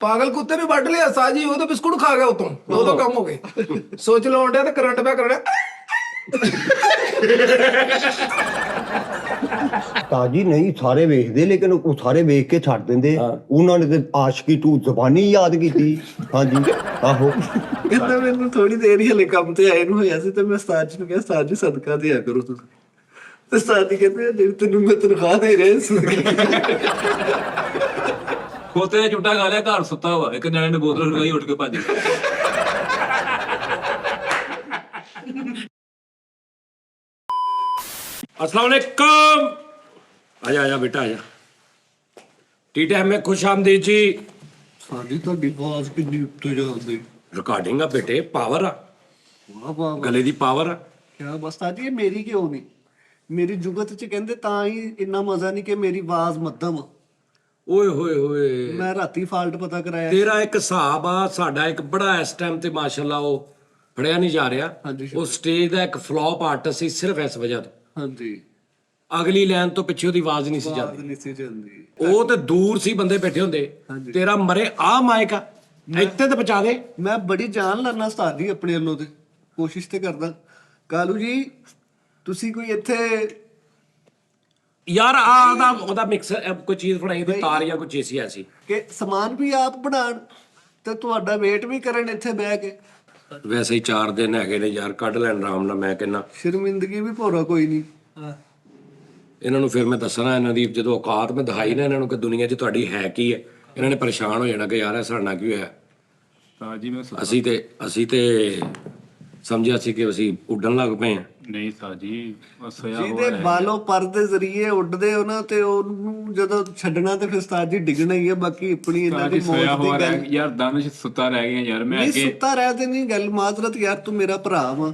ਪਾਗਲ ਕੁੱਤੇ ਨੇ ਵੱਢ ਲਿਆ ਸਾਜੀ, ਉਹ ਤਾਂ ਬਿਸਕੁਟ ਖਾ ਗਿਆ ਉਤੋਂ, ਉਹ ਤਾਂ ਕੰਮ ਹੋ ਗਏ। ਸੋਚ ਲਾਉਣ ਡਿਆ ਤੇ ਕਰੰਟ ਪਿਆ ਕਰਨਾ। ਤਾਜੀ ਨਹੀਂ ਸਾਰੇ ਵੇਖਦੇ, ਲੇਕਿਨ ਉਹ ਸਾਰੇ ਵੇਖ ਕੇ ਛੱਡ ਦਿੰਦੇ। ਉਹਨਾਂ ਨੇ ਤੇ ਆਸ਼ਕੀ 2 ਜ਼ਬਾਨੀ ਯਾਦ ਕੀਤੀ। ਹਾਂਜੀ ਆਹੋ। ਕਹਿੰਦਾ ਮੈਨੂੰ ਥੋੜੀ ਦੇਰ ਹੀ ਹਲੇ ਕੰਮ ਤੇ ਆਏ ਨੂੰ ਹੋਇਆ ਸੀ ਤੇ ਮੈਂ ਉਸਤਾਦ ਜੀ ਨੂੰ ਕਿਹਾ ਉਸਤਾਦ ਜੀ ਸਦਕਾ ਦਿਆ ਕਰੋ ਤੁਸੀਂ। ਤੇ ਉਸਤਾਦ ਜੀ ਕਹਿੰਦੇ ਜਿਹੜੀ ਤੈਨੂੰ ਮੈਂ ਤਨਖਾਹ ਦੇ ਰਿਹਾ ਖੋਤੇ ਨੇ ਝੂਟਾ ਖਾ ਲਿਆ, ਘਰ ਸੁੱਤਾ ਹੋਇਆ, ਇੱਕ ਨਿਆਣੇ ਨੇ ਬੋਤਲ ਲਗਾਈ, ਉੱਠ ਕੇ ਭੱਜ ਗਿਆ। अस्सलाम वालेकुम। आजा आजा बेटा आजा। टी टाइम में खुश आमदीद जी। ਸਾਡੀ ਤੁਹਾਡੀ ਆਵਾਜ਼ ਕਿੰਨੀ ਉੱਤੇ ਜਾਂਦੀ। रिकॉर्डिंग आ बेटे, पावर आ, ਵਾਹ ਵਾਹ गले दी पावर आ। ਕਿਆ ਬਸ ਉਸਤਾਦ ਜੀ ਇਹ ਮੇਰੀ ਕਿਉਂ ਨਹੀਂ? ਮੇਰੀ ਜੁਗਤ ਚ ਕਹਿੰਦੇ ਤਾਂ ਹੀ ਇੰਨਾ ਮਜ਼ਾ ਨਹੀਂ ਕਿ ਮੇਰੀ ਆਵਾਜ਼ ਮੱਧਮ ਆ। ओए होए होए, ਮੈਂ ਰਾਤੀ ਫਾਲਟ ਪਤਾ ਕਰਾਇਆ। तेरा एक हिसाब आ, साडा एक बड़ा इस टाइम ते माशाल्लाह वो फड़िया नहीं जा रहा। ਹਾਂਜੀ वो स्टेज दा एक फ्लॉप आर्टिस्ट सी सिर्फ इस वजह तो। ਹਾਂਜੀ ਅਗਲੀ ਲਾਈਨ ਤੋਂ ਪਿੱਛੇ ਉਹਦੀ ਆਵਾਜ਼ ਨਹੀਂ ਸੀ ਆਵਾਜ਼ ਜਾਂਦੀ। ਨਹੀਂ ਸੀ ਜਾਂਦੀ। ਉਹ ਤੇ ਦੂਰ ਸੀ, ਬੰਦੇ ਬੈਠੇ ਹੁੰਦੇ। ਹਾਂਜੀ। ਤੇਰਾ ਮਰੇ ਆ ਮਾਈਕ ਆ, ਇੱਥੇ ਤੇ ਪਹੁੰਚਾ ਦੇ। ਮੈਂ ਬੜੀ ਜਾਨ ਲੈਣਾ ਉਸਤਾਦ ਜੀ ਆਪਣੇ ਵੱਲੋਂ ਤੇ ਕੋਸ਼ਿਸ਼ ਤੇ ਕਰਦਾ। ਕਾਲੂ ਜੀ ਤੁਸੀਂ ਕੋਈ ਇੱਥੇ ਯਾਰ ਆ ਦਾ ਉਹਦਾ ਮਿਕਸਰ ਕੋਈ ਚੀਜ਼ ਬਣਾਈ ਤੇ ਤਾਰ ਜਾਂ ਕੋਈ ਚੀਜ਼ ਐਸੀ। ਕਿ ਸਮਾਨ ਵੀ ਆਪ ਬਣਾਉਣ ਤੇ ਤੁਹਾਡਾ ਵੇਟ ਵੀ ਕਰਨ ਇੱਥੇ ਬਹਿ ਕੇ। ਵੈਸੇ ਹੀ 4 ਦਿਨ ਹੈਗੇ ਨੇ ਯਾਰ, ਕੱਢ ਲੈਣ ਆਰਾਮ ਨਾਲ। ਮੈਂ ਕਹਿੰਦਾ ਸ਼ਰਮਿੰਦਗੀ ਵੀ ਭੋਰਾ ਕੋਈ ਨਹੀਂ। ਇਹਨਾਂ ਨੂੰ ਫਿਰ ਮੈਂ ਦੱਸਣਾ, ਇਹਨਾਂ ਦੀ ਜਦੋਂ ਔਕਾਤ ਮੈਂ ਦਿਖਾਈ ਨਾ ਇਹਨਾਂ ਨੂੰ ਕਿ ਦੁਨੀਆ 'ਚ ਤੁਹਾਡੀ ਹੈ ਕੀ ਹੈ, ਇਹਨਾਂ ਨੇ ਪਰੇਸ਼ਾਨ ਹੋ ਜਾਣਾ ਕਿ ਯਾਰ ਇਹ ਸਾਡੇ ਨਾਲ ਕੀ ਹੋਇਆ। ਤਾਂ ਜੀ ਮੈਂ ਅਸੀਂ ਤੇ ਸਮਝਿਆ ਸੀ ਕਿ ਅਸੀਂ ਉੱਡਣ ਲੱਗ ਪਏ ਹਾਂ। ਨਹੀਂ ਸਾ ਜੀ ਸੋਇਆ ਜਿਹਦੇ ਬਾਲੋਂ ਪਰ ਦੇ ਜ਼ਰੀਏ ਉੱਡਦੇ ਹੋ ਨਾ ਤੇ ਉਹਨੂੰ ਜਦੋਂ ਛੱਡਣਾ ਤੇ ਫਿਰ ਉਸਤਾਦ ਜੀ ਡਿੱਗਣਾ ਹੀ ਹੈ। ਬਾਕੀ ਆਪਣੀ ਇਹਨਾਂ ਦੀ ਮੌਤ ਸੋਇਆ ਦੀ ਹੋਇਆ ਗੱਲ ਯਾਰ, ਦਾਨਿਸ਼ ਸੁੱਤਾ ਰਹਿ ਗਿਆ ਯਾਰ। ਮੈਂ ਨਹੀਂ, ਅੱਗੇ ਸੁੱਤਾ ਰਹਿ ਤੇ ਨਹੀਂ ਗੱਲ, ਮਾਜ਼ਰਤ ਯਾਰ ਤੂੰ ਮੇਰਾ ਭਰਾ ਵਾ,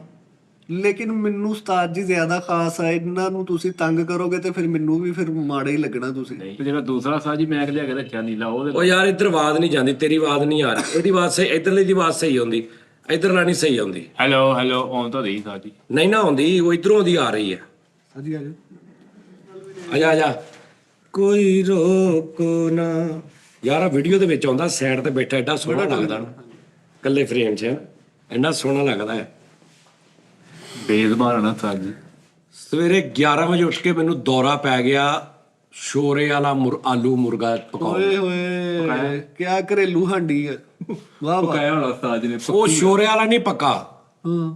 ਲੇਕਿਨ ਮੈਨੂੰ ਉਸਤਾਦ ਜੀ ਜ਼ਿਆਦਾ ਖਾਸ ਆ। ਇਹਨਾਂ ਨੂੰ ਤੁਸੀਂ ਤੰਗ ਕਰੋਗੇ ਤੇ ਫਿਰ ਮੈਨੂੰ ਵੀ ਫਿਰ ਮਾੜਾ ਹੀ ਲੱਗਣਾ ਤੁਸੀਂ। ਤੇ ਜਿਹੜਾ ਦੂਸਰਾ ਸਾ ਜੀ ਮੈਂ ਲਿਆ ਕੇ ਰੱਖਿਆ ਨੀਲਾ, ਉਹਦੇ ਉਹ ਯਾਰ ਇੱਧਰ ਆਵਾਜ਼ ਨਹੀਂ ਜਾਂਦੀ, ਤੇਰੀ ਆਵਾਜ਼ ਨਹੀਂ ਆ ਰਹੀ। ਇਹਦੀ ਆਵਾਜ਼ ਸਹੀ, ਇੱਧਰਲੀ ਦੀ ਆਵਾਜ਼ ਸਹੀ ਆਉਂਦੀ, ਇੱਧਰਲਾ ਨਹੀਂ ਸਹੀ ਆਉਂਦੀ। ਹੈਲੋ ਹੈਲੋ ਆਉਣ ਤਾਂ ਦੇਈ ਸਾ ਜੀ। ਨਹੀਂ ਨਾ ਆਉਂਦੀ, ਉਹ ਇੱਧਰੋਂ ਦੀ ਆ ਰਹੀ ਹੈ। ਹਾਂਜੀ ਆਜੋ। ਆਜਾ ਆਜਾ। ਕੋਈ ਰੋਕੋ ਨਾ ਯਾਰ, ਆ ਵੀਡੀਓ ਦੇ ਵਿੱਚ ਆਉਂਦਾ ਸਾਈਡ ਤੇ ਬੈਠਾ, ਐਡਾ ਸੋਹਣਾ ਲੱਗਦਾ ਨਾ ਇਕੱਲੇ ਫਰੇਮ 'ਚ, ਐਡਾ ਸੋਹਣਾ ਲੱਗਦਾ ਹੈ। ਬੇਜ਼ਬਾਨ ਨਾ ਸਾ ਜੀ। ਸਵੇਰੇ 11 ਵਜੇ ਉੱਠ ਕੇ ਮੈਨੂੰ ਦੌਰਾ ਪੈ ਗਿਆ ਸ਼ੋਰੇ ਵਾਲਾ ਆਲੂ ਮੁਰਗਾ ਪਕਾਉਣ। ਓਏ ਹੋਏ ਕਿਆ ਘਰੇਲੂ ਹਾਂਡੀ ਆ। ਵਾਹ ਵਾਹ। ਕਹਿਆ ਹੋਣਾ ਸਾ ਜੀ ਨੇ। ਉਹ ਸ਼ੋਰੇ ਵਾਲਾ ਨਹੀਂ ਪੱਕਾ, ਹਾਂ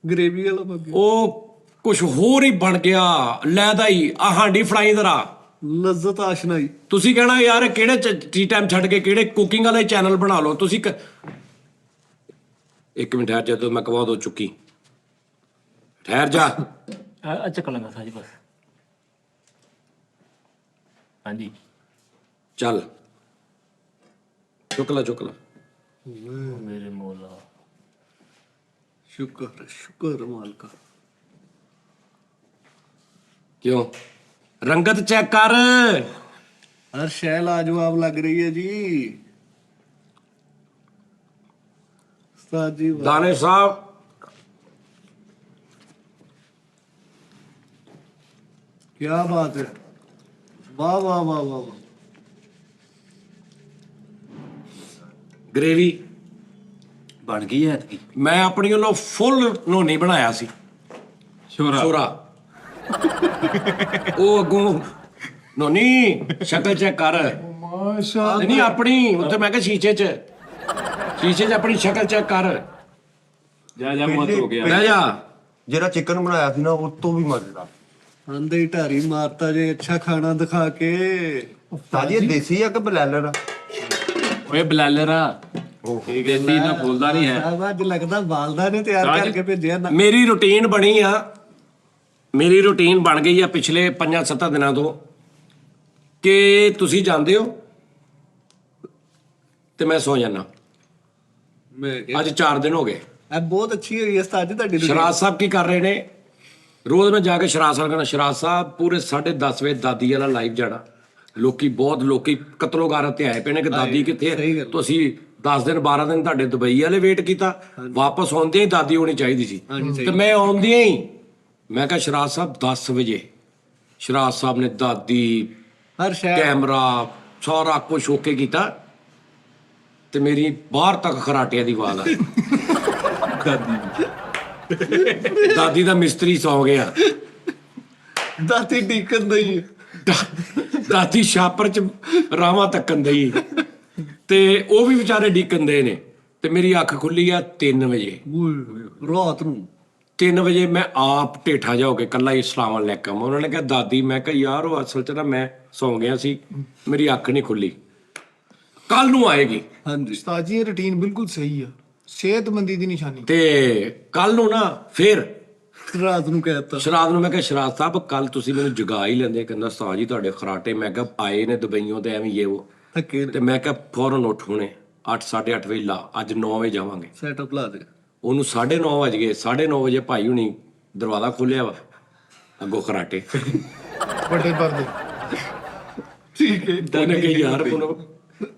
ਗ੍ਰੇਵੀ ਵਾਲਾ ਬੱਗੇ ਉਹ ਕੁਝ ਹੋਰ ਹੀ ਬਣ ਗਿਆ ਲੈਦਾ ਹੀ। ਆ ਹਾਂਡੀ ਫੜਾਈ ਜ਼ਰਾ। ਲਜ਼ਤ ਆਸ਼ਨਾਈ। ਤੁਸੀਂ ਕਹਿਣਾ ਯਾਰ ਕਿਹੜੇ ਟੀ ਟਾਈਮ ਛੱਡ ਕੇ ਕਿਹੜੇ ਕੁਕਿੰਗ ਵਾਲੇ ਚੈਨਲ ਬਣਾ ਲਓ ਤੁਸੀਂ। ਇੱਕ ਮਿੰਟ ਠਹਿਰ, ਜਦੋਂ ਮੈਂ ਕਵਾ ਦੋ ਚੁੱਕੀ, ਠਹਿਰ ਜਾ। ਚੱਕ ਲਾਂਗਾ ਸਾ ਜੀ ਬਸ। ਹਾਂਜੀ ਚੱਲ ਚੁੱਕ ਲਾ ਚੁੱਕ ਲਾ। ਮੇਰੇ ਮੌਲਾ ਸ਼ੁਕਰ ਸ਼ੁਕਰ ਮਾਲਕਾ। ਕਿਉਂ ਰੰਗਤ ਚੈੱਕ ਕਰ। ਹਰ ਸ਼ੈ ਲਾਜਵਾਬ ਲੱਗ ਰਹੀ ਹੈ ਜੀ। ਉਸਤਾਦ ਜੀ ਵਾਹ। ਦਾਨੇ ਸਾਹਿਬ ਕਿਆ ਬਾਤ ਹੈ। ਵਾਹ ਵਾਹ ਵਾਹ ਵਾਹ ਵਾਹ। ਗ੍ਰੇਵੀ ਬਣ ਗਈ ਹੈ ਐਤਕੀ। ਮੈਂ ਆਪਣੀ ਵੱਲੋਂ ਫੁੱਲ ਨੂੰ ਨਹੀਂ ਬਣਾਇਆ ਸੀ ਸ਼ੋਰਾ ਛੋਰਾ। ਉਹ ਅੱਗੋਂ ਨੋਨੀ ਸ਼ਕਲ ਚੈੱਕ ਕਰ। ਮਾਸ਼ਾ ਨਹੀਂ ਆਪਣੀ ਉੱਥੇ ਮੈਂ ਕਿਹਾ ਸ਼ੀਸ਼ੇ 'ਚ ਆਪਣੀ ਸ਼ਕਲ ਚੈੱਕ ਕਰ। ਜਾ ਜਾ ਮਤ ਹੋ ਗਿਆ। ਬਹਿ ਜਾ। ਜਿਹੜਾ ਚਿਕਨ ਬਣਾਇਆ ਸੀ ਨਾ ਉਹ ਤੋਂ ਵੀ ਮਜ਼ੇਦਾਰ। ਆਂਦੇ ਢਾਰੀ ਮਾਰਤਾ ਜੇ ਅੱਛਾ ਖਾਣਾ ਦਿਖਾ ਕੇ। ਤਾਜੀ ਇਹ ਦੇਸੀ ਆ ਕਿ ਬਲੈਲਰ ਆ? ਓਏ ਬਲਾਲਰ ਆ, ਇਹ ਦੇਸੀ ਨਾ ਫੁੱਲਦਾ ਨਹੀਂ ਹੈ। ਸਾਹਿਬ ਅੱਜ ਲੱਗਦਾ ਬਾਲਦਾ ਨੇ ਤਿਆਰ ਕਰਕੇ ਭੇਜਿਆ ਨਾ। ਮੇਰੀ ਰੁਟੀਨ ਬਣੀ ਆ, ਮੇਰੀ ਰੁਟੀਨ ਬਣ ਗਈ ਆ ਪਿਛਲੇ 5-7 ਦਿਨਾਂ ਤੋਂ ਕਿ ਤੁਸੀਂ ਜਾਂਦੇ ਹੋ ਤੇ ਮੈਂ ਸੌ ਜਾਣਾ। ਮੈਂ ਅੱਜ 4 ਦਿਨ ਹੋ ਗਏ। ਇਹ ਬਹੁਤ ਅੱਛੀ ਹੋਈ ਹੈ ਉਸਤਾਦ ਜੀ ਤੁਹਾਡੀ routine। ਸ਼ਰਾਜ ਸਾਹਿਬ ਕੀ ਕਰ ਰਹੇ ਨੇ? ਰੋਜ਼ ਮੈਂ ਜਾ ਕੇ ਸ਼ਰਾਜ ਸਾਹਿਬ ਕਹਿੰਦਾ, ਸ਼ਰਾਜ ਸਾਹਿਬ ਪੂਰੇ 10:30 ਵਜੇ ਦਾਦੀ ਵਾਲਾ ਲਾਈਵ ਜਾਣਾ। ਲੋਕੀ ਕਤਲੋਗਾਰਤ ਤੇ ਆਏ ਪਏ ਨੇ ਕਿ ਦਾਦੀ ਕਿੱਥੇ ਹੈ। ਤੁਸੀਂ 10 ਦਿਨ 12 ਦਿਨ ਤੁਹਾਡੇ ਦੁਬਈ ਵਾਲੇ ਵੇਟ ਕੀਤਾ, ਵਾਪਸ ਆਉਂਦੇ ਹੀ ਦਾਦੀ ਹੋਣੀ ਚਾਹੀਦੀ ਸੀ। ਤੇ ਮੈਂ ਆਉਂਦਿਆਂ ਹੀ ਮੈਂ ਕਿਹਾ ਸ਼ਰਾਜ ਸਾਹਿਬ 10 ਵਜੇ। ਸ਼ਰਾਜ ਸਾਹਿਬ ਨੇ ਦਾਦੀ ਹਰ ਸ਼ੈ ਕੈਮਰਾ ਸਾਰਾ ਕੁਝ ਓਕੇ ਕੀਤਾ ਤੇ ਮੇਰੀ ਬਾਹਰ ਤੱਕ ਖਰਾਟਿਆਂ ਦੀ ਆਵਾਜ਼ ਆ। ਦਾਦੀ ਦਾ ਮਿਸਤਰੀ ਸੌ ਗਿਆ, ਦਾਤੀ ਡੀਕਨ ਦਈ ਦਾਦੀ ਛਾਪਰ ਚ ਰਾਵਾਂ ਤੱਕਣ ਦਈ, ਤੇ ਉਹ ਵੀ ਵਿਚਾਰੇ ਡੀਕਨ ਦੇ ਨੇ। ਤੇ ਮੇਰੀ ਅੱਖ ਖੁੱਲੀ ਆ 3 ਵਜੇ। ਰਾਤ ਨੂੰ 3 ਵਜੇ ਮੈਂ ਆਪ ਢੇਠਾ ਜਾ ਹੋ ਕੇ ਕੱਲਾ ਹੀ ਅਸਲਾਮ ਅਲੈਕਮ। ਉਹਨਾਂ ਨੇ ਕਿਹਾ ਦਾਦੀ, ਮੈਂ ਕਿਹਾ ਯਾਰ ਉਹ ਅਸਲ ਚ ਨਾ ਮੈਂ ਸੌਂ ਗਿਆ ਸੀ, ਮੇਰੀ ਅੱਖ ਨਹੀਂ ਖੁੱਲੀ, ਕੱਲ ਨੂੰ ਆਏਗੀ। ਹਾਂਜੀ ਉਸਤਾਦ ਜੀ ਇਹ ਰੁਟੀਨ ਬਿਲਕੁਲ ਸਹੀ ਆ, ਸਿਹਤਮੰਦੀ ਦੀ ਨਿਸ਼ਾਨੀ। ਤੇ ਕੱਲ ਨੂੰ ਨਾ ਫਿਰ ਰਾਤ ਨੂੰ ਕਹਿਤਾ ਸ਼ਰਾਦ ਨੂੰ ਮੈਂ ਕਿਹਾ ਸ਼ਰਾਦ ਸਾਹਿਬ ਕੱਲ ਤੁਸੀਂ ਮੈਨੂੰ ਜਗਾ ਹੀ ਲੈਂਦੇ। ਕਹਿੰਦਾ ਉਸਤਾਦ ਜੀ ਤੁਹਾਡੇ ਖਰਾਟੇ ਮੈਂ ਕਿਹਾ ਆਏ ਨੇ ਦੁਬਈਓਂ ਤੇ ਐਵੇਂ ਉਹ। ਥੱਕੇ ਤੇ ਮੈਂ ਕਿਹਾ ਫੌਰਨ ਉੱਠ ਹੁਣੇ 8 8:30 ਵਜੇ ਲਾ, ਅੱਜ 9 ਵਜੇ ਜਾਵਾਂਗੇ। ਸੈਟਅਪ ਲਾ ਦੇ। ਉਹਨੂੰ 9:30 ਵਜ ਗਏ। 9:30 ਵਜੇ ਭਾਈ ਹੁਣੀ ਦਰਵਾਜ਼ਾ ਖੋਲਿਆ ਵਾ, ਅੱਗੋਂ ਖਰਾਟੇ। ਵੱਡੇ ਪਰਦੇ। ਠੀਕ ਹੈ ਉਹਨੇ ਕਿ ਯਾਰ ਹੁਣ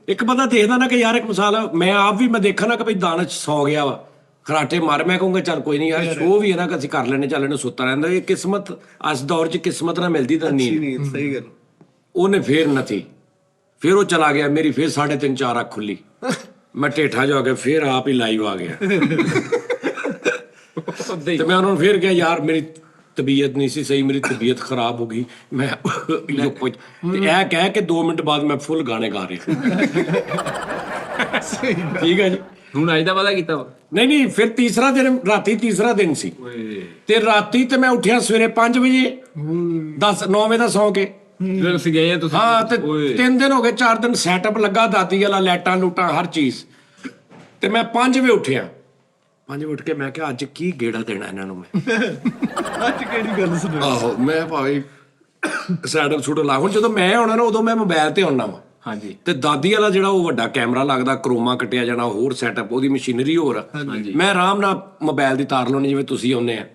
ਇੱਕ ਬੰਦਾ ਦੇਖਦਾ ਨਾ ਕਿ ਯਾਰ ਇੱਕ ਮਿਸਾਲ ਆ, ਮੈਂ ਆਪ ਵੀ ਮੈਂ ਦੇਖਾ ਨਾ ਕਿ ਭਈ ਦਾਨਚ ਸੌ ਗਿਆ ਵਾ, ਖਰਾਟੇ ਮਾਰ, ਮੈਂ ਕਹੂੰਗਾ ਚੱਲ ਕੋਈ ਨਹੀਂ ਯਾਰ ਸ਼ੋਅ ਵੀ ਹੈ ਨਾ ਕਿ ਅਸੀਂ ਕਰ ਲੈਣੇ, ਚੱਲ ਇਹਨੂੰ ਸੁੱਤਾ ਰਹਿੰਦਾ। ਇਹ ਕਿਸਮਤ ਅੱਜ ਦੌਰ 'ਚ ਕਿਸਮਤ ਨਾ ਮਿਲਦੀ ਤਾਂ ਨਹੀਂ। ਨਹੀਂ ਸਹੀ ਗੱਲ। ਉਹਨੇ ਫੇਰ ਨਤੀ, ਫਿਰ ਉਹ ਚਲਾ ਗਿਆ, ਮੇਰੀ ਫੇਰ 3:30 4 ਅੱਖ ਖੁੱਲੀ। ਮੈਂ ਢੇਠਾ ਜਾ ਕੇ ਫੇਰ ਆਪ ਹੀ ਲਾਈਵ ਆ ਗਿਆ। ਤੇ ਮੈਂ ਉਹਨਾਂ ਨੂੰ ਫੇਰ ਕਿਹਾ ਯਾਰ ਮੇਰੀ ਤਬੀਅਤ ਨਹੀਂ ਸੀ ਸਹੀ, ਮੇਰੀ ਤਬੀਅਤ ਖਰਾਬ ਹੋ ਗਈ। ਮੈਂ ਤੇ ਇਹ ਕਹਿ ਕੇ 2 ਮਿੰਟ ਬਾਅਦ ਮੈਂ ਫੁੱਲ ਗਾਣੇ ਗਾ ਰਿਹਾ। ਠੀਕ ਹੈ ਜੀ। ਹੁਣ ਅੱਜ ਦਾ ਵਾਦਾ ਕੀਤਾ ਵਾ? ਨਹੀਂ ਫਿਰ ਤੀਸਰਾ ਦਿਨ, ਰਾਤੀ ਤੀਸਰਾ ਦਿਨ ਸੀ। ਤੇ ਰਾਤੀ ਤੇ ਮੈਂ ਉੱਠਿਆ ਸਵੇਰੇ 5 ਵਜੇ 9 ਵਜੇ ਦਾ ਸੌਂ ਕੇ। ਜਦੋਂ ਅਸੀਂ ਗਏ ਆ ਤੁਸੀਂ? ਹਾਂ ਤੇ 3 ਦਿਨ ਹੋ ਗਏ, 4 ਦਿਨ ਸੈਟਅਪ ਲੱਗਾ, ਦਾਦੀ ਵਾਲਾ ਲੈਟਾਂ ਲੂਟਾਂ ਹਰ ਚੀਜ਼। ਤੇ ਮੈਂ 5 ਵਜੇ ਉੱਠਿਆ। 5 ਵਜੇ ਉੱਠ ਕੇ ਮੈਂ ਕਿਹਾ ਅੱਜ ਕੀ ਗੇੜਾ ਦੇਣਾ ਇਹਨਾਂ ਨੂੰ ਮੈਂ। ਅੱਜ ਕਿਹੜੀ ਗੱਲ ਸੁਣ? ਆਹੋ ਮੈਂ ਭਾਵੇਂ ਸੈਟਅਪ ਛੁੱਟ ਲਾ। ਹੁਣ ਜਦੋਂ ਮੈਂ ਆਉਣਾ ਨਾ ਉਦੋਂ ਮੈਂ ਮੋਬਾਈਲ ਤੇ ਆਉਣਾ ਵਾ। ਹਾਂਜੀ। ਤੇ ਦਾਦੀ ਵਾਲਾ ਜਿਹੜਾ ਉਹ ਵੱਡਾ ਕੈਮਰਾ ਲੱਗਦਾ, ਕਰੋਮਾ ਕੱਟਿਆ ਜਾਣਾ, ਹੋਰ ਸੈਟਅਪ, ਉਹਦੀ ਮਸ਼ੀਨਰੀ ਹੋਰ। ਮੈਂ ਆਰਾਮ ਨਾਲ ਮੋਬਾਈਲ ਦੀ ਤਾਰ ਲਾਉਣੀ ਜਿਵੇਂ ਤੁਸੀਂ ਆਉਂਦੇ ਆ,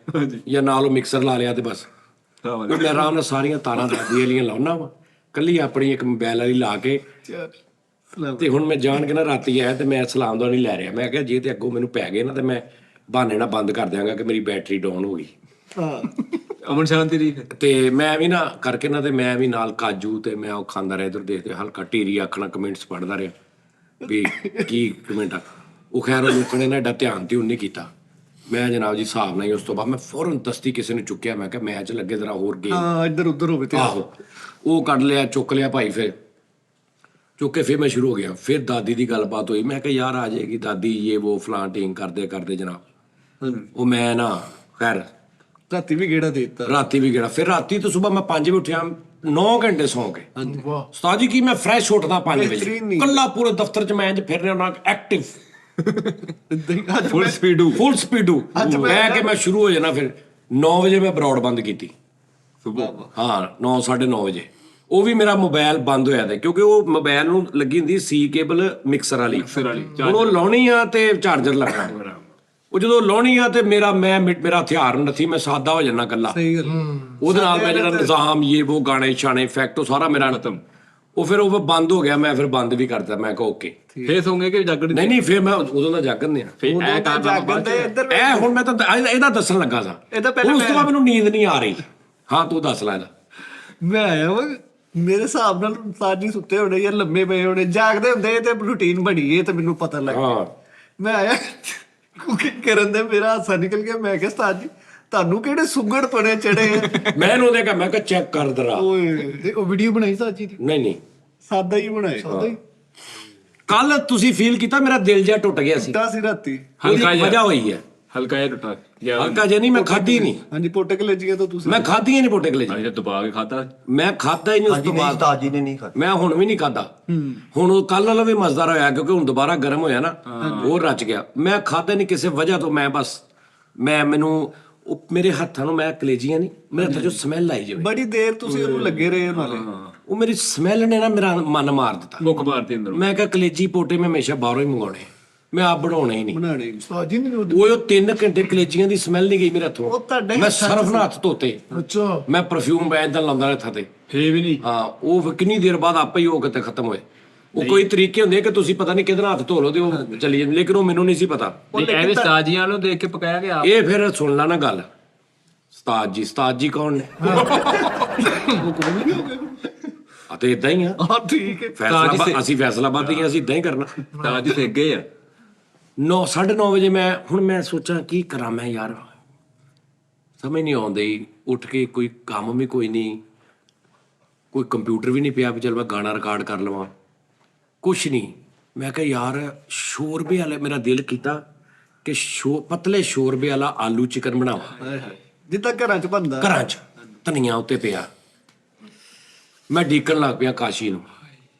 ਜਾਂ ਨਾਲ ਉਹ ਮਿਕਸਰ ਲਾ ਲਿਆ ਤੇ ਬਸ। ਮੈਂ ਆਰਾਮ ਨਾਲ ਸਾਰੀਆਂ ਤਾਰਾਂ ਦਾਦੀ ਵਾਲੀਆਂ ਲਾਉਣਾ ਵਾ, ਕੱਲੀ ਆਪਣੀ ਇੱਕ ਮੋਬਾਈਲ ਵਾਲੀ ਲਾ ਕੇ। ਤੇ ਹੁਣ ਮੈਂ ਜਾਣ ਕੇ ਨਾ ਰਾਤੀ ਆਇਆ ਤੇ ਮੈਂ ਸਲਾਮ ਦਾ ਨਹੀਂ ਲੈ ਰਿਹਾ। ਮੈਂ ਕਿਹਾ ਜੇ ਤੇ ਅੱਗੋਂ ਮੈਨੂੰ ਪੈ ਗਏ ਨਾ ਤੇ ਮੈਂ ਬਹਾਨੇ ਨਾਲ ਬੰਦ ਕਰ ਦਿਆਂਗਾ ਕਿ ਮੇਰੀ ਬੈਟਰੀ ਡਾਊਨ ਹੋ ਗਈ। ਅਮਨ ਸ਼ਾਂਤੀ ਰਹੀ। ਤੇ ਮੈਂ ਵੀ ਨਾ ਕਰਕੇ ਨਾ ਤੇ ਮੈਂ ਵੀ ਨਾਲ ਕਾਜੂ ਤੇ ਮੈਂ ਉਹ ਖਾਂਦਾ ਰਿਹਾ, ਇੱਧਰ ਦੇਖਦੇ ਹਲਕਾ ਢੀਰੀ ਆਖਣਾ, ਕਮੈਂਟਸ ਪੜ੍ਹਦਾ ਰਿਹਾ ਵੀ ਕੀ ਕਮੈਂਟ ਆ। ਉਹ ਖੈਰ ਉਹ ਲੋਕਾਂ ਨੇ ਨਾ ਐਡਾ ਧਿਆਨ ਤੇ ਨਹੀਂ ਕੀਤਾ। ਮੈਂ ਜਨਾਬ ਜੀ ਹਿਸਾਬ ਨਾਲ ਹੀ ਉਸ ਤੋਂ ਬਾਅਦ ਮੈਂ ਫੌਰਨ ਤਸਤੀ ਕਿਸੇ ਨੂੰ ਚੁੱਕਿਆ। ਮੈਂ ਕਿਹਾ ਮੈਚ ਲੱਗੇ ਜ਼ਰਾ ਹੋਰ ਗੇਮ। ਹਾਂ ਇੱਧਰ ਉੱਧਰ ਹੋਵੇ ਤੇ ਆਹੋ ਉਹ ਕੱਢ ਲਿਆ, ਚੁੱਕ ਲਿਆ ਭਾਈ। ਫਿਰ ਚੁੱਕ ਕੇ ਫਿਰ ਮੈਂ ਸ਼ੁਰੂ ਹੋ ਗਿਆ। ਫਿਰ ਦਾਦੀ ਦੀ ਗੱਲਬਾਤ ਹੋਈ। ਮੈਂ ਕਿਹਾ ਯਾਰ ਆ ਜਾਏਗੀ ਦਾਦੀ, ਇਹ ਉਹ ਫਲਾਂ ਟੀਂਗ ਕਰਦੇ ਕਰਦੇ ਜਨਾਬ। ਉਹ ਮੈਂ ਨਾ ਖੈਰ ਰਾਤੀ ਵੀ ਗੇੜਾ ਦੇ ਦਿੱਤਾ। ਰਾਤੀ ਵੀ ਗਿਆ। ਫਿਰ ਰਾਤੀ ਤੋਂ ਸਵੇਰ ਮੈਂ 5 ਵਜੇ ਉੱਠਿਆ, 9 ਘੰਟੇ ਸੌਂ ਕੇ। ਵਾਹ। ਉਸਤਾਦ ਜੀ ਕੀ ਮੈਂ ਫਰੈਸ਼ ਉੱਠਦਾ 5 ਵਜੇ, ਬਿਹਤਰੀਨ। ਕੱਲਾ ਪੂਰੇ ਦਫ਼ਤਰ 'ਚ ਮੈਂ ਇੰਜ ਫਿਰ ਰਿਹਾ ਉਹਨਾਂ ਐਕਟਿਵ, ਫੁੱਲ ਸਪੀਡੂ। ਮੈਂ ਕਿ ਮੈਂ ਸ਼ੁਰੂ ਹੋ ਜਾਣਾ। ਫਿਰ 9 ਵਜੇ ਮੈਂ ਬਰੌਡ ਬੰਦ ਕੀਤੀ। ਹਾਂ 9 9:30 ਵਜੇ। ਉਹ ਵੀ ਮੇਰਾ ਮੋਬਾਈਲ ਬੰਦ ਹੋਇਆ ਤੇ ਕਿਉਂਕਿ ਉਹ ਮੋਬਾਈਲ ਨੂੰ ਲੱਗੀ ਹੁੰਦੀ ਸੀ ਕੇਬਲ ਮਿਕਸਰ ਵਾਲੀ। ਹੁਣ ਉਹ ਲਾਉਣੀ ਆ ਤੇ ਚਾਰਜਰ ਲੱਗਣਾ। ਉਹ ਜਦੋਂ ਲਾਉਣੀ ਆ ਤੇ ਮੇਰਾ ਹਥਿਆਰ ਨੱਥੀ, ਮੈਂ ਸਾਦਾ ਹੋ ਜਾਣਾ ਕੱਲਾ। ਸਹੀ ਗੱਲ। ਉਹਦੇ ਨਾਲ ਮੈਂ ਜਿਹੜਾ ਨਿਜ਼ਾਮ ਉਹ ਗਾਣੇ ਛਾਣੇ ਇਫੈਕਟ ਉਹ ਸਾਰਾ ਮੇਰਾ ਖਤਮ। ਉਹ ਫਿਰ ਉਹ ਬੰਦ ਹੋ ਗਿਆ। ਮੈਂ ਫਿਰ ਬੰਦ ਵੀ ਕਰਤਾ। ਮੈਂ ਕਿਹਾ ਓਕੇ। ਫੇਰ ਸੌਂਗੇ ਕਿ ਜਾਗਣ? ਨਹੀਂ ਫਿਰ ਮੈਂ ਉਦੋਂ ਦਾ ਜਾਗਣ ਆ। ਫੇਰ ਐ ਕਰ ਇਹ ਹੁਣ ਮੈਂ ਤਾਂ ਇਹਦਾ ਦੱਸਣ ਲੱਗਾ ਸਾਂ। ਇਹਦਾ ਪਹਿਲਾਂ ਉਸ ਤੋਂ ਬਾਅਦ ਮੈਨੂੰ ਨੀਂਦ ਨਹੀਂ ਆ ਰਹੀ। ਹਾਂ ਤੂੰ ਦੱਸ ਲੈ ਇਹਦਾ। ਮੈਂ ਆਇਆ ਵਾ ਮੇਰੇ ਹਿਸਾਬ ਨਾਲ ਸਾਜੀ ਸੁੱਤੇ ਹੋਣੇ ਜਾਂ ਲੰਮੇ ਪਏ ਹੋਣੇ, ਜਾਗਦੇ ਹੁੰਦੇ ਤੇ ਰੂਟੀਨ ਬਣੀ ਹੈ ਤੇ ਮੈਨੂੰ ਪਤਾ ਲੱਗ ਗਿਆ। ਮੈਂ ਆਇਆ ਕੁਕਿੰਗ ਕਰਨ ਦੇ ਮੇਰਾ ਹਾਸਾ ਨਿਕਲ ਗਿਆ। ਮੈਂ ਕਿਹਾ ਉਸਤਾਦ ਜੀ ਤੁਹਾਨੂੰ ਕਿਹੜੇ ਸੁੰਗੜ ਪਣੇ ਚੜੇ ਆ? ਮੈਂ ਉਹਨੂੰ ਕਿਹਾ ਮੈਂ ਕਿਹਾ ਚੈੱਕ ਕਰ ਦਰਾ। ਓਏ ਤੇ ਉਹ ਵੀਡੀਓ ਬਣਾਈ ਸਾਜੀ ਦੀ? ਨਹੀਂ ਸਾਦਾ ਹੀ ਬਣਾਏ। ਸਾਦਾ ਹੀ। ਕੱਲ ਤੁਸੀਂ ਫੀਲ ਕੀਤਾ ਮੇਰਾ ਦਿਲ ਜਿਹਾ ਟੁੱਟ ਗਿਆ ਸੀ। ਟੁੱਟਾ ਸੀ ਰਾਤੀ। ਹਲਕਾ ਉਹਦੀ ਵਜ੍ਹਾ ਹੋਈ ਹੈ। ਹਲਕਾ ਜਿਹਾ ਟੁੱਟਾ ਗਿਆ। ਹਲਕਾ ਜਿਹਾ ਨਹੀਂ, ਮੈਂ ਖਾਧੀ ਨਹੀਂ। ਹਾਂਜੀ ਪੋਟੇ ਕਲੇਜੀਆਂ ਤੋਂ ਤੁਸੀਂ ਮੈਂ ਖਾਧੀਆਂ ਨਹੀਂ ਪੋਟੇ ਕਲੇ ਅਜੇ ਦਬਾ ਕੇ ਖਾਦਾ। ਮੈਂ ਖਾਧਾ ਹੀ ਨਹੀਂ ਉਸ ਤੋਂ ਬਾਅਦ। ਉਸਤਾਦ ਜੀ ਨੇ ਨਹੀਂ ਖਾਧਾ। ਮੈਂ ਹੁਣ ਵੀ ਨਹੀਂ ਖਾਧਾ। ਹੁਣ ਉਹ ਕੱਲ ਵਾਲਾ ਵੀ ਮਜ਼ੇਦਾਰ ਹੋਇਆ ਕਿਉਂਕਿ ਹੁਣ ਦੁਬਾਰਾ ਗਰਮ ਹੋਇਆ ਨਾ, ਉਹ ਰਚ ਗਿਆ। ਮੈਂ ਖਾਧਾ ਨਹੀਂ ਕਿਸੇ ਵਜ੍ਹਾ ਤੋਂ। ਮੈਂ ਬਸ ਮੈਨੂੰ ਉਹ ਮੇਰੇ ਹੱਥਾਂ ਨੂੰ ਮੈਂ ਕਲੇਜੀਆਂ ਨਹੀਂ, ਮੇਰੇ ਹੱਥਾਂ 'ਚੋਂ ਸਮੈਲ ਆਈ ਜਾਵੇ। ਬੜੀ ਦੇਰ ਤੁਸੀਂ ਉਹਨੂੰ ਲੱਗੇ ਰਹੇ ਨਾਲੇ। ਉਹ ਮੇਰੀ ਸਮੈਲ ਨੇ ਨਾ ਮੇਰਾ ਮਨ ਮਾਰ ਦਿੱਤਾ। ਮੁੱਕ ਮਾਰਦੇ ਅੰਦਰੋਂ। ਮੈਂ ਕਿਹਾ ਕਲੇਜੀ ਪੋਟੇ ਮੈਂ ਹਮੇਸ਼ਾ ਬਾਹਰੋਂ ਹੀ ਮੰਗਾਉਣੇ, ਮੈਂ ਆਪ ਬਣਾਉਣੇ ਹੀ ਨਹੀਂ। ਬਣਾਣੇ ਉਸਤਾਦ ਜੀ ਨੇ ਉਹ 3 ਘੰਟੇ ਕਲੇਜੀਆਂ ਦੀ ਸਮੈਲ ਨਹੀਂ ਗਈ ਮੇਰੇ ਹੱਥੋਂ। ਉਹ ਤੁਹਾਡੇ ਮੈਂ ਸਰਫ ਨਾਲ ਹੱਥ ਧੋਤੇ, ਅੱਛਾ ਮੈਂ ਪਰਫਿਊਮ ਐਦਾਂ ਲਾਉਂਦਾ ਰਿਹਾ ਹੱਥਾਂ ਤੇ। ਫੇਰ ਵੀ ਨਹੀਂ। ਹਾਂ ਉਹ ਫਿਰ ਕਿੰਨੀ ਦੇਰ ਬਾਅਦ ਆਪੇ ਹੀ ਉਹ ਕਿਤੇ ਖਤਮ ਹੋਏ। ਉਹ ਕੋਈ ਤਰੀਕੇ ਹੁੰਦੇ ਕਿ ਤੁਸੀਂ ਪਤਾ ਨਹੀਂ ਕਿਹਦੇ ਨਾਲ ਹੱਥ ਧੋ ਲਓ ਤੇ ਉਹ ਚਲੀ ਜਾਂਦੇ, ਲੇਕਿਨ ਉਹ ਮੈਨੂੰ ਨਹੀਂ ਸੀ ਪਤਾ। ਨਹੀਂ ਐਵੇਂ ਸਤਾਜੀਆਂ ਨੂੰ ਦੇਖ ਕੇ ਪਕਾਇਆ ਗਿਆ। ਇਹ ਫਿਰ ਸੁਣ ਲਾ ਨਾ ਗੱਲ। ਉਸਤਾਦ ਜੀ ਕੌਣ ਨੇ? ਆ ਤੇ ਇਦਾਂ ਹੀ ਆ ਹਾਂ ਠੀਕ ਹੈ। ਅਸੀਂ ਫੈਸਲਾਬਾਦ ਹੀ ਆ, ਅਸੀਂ ਇਦਾਂ ਹੀ ਕਰਨਾ। ਤਾਂ ਅੱਜ ਸਿੱਖ ਗਏ ਆ 9:30 ਵਜੇ ਹੁਣ ਮੈਂ ਸੋਚਾਂ ਕੀ ਕਰਾਂ ਮੈਂ ਯਾਰ, ਸਮਝ ਨਹੀਂ ਆਉਂਦੀ। ਉੱਠ ਕੇ ਕੋਈ ਕੰਮ ਵੀ ਕੋਈ ਨਹੀਂ, ਕੋਈ ਕੰਪਿਊਟਰ ਵੀ ਨਹੀਂ ਪਿਆ ਵੀ ਚਲ ਮੈਂ ਗਾਣਾ ਰਿਕਾਰਡ ਕਰ ਲਵਾਂ, ਕੁਛ ਨਹੀਂ। ਮੈਂ ਕਿਹਾ ਯਾਰ ਸ਼ੋਰਬੇ ਵਾਲੇ, ਮੇਰਾ ਦਿਲ ਕੀਤਾ ਕਿ ਪਤਲੇ ਸ਼ੋਰਬੇ ਵਾਲਾ ਆਲੂ ਚਿਕਨ ਬਣਾਵਾਂ ਜਿੱਦਾਂ ਘਰਾਂ 'ਚ ਬਣਦਾ, ਘਰਾਂ 'ਚ ਧਨੀਆ ਉੱਤੇ ਪਿਆ। ਮੈਂ ਡੀਕਣ ਲੱਗ ਪਿਆ ਕਾਸ਼ੀ ਨੂੰ,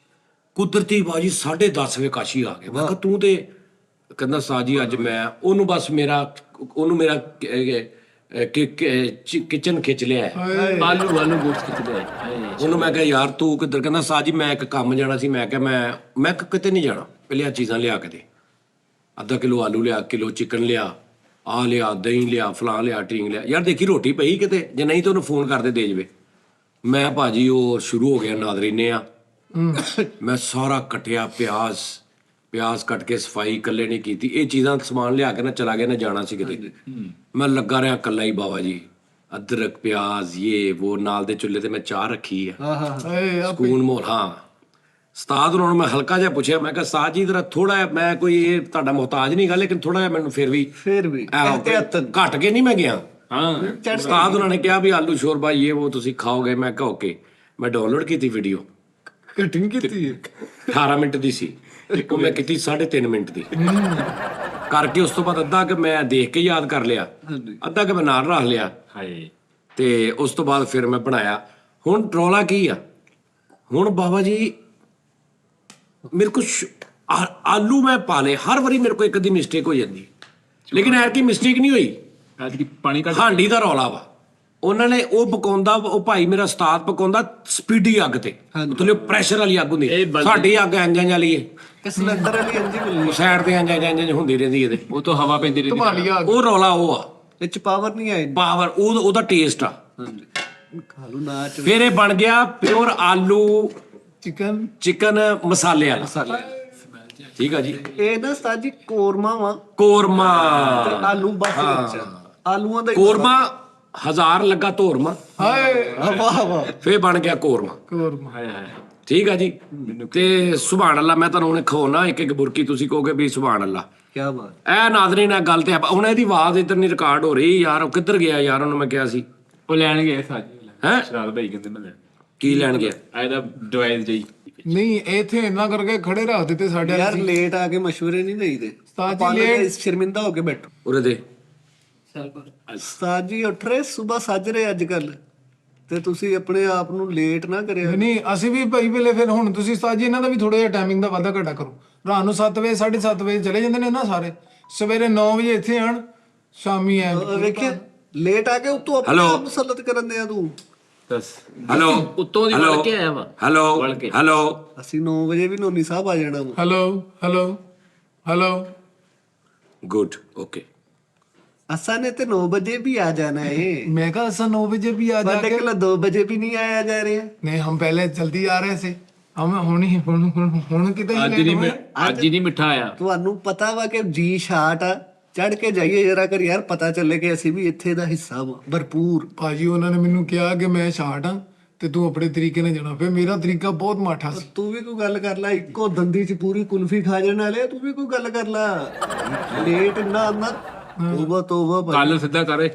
ਕੁਦਰਤੀ ਬਾਜੀ 10:30 ਵਜੇ ਕਾਸ਼ੀ ਆ ਗਿਆ। ਮੈਂ ਕਿਹਾ ਤੂੰ ਤੇ, ਕਹਿੰਦਾ ਸਾਜੀ ਅੱਜ ਮੈਂ ਉਹਨੂੰ ਮੇਰਾ ਕਿਚਨ ਖਿੱਚ ਲਿਆ, ਆਲੂ ਗੋਸ਼ਤ ਖਿੱਚ ਲਿਆ। ਉਹਨੂੰ ਮੈਂ ਕਿਹਾ ਯਾਰ ਤੂੰ ਕਿੱਧਰ? ਕਹਿੰਦਾ ਸਾਜੀ ਮੈਂ ਇੱਕ ਕੰਮ ਜਾਣਾ ਸੀ। ਮੈਂ ਕਿਹਾ ਮੈਂ ਕਿਤੇ ਨਹੀਂ ਜਾਣਾ, ਪਹਿਲੇ ਆ ਚੀਜ਼ਾਂ ਲਿਆ ਕੇ ਦੇ, ਅੱਧਾ ਕਿਲੋ ਆਲੂ ਲਿਆ, ਕਿਲੋ ਚਿਕਨ ਲਿਆ, ਆ ਲਿਆ, ਦਹੀਂ ਲਿਆ, ਫਲਾਂ ਲਿਆ, ਟੀਂਗ ਲਿਆ। ਯਾਰ ਦੇਖੀ ਰੋਟੀ ਪਈ ਕਿਤੇ, ਜੇ ਨਹੀਂ ਤਾਂ ਉਹਨੂੰ ਫੋਨ ਕਰਦੇ ਦੇ ਜਵੇ। ਮੈਂ ਭਾਜੀ ਉਹ ਸ਼ੁਰੂ ਹੋ ਗਿਆ ਨਾਦਰੀਨੇ ਆ। ਮੈਂ ਸਾਰਾ ਕੱਟਿਆ, ਪਿਆਜ਼ ਕੱਟ ਕੇ ਸਫਾਈ ਇਕੱਲੇ ਨਹੀਂ ਕੀਤੀ। ਇਹ ਚੀਜ਼ਾਂ ਸਮਾਨ ਲਿਆ ਕੇ ਨਾ ਚਲਾ ਗਿਆ, ਨਾ ਜਾਣਾ ਸੀ ਕਿਤੇ। ਮੈਂ ਲੱਗਾ ਰਿਹਾ ਇਕੱਲਾ ਹੀ ਬਾਬਾ ਜੀ, ਅਦਰਕ ਪਿਆਜ਼ ਉਹ ਨਾਲ ਦੇ ਚੁੱਲ੍ਹੇ ਤੇ ਮੈਂ ਚਾਹ ਰੱਖੀ ਆ, ਸਕੂਨ ਮੋਲ। ਹਾਂ ਉਸਤਾਦ ਉਹਨਾਂ ਨੂੰ ਮੈਂ ਹਲਕਾ ਜਿਹਾ ਪੁੱਛਿਆ, ਮੈਂ ਕਿਹਾ ਉਸਤਾਦ ਜੀ ਜਰਾ ਥੋੜਾ ਜਿਹਾ, ਮੈਂ ਕੋਈ ਇਹ ਤੁਹਾਡਾ ਮੁਹਤਾਜ ਨਹੀਂ ਗਾ, ਲੇਕਿਨ ਥੋੜਾ ਜਿਹਾ ਮੈਨੂੰ ਫਿਰ ਵੀ ਘੱਟ ਕੇ ਨਹੀਂ ਮੈਂ ਗਿਆ। ਹਾਂ ਉਸਤਾਦ ਉਹਨਾਂ ਨੇ ਕਿਹਾ ਵੀ ਆਲੂ ਸ਼ੋਰਬਾ ਉਹ ਤੁਸੀਂ ਖਾਓਗੇ। ਮੈਂ ਕਿਹਾ ਓਕੇ। ਮੈਂ ਡਾਊਨਲੋਡ ਕੀਤੀ ਵੀਡੀਓ, ਕਟਿੰਗ ਕੀਤੀ 18 ਮਿੰਟ ਦੀ ਸੀ, ਉਹ ਮੈਂ ਕੀਤੀ 3.5 ਮਿੰਟ ਦੀ ਕਰਕੇ। ਉਸ ਤੋਂ ਬਾਅਦ ਅੱਧਾ ਕਿ ਮੈਂ ਦੇਖ ਕੇ ਯਾਦ ਕਰ ਲਿਆ, ਅੱਧਾ ਕਿ ਮੈਂ ਨਾਲ ਰੱਖ ਲਿਆ। ਤੇ ਉਸ ਤੋਂ ਬਾਅਦ ਫਿਰ ਮੈਂ ਬਣਾਇਆ। ਹੁਣ ਰੌਲਾ ਕੀ ਆ, ਹੁਣ ਬਾਬਾ ਜੀ ਮੇਰੇ ਕੋਲ ਆਲੂ ਮੈਂ ਪਾ ਲਏ। ਹਰ ਵਾਰੀ ਮੇਰੇ ਕੋਲ ਇੱਕ ਅੱਧੀ ਮਿਸਟੇਕ ਹੋ ਜਾਂਦੀ, ਲੇਕਿਨ ਐਤਕੀ ਮਿਸਟੇਕ ਨਹੀਂ ਹੋਈ। ਪਾਣੀ ਕੱਢ ਹਾਂਡੀ ਦਾ ਰੌਲਾ ਵਾ। ਉਹਨਾਂ ਨੇ ਉਹ ਪਕਾਉਂਦਾ, ਉਹ ਭਾਈ ਮੇਰਾ ਉਸਤਾਦ ਪਕਾਉਂਦਾ ਸਪੀਡੀ ਅੱਗ ਤੇ, ਮਤਲਬ ਪ੍ਰੈਸ਼ਰ ਵਾਲੀ ਅੱਗ ਹੁੰਦੀ। ਸਾਡੀ ਅੱਗ ਇੰਜ ਵਾਲੀ ਹੈ, ਸਿਲੰਡਰ ਵਾਲੀ ਇੰਜ ਮਿਲਣੀ, ਸਾਈਡ ਤੇ ਇੰਜ ਹੁੰਦੀ ਰਹਿੰਦੀ ਇਹਦੇ, ਉਹ ਤੋਂ ਹਵਾ ਪੈਂਦੀ ਰਹਿੰਦੀ। ਉਹ ਰੌਲਾ ਉਹ ਆ, ਇਹ 'ਚ ਪਾਵਰ ਨਹੀਂ ਆਈ, ਪਾਵਰ ਉਹਦਾ ਟੇਸਟ ਆ। ਖਾਲੂ ਨਾ ਚ ਫਿਰ ਇਹ ਬਣ ਗਿਆ ਪਿਓਰ ਆਲੂ ਚਿਕਨ ਮਸਾਲੇ ਵਾਲਾ। ਠੀਕ ਆ ਜੀ। ਇਹ ਨਾ ਸਾਜੀ ਕੋਰਮਾ ਵਾ, ਕੋਰਮਾ ਆਲੂ ਬਸ ਵਿੱਚ ਆਲੂਆਂ ਦਾ ਕੋਰਮਾ 1000 ਲੱਗਾ ਧੋਰਮਾ, ਵਾਹ ਵਾਹ, ਫੇਰ ਬਣ ਗਿਆ ਕੋਰਮਾ। ਠੀਕ ਆ ਜੀ। ਤੇ ਸੁਭਾਨ ਅੱਲਾ, ਮੈਂ ਤੁਹਾਨੂੰ ਉਹਨੇ ਖਵਾਉਣਾ ਇੱਕ ਬੁਰਕੀ, ਤੁਸੀਂ ਕਹੋਗੇ ਵੀ ਸੁਭਾਨ ਅੱਲਾ। ਕੀ ਬਾਤ ਇਹ ਨਾਜ਼ਰੀਨ ਨਾਲ ਗੱਲ ਤੇ ਹੁਣ ਇਹਦੀ ਆਵਾਜ਼ ਇੱਧਰ ਨਹੀਂ ਰਿਕਾਰਡ ਹੋ ਰਹੀ ਯਾਰ। ਉਹ ਕਿੱਧਰ ਗਿਆ ਯਾਰ? ਉਹਨੂੰ ਮੈਂ ਕਿਹਾ ਸੀ ਉਹ ਲੈਣ ਗਏ ਸਾਜੀ ਹੈ। ਸ਼ਰਾਬ ਭਾਈ ਕਹਿੰਦੇ ਮੈਂ ਕੀ ਲੈਣ ਗਿਆ? ਇਹਦਾ ਡਿਵਾਈਸ ਜੀ ਨਹੀਂ ਇੱਥੇ ਇੰਨਾ ਕਰਕੇ ਖੜੇ ਰੱਖ ਦਿੱਤੇ ਸਾਡੇ ਯਾਰ, ਲੇਟ ਆ ਕੇ ਮਸ਼ਵਰੇ ਨਹੀਂ ਦੇਈਦੇ। ਸ਼ਰਮਿੰਦਾ ਹੋ ਕੇ ਬੈਠੋ ਉਰੇ ਦੇ। ਉਸਤਾਦ ਜੀ ਉੱਠ ਰਹੇ, ਸਵੇਰ ਸੱਜ ਰਹੇ ਅੱਜ ਕੱਲ, ਤੇ ਤੁਸੀਂ ਆਪਣੇ ਆਪ ਨੂੰ ਲੇਟ ਨਾ ਕਰਿਓ। ਨਹੀਂ ਅਸੀਂ ਵੀ ਭਾਈ ਵੇਲੇ ਫਿਰ ਹੁਣ ਤੁਸੀਂ ਉਸਤਾਦ ਜੀ ਇਹਨਾਂ ਦਾ ਵੀ ਥੋੜਾ ਜਿਹਾ ਟਾਈਮਿੰਗ ਦਾ ਵਾਧਾ ਘਟਾ ਕਰੋ। ਰਾਤ ਨੂੰ 7 ਵਜੇ 7:30 ਵਜੇ ਚਲੇ ਜਾਂਦੇ ਨੇ ਨਾ ਸਾਰੇ, ਸਵੇਰੇ 9 ਵਜੇ ਇੱਥੇ ਆਣ, ਸ਼ਾਮੀ ਆ ਵੇਖਿਆ ਲੇਟ ਆ ਕੇ ਉਤੋਂ ਆਪਣੇ ਆਪ ਨੂੰ ਸਲਤ ਕਰਨ ਦੇ ਆ ਤੂੰ। ਦੱਸ ਹੈਲੋ, ਉੱਤੋਂ ਦੀ ਵੜ ਕੇ ਆਇਆ ਵਾ। ਹੈਲੋ ਅਸੀਂ 9 ਵਜੇ ਵੀ ਨੋਨੀ ਸਾਹਿਬ ਆ ਜਾਣਾ ਵਾ। Hello good okay. ਅਸਾਂ ਨੇ ਤੇ 9 ਵਜੇ ਵੀ ਆ ਜਾਣਾ ਹੈ। मैं कहा ऐसा 9 बजे भी आ ਸਾਡੇ जाके ਕੋਲ 2 ਵਜੇ ਵੀ ਨਹੀਂ ਆਇਆ ਜਾ ਰਿਹਾ। नहीं हम पहले जल्दी आ रहे थे, हम हुन किते ਅੱਜ ਨਹੀਂ ਮਿੱਠਾ ਆਇਆ। ਤੁਹਾਨੂੰ ਪਤਾ ਵਾ ਕਿ ਜੀ ਸ਼ਾਟ ਆ, ਚੜ ਕੇ ਜਾਈਏ ਜਰਾ ਕਰ ਯਾਰ, ਪਤਾ ਚੱਲੇ ਕਿ ਅਸੀਂ ਵੀ ਇੱਥੇ ਦਾ ਹਿੱਸਾ ਵਾ ਭਰਪੂਰ। ਭਾਜੀ ਉਹਨਾਂ ਨੇ ਮੈਨੂੰ ਕਿਹਾ ਕਿ ਮੈਂ ਸ਼ਾਰਟ ਹਾਂ ਤੇ ਤੂੰ ਆਪਣੇ ਤਰੀਕੇ ਨਾਲ ਜਾਣਾ। ਫਿਰ ਮੇਰਾ ਤਰੀਕਾ ਬਹੁਤ ਮਾਠਾ ਸੀ। ਤੂੰ ਵੀ ਕੋਈ ਗੱਲ ਕਰ ਲੈ, ਇੱਕੋ ਦੰਦੀ 'ਚ ਪੂਰੀ ਕੁਲਫੀ ਖਾ ਜਾਣ ਵਾਲੇ, ਤੂੰ ਵੀ ਕੋਈ ਗੱਲ ਕਰ ਲੈ। ਲੇਟ ਨਾ ਆਉਣਾ, ਤੋਬਾ ਭਾਈ। ਕੱਲ ਸਿੱਧਾ ਕਰ,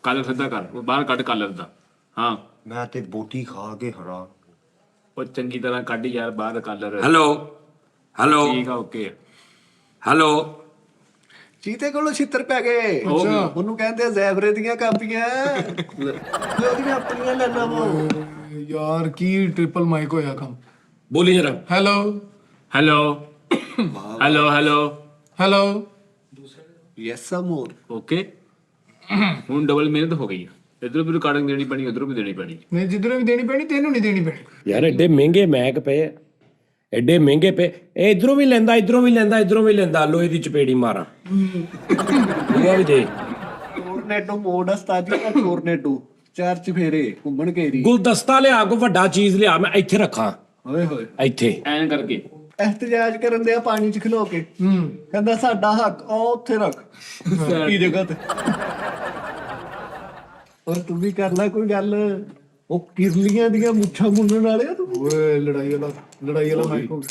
ਕੱਲ ਸਿੱਧਾ ਕਰ, ਉਹ ਬਾਹਰ ਕੱਢ ਕੱਲ ਦਾ। ਹਾਂ ਮੈਂ ਤੇ ਬੋਟੀ ਖਾ ਕੇ ਹੈਰਾਨ। ਉਹ ਚੰਗੀ ਤਰ੍ਹਾਂ ਕੱਢ ਯਾਰ ਬਾਹਰ ਕਲਰ। ਹੈਲੋ ਠੀਕ ਆ ਓਕੇ। ਹੈਲੋ ਚੀਤੇ ਕੋਲੋਂ ਛਿੱਤਰ ਪੈ ਗਏ, ਉਹਨੂੰ ਕਹਿੰਦੇ ਆ ਜ਼ੈਬਰੇ ਦੀਆਂ ਕਾਪੀਆਂ, ਉਹਦੀਆਂ ਆਪਣੀਆਂ ਲੈਣਾ ਵਾ। ਯਾਰ ਕੀ ਟ੍ਰਿਪਲ ਮਾਈਕ ਹੋਇਆ ਕੰਮ। ਬੋਲੀ ਜਰਾ। ਹੈਲੋ ਯੈਸ ਆ ਮੋਰ ਓਕੇ। ਹੁਣ ਡਬਲ ਮਿਹਨਤ ਹੋ ਗਈ। ਇਧਰੋਂ ਵੀ ਰਿਕਾਰਡਿੰਗ ਦੇਣੀ ਪੈਣੀ, ਉਧਰੋਂ ਵੀ ਦੇਣੀ ਪੈਣੀ। ਨਹੀਂ ਜਿੱਧਰੋਂ ਵੀ ਦੇਣੀ ਪੈਣੀ, ਤੈਨੂੰ ਨਹੀਂ ਦੇਣੀ ਪੈਣੀ ਯਾਰ। ਐਡੇ ਮਹਿੰਗੇ ਮੈਕ ਪਏ, ਐਡੇ ਮਹਿੰਗੇ ਪਏ। ਇਹ ਇਧਰੋਂ ਵੀ ਲੈਂਦਾ, ਇਧਰੋਂ ਵੀ ਲੈਂਦਾ, ਇਧਰੋਂ ਵੀ ਲੈਂਦਾ। ਲੋਹੇ ਦੀ ਚਪੇੜੀ ਮਾਰਾਂ ਉਹ ਵੀ ਦੇ। ਟੋਰਨੇਡੋ ਮੋਡ ਆ ਸਤਾਜੀ ਦਾ, ਟੋਰਨੇਡੋ 4 ਚਫੇਰੇ ਘੁੰਮਣ ਘੇਰੀ। ਗੁਲਦਸਤਾ ਲਿਆ, ਕੋ ਵੱਡਾ ਚੀਜ਼ ਲਿਆ, ਮੈਂ ਇੱਥੇ ਰੱਖਾਂ। ਓਏ ਹੋਏ, ਇੱਥੇ ਐਂ ਕਰਕੇ ਇhtਜਾਜ ਕਰਨ ਦੇ ਆ ਪਾਣੀ 'ਚ ਖਲੋ ਕੇ। ਕਹਿੰਦਾ ਸਾਡਾ ਹੱਕ ਉਹ ਉੱਥੇ ਰੱਖ ਕੀ ਜਗ੍ਹਾ ਤੇ। ਔਰ ਤੂੰ ਵੀ ਕਰ ਲੈ ਕੋਈ ਗੱਲ, ਉਹ ਕਿਰਲੀਆਂ ਦੀਆਂ ਮੁੱਛਾਂ ਮੁੰਨਣ ਵਾਲੇ ਆ ਤੂੰ। ਓਏ ਲੜਾਈ ਵਾਲਾ ਮਾਈਕ ਹੋ ਗਿਆ।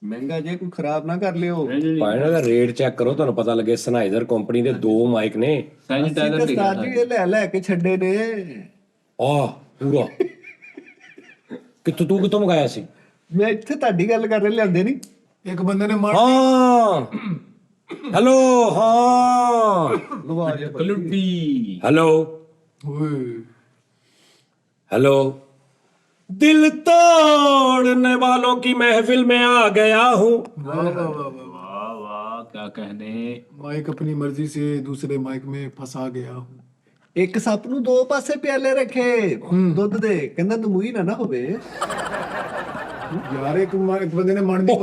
ਮਹਿੰਗਾ ਜੇ ਕੋਈ ਖਰਾਬ ਨਾ ਕਰ ਲਿਓ। ਭਾਈ ਦਾ ਰੇਟ ਚੈੱਕ ਕਰੋ, ਤੁਹਾਨੂੰ ਪਤਾ ਲੱਗੇ ਸਨਾਈਜ਼ਰ ਕੰਪਨੀ ਦੇ 2 ਮਾਈਕ ਨੇ। ਸੈਨੀਟਾਈਜ਼ਰ ਤੇ ਉਸਤਾਦ ਜੀ ਇਹ ਲੈ ਕੇ ਛੱਡੇ ਨੇ। ਆਹ ਪੂਰਾ ਤੂੰ ਕਿੱਥੋਂ ਮੰਗਾਇਆ ਸੀ? ਮੈਂ ਇੱਥੇ ਤੁਹਾਡੀ ਗੱਲ ਕਰ ਰਹੇ, ਲਿਆਂਦੇ ਨਹੀਂ। ਇੱਕ ਬੰਦੇ ਨੇ ਮਾਰ ਹਾਂ ਹੈਲੋ, ਹਾਂ ਕਲੁੱਟੀ ਹੈਲੋ ਓਏ हेलो, दिल तोड़ने वालों की महफिल में आ गया हूँ। वाह वाह वाह वाह। वाह वाह क्या कहने। माइक अपनी मर्जी से दूसरे माइक में फंसा गया हूँ। ਇੱਕ ਸੱਪ ਨੂੰ 2 ਪਾਸੇ ਪਿਆਲੇ ਰੱਖੇ ਦੁੱਧ ਦੇ, ਕਹਿੰਦਾ ਤਮੂਈ ਨਾ ਹੋਵੇ। यार एक बंदे ने मान दी।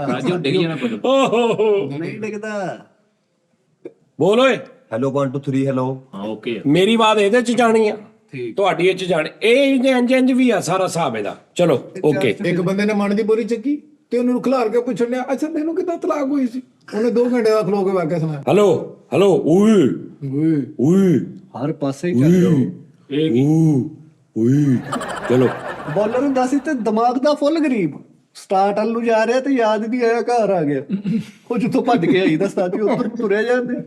ਰਾਜੀ ਡਿੱਗ ਜਾਣਾ ਪੜੂ। ਨਹੀਂ ਡਿੱਗਦਾ। बोलो ए, ਹੈਲੋ 1 2 3 ਹੈਲੋ। ਹਾਂ ਓਕੇ। मेरी बात ਇਹਦੇ ਚ ਜਾਣੀ ਆ, ਤੁਹਾਡੀ ਇਹ ਚ ਜਾਣੀ। ਇਹ ਇੰਜ ਵੀ ਆ ਸਾਰਾ ਹਿਸਾਬ ਇਹਦਾ। ਚਲੋ ਓਕੇ। ਇੱਕ ਬੰਦੇ ਨੇ ਮਣ ਦੀ ਬੋਰੀ ਚੱਕੀ ਤੇ ਉਹਨੂੰ ਖਿਲਾਰ ਕੇ ਪੁੱਛਣ ਡਿਆ, ਅੱਛਾ ਤੈਨੂੰ ਕਿੱਦਾਂ ਤਲਾਕ ਹੋਈ ਸੀ? ਉਹਨੇ 2 ਘੰਟੇ ਦਾ ਖਲੋ ਕੇ ਵਾਕਿਆ ਸੁਣਾਇਆ। हेलो हेलो, ओए ਓਏ ओए ਹਰ ਪਾਸੇ ਹੀ ਚੱਲ ओए, चलो ਬੋਲਰ ਹੁੰਦਾ ਸੀ ਤੇ ਦਿਮਾਗ ਦਾ ਫੁੱਲ ਗਰੀਬ। ਸਟਾਰਟ ਵੱਲ ਨੂੰ ਜਾ ਰਿਹਾ ਤੇ ਯਾਦ ਨਹੀਂ ਆਇਆ, ਘਰ ਆ ਗਿਆ। ਉਹ ਜਿੱਥੋਂ ਭੱਜ ਕੇ ਆਈ ਦਾ ਸਾਥੀ ਉੱਧਰ ਤੁਰਿਆ ਜਾਂਦੇ,